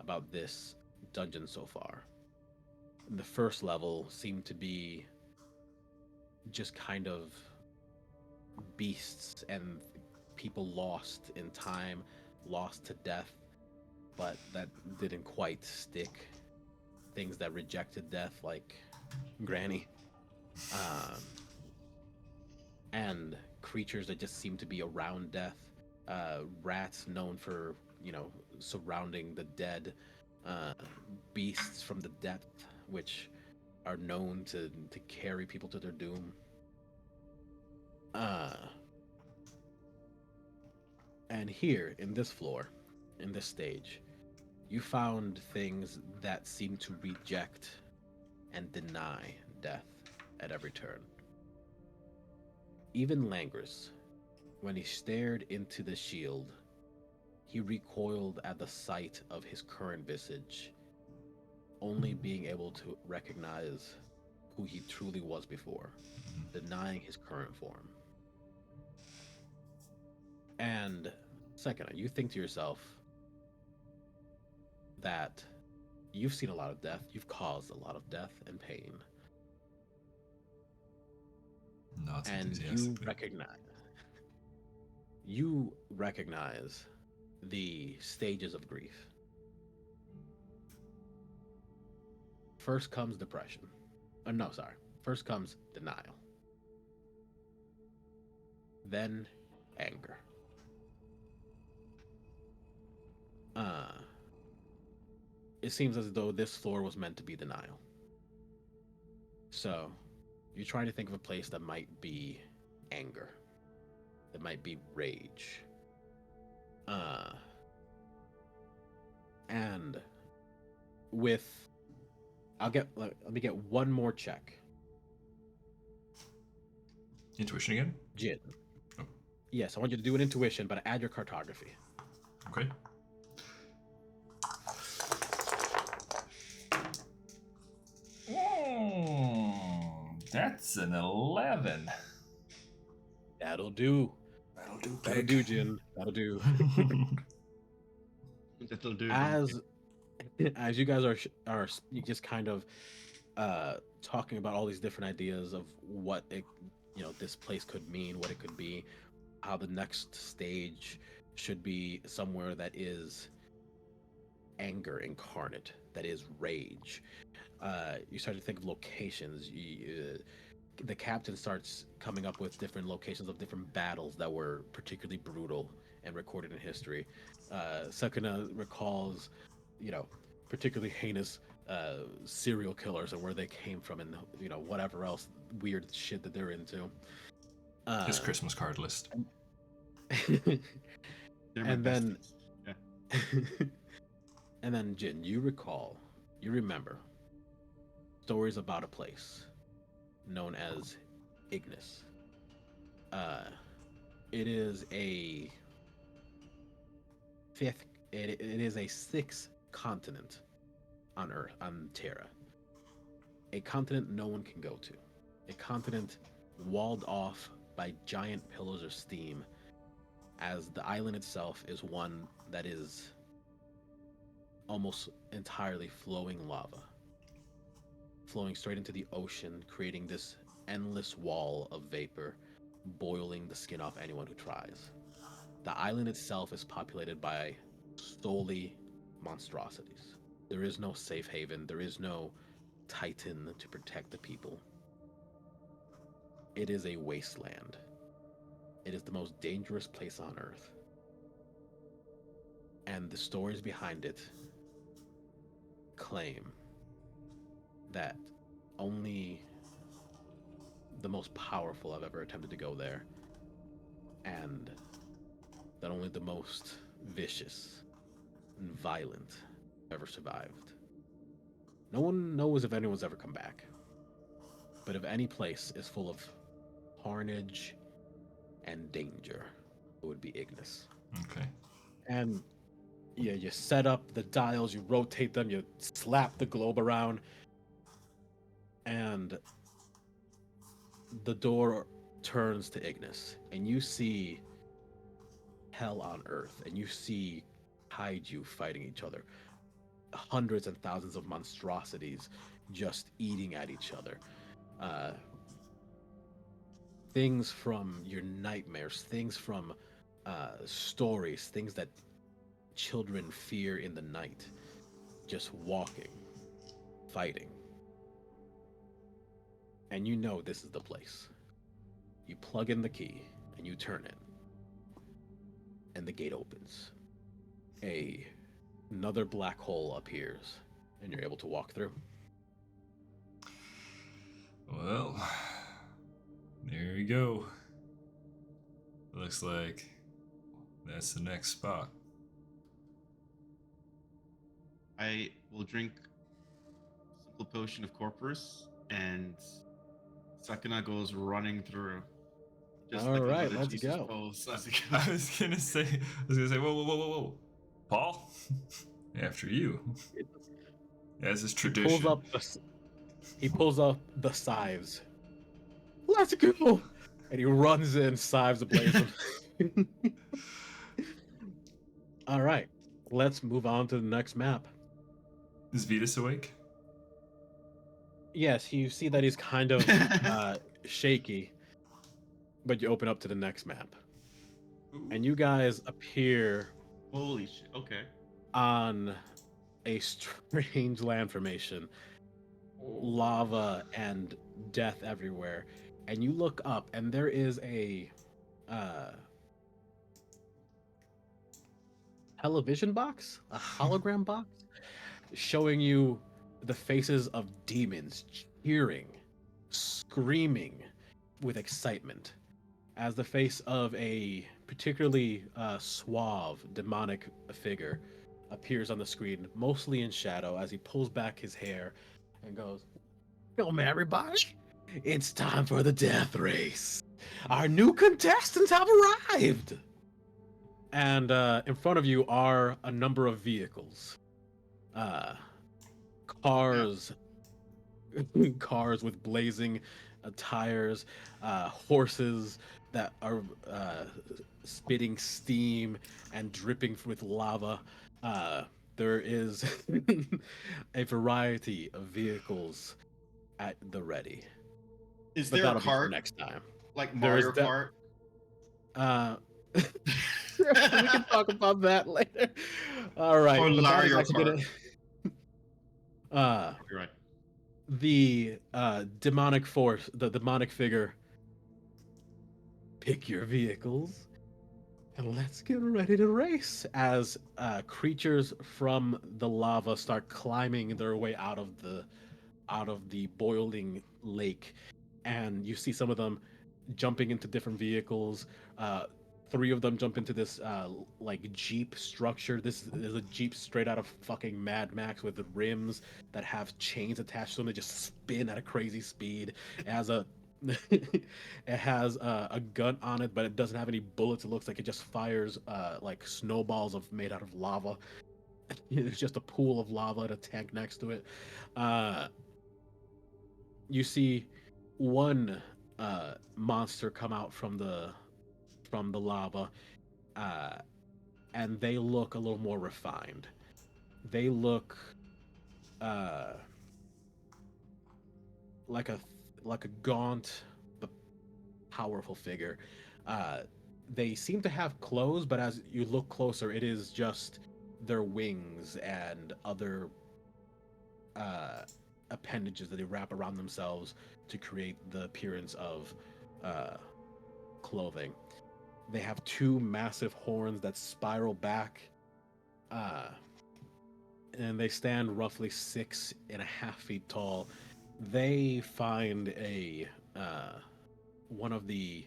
about this dungeon so far. The first level seemed to be just kind of beasts and people lost in time, lost to death, but that didn't quite stick. Things that rejected death, like Granny, and creatures that just seem to be around death. Rats known for, surrounding the dead. Beasts from the depth, which are known to carry people to their doom. And here, in this floor, in this stage, you found things that seem to reject and deny death at every turn. Even Langris, when he stared into the shield, he recoiled at the sight of his current visage, only being able to recognize who he truly was before, denying his current form. And second, you think to yourself that you've seen a lot of death, you've caused a lot of death and pain. Not And you recognize the stages of grief. First comes depression. First comes denial. Then anger. It seems as though this floor was meant to be denial. So, you're trying to think of a place that might be anger, that might be rage. And let me get one more check. Intuition again? Jin. Oh. Yes, I want you to do an intuition, but add your cartography. Okay. That's an 11. That'll do. That'll do, Jin. That'll do. That'll do. As you guys are you just kind of talking about all these different ideas of what this place could mean, what it could be, how the next stage should be somewhere that is anger incarnate, that is rage. You start to think of locations. The captain starts coming up with different locations of different battles that were particularly brutal and recorded in history. Sakana recalls, particularly heinous serial killers and where they came from, and whatever else weird shit that they're into. His Christmas card list. And then, and then, Jin, you remember stories about a place known as Ignis. It is a sixth continent on Earth, on Terra. A continent no one can go to. A continent walled off by giant pillars of steam, as the island itself is one that is almost entirely flowing lava, flowing straight into the ocean, creating this endless wall of vapor, boiling the skin off anyone who tries. The island itself is populated by solely monstrosities. There is no safe haven. There is no titan to protect the people. It is a wasteland. It is the most dangerous place on Earth. and the stories behind it claim that only the most powerful have ever attempted to go there, and that only the most vicious and violent ever survived. No one knows if anyone's ever come back, but if any place is full of carnage and danger, it would be Ignis. Okay. And yeah, you set up the dials, you rotate them, you slap the globe around, and the door turns to Ignis, and you see hell on earth, and you see kaiju fighting each other. Hundreds and thousands of monstrosities just eating at each other. Things from your nightmares, things from stories, things that children fear in the night, just walking, fighting. And you know this is the place. You plug in the key and you turn it, and the gate opens. Another black hole appears, and you're able to walk through. Well, there we go. Looks like that's the next spot. I will drink simple potion of Corpus, and Sakana goes running through. All like right, a let's Jesus go. pose as he I goes. was gonna say, whoa, Paul, after you. As is tradition. He pulls up the scythes. Let's go! And he runs in, scythes ablazing. All right, let's move on to the next map. Is Vetus awake? Yes, you see that he's kind of shaky, but you open up to the next map, and you guys appear Holy shit! Okay. on a strange land formation, lava and death everywhere. And you look up, and there is a television box, a hologram box, showing you the faces of demons cheering, screaming with excitement, as the face of a particularly suave demonic figure appears on the screen, mostly in shadow, as he pulls back his hair and goes, "Welcome, everybody. It's time for the death race. Our new contestants have arrived." And in front of you are a number of vehicles. Cars, cars with blazing tires, horses that are spitting steam and dripping with lava. There is a variety of vehicles at the ready. Is But there a that'll be for cart next time. like There is Mario Kart? We can talk about that later. All right. Or but that is Mario actually Kart. You're right. The demonic force, the demonic figure. Pick your vehicles and let's get ready to race, as creatures from the lava start climbing their way out of the boiling lake, and you see some of them jumping into different vehicles. Three of them jump into this like Jeep structure. This is a Jeep straight out of fucking Mad Max, with the rims that have chains attached to them. They just spin at a crazy speed. It has a it has a gun on it, but it doesn't have any bullets. It looks like it just fires like snowballs made out of lava. It's just a pool of lava and a tank next to it. You see one monster come out from the lava, and they look a little more refined. They look like a gaunt but powerful figure. They seem to have clothes, but as you look closer, it is just their wings and other appendages that they wrap around themselves to create the appearance of clothing. They have two massive horns that spiral back and they stand roughly 6.5 feet tall. They find a one of the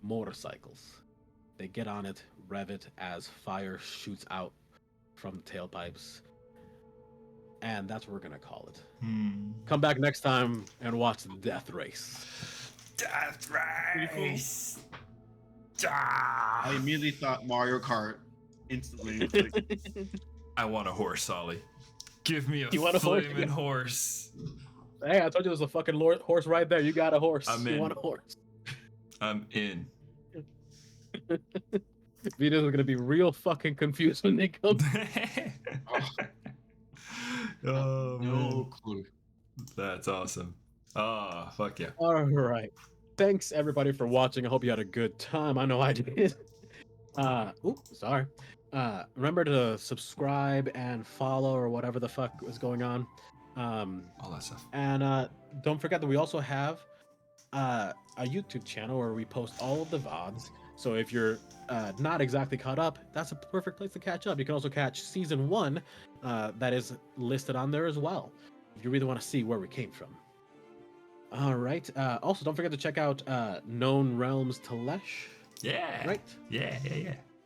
motorcycles. They get on it, rev it as fire shoots out from the tailpipes, and that's what we're gonna call it. Come back next time and watch the death race. Death Pretty race. I immediately thought Mario Kart instantly. Like, I want a horse, Ollie. Give me a You want a horse? flaming horse. Hey, I told you there's a fucking horse right there. You got a horse. I'm You in. want a horse? I'm in. Vito's are gonna be real fucking confused when they come. Oh, no man. clue. That's awesome. Oh, fuck yeah. All right. Thanks everybody for watching. I hope you had a good time. I know I did. Sorry. Remember to subscribe and follow or whatever the fuck was going on. All that stuff. And don't forget that we also have a YouTube channel where we post all of the VODs. So if you're not exactly caught up, that's a perfect place to catch up. You can also catch season 1 that is listed on there as well, if you really want to see where we came from. All right. Also, don't forget to check out Known Realms Telesh. Yeah. Right. Yeah.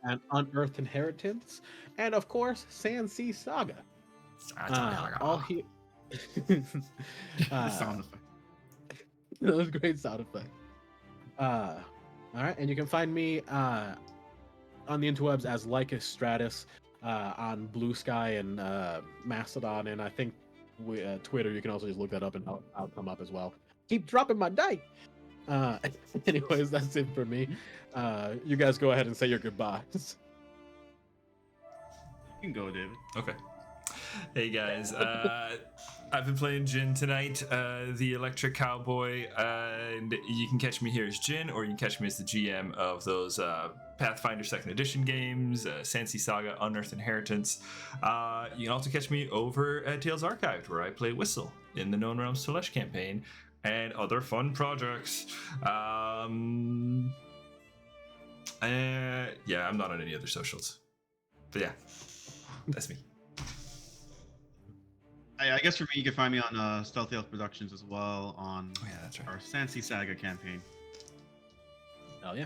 And Unearthed Inheritance. And of course, Sand Sea Saga. All here. Sound effect. That was a great sound effect. All right, and you can find me on the interwebs as Lycus Stratus on Blue Sky and Mastodon, and I think Twitter. You can also just look that up and I'll come up as well. Keep dropping my die. Anyways, that's it for me. You guys go ahead and say your goodbyes. You can go, David. Okay. Hey guys, I've been playing Jin tonight, the Electric Cowboy, and you can catch me here as Jin, or you can catch me as the GM of those Pathfinder 2nd Edition games, Sand Sea Saga, Unearthed Inheritance. You can also catch me over at Tales Archived, where I play Whistle in the Known Realms Telesh campaign, and other fun projects. Yeah, I'm not on any other socials. But yeah, that's me. I guess for me, you can find me on Stealthy Elf Productions as well on Oh yeah, that's right. our Sansi Saga campaign. Hell yeah.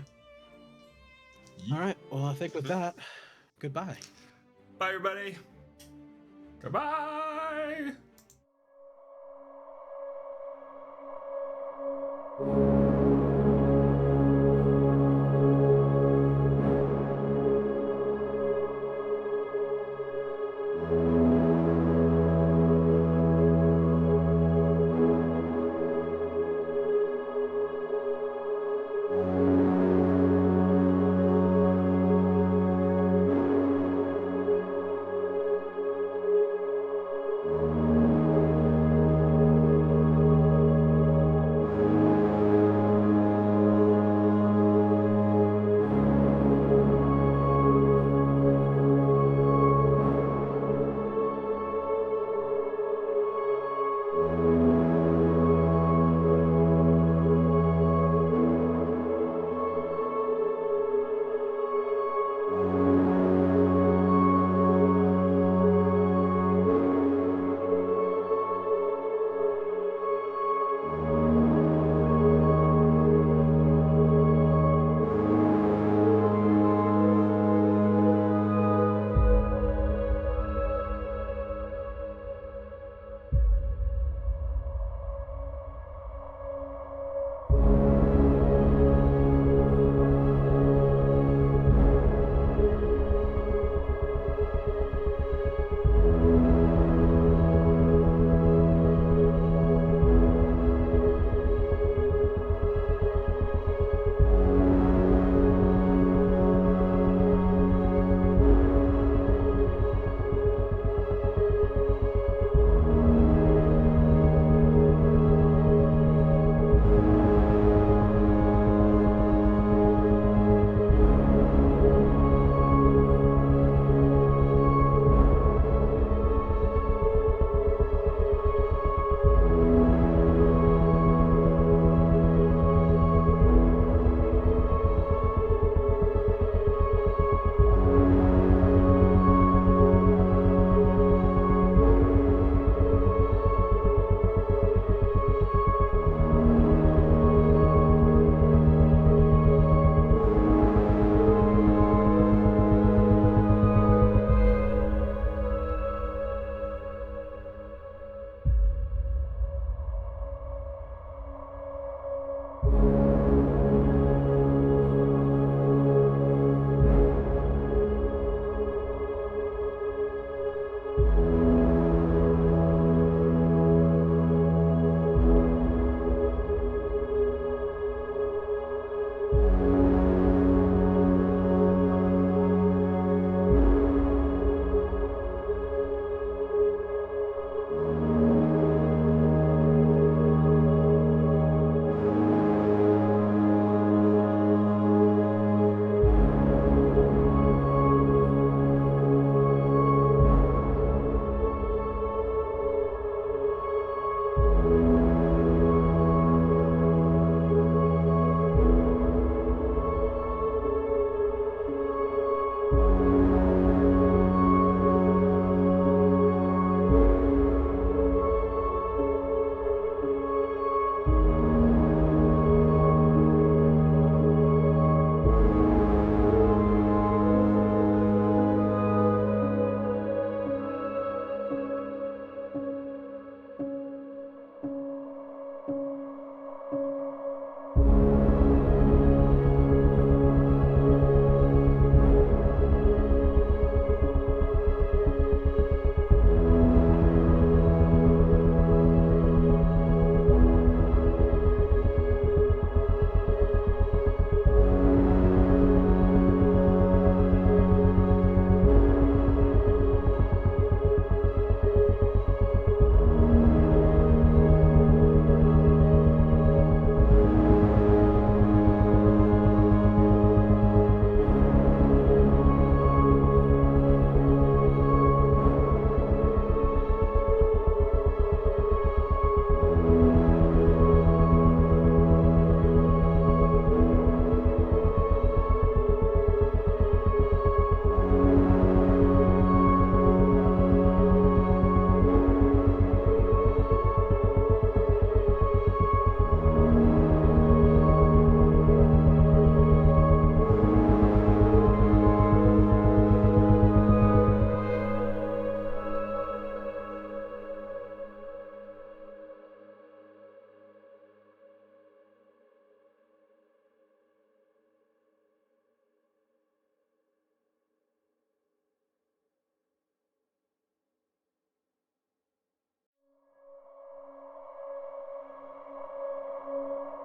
All right. Well, I think with that, goodbye. Bye, everybody. Goodbye.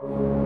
you.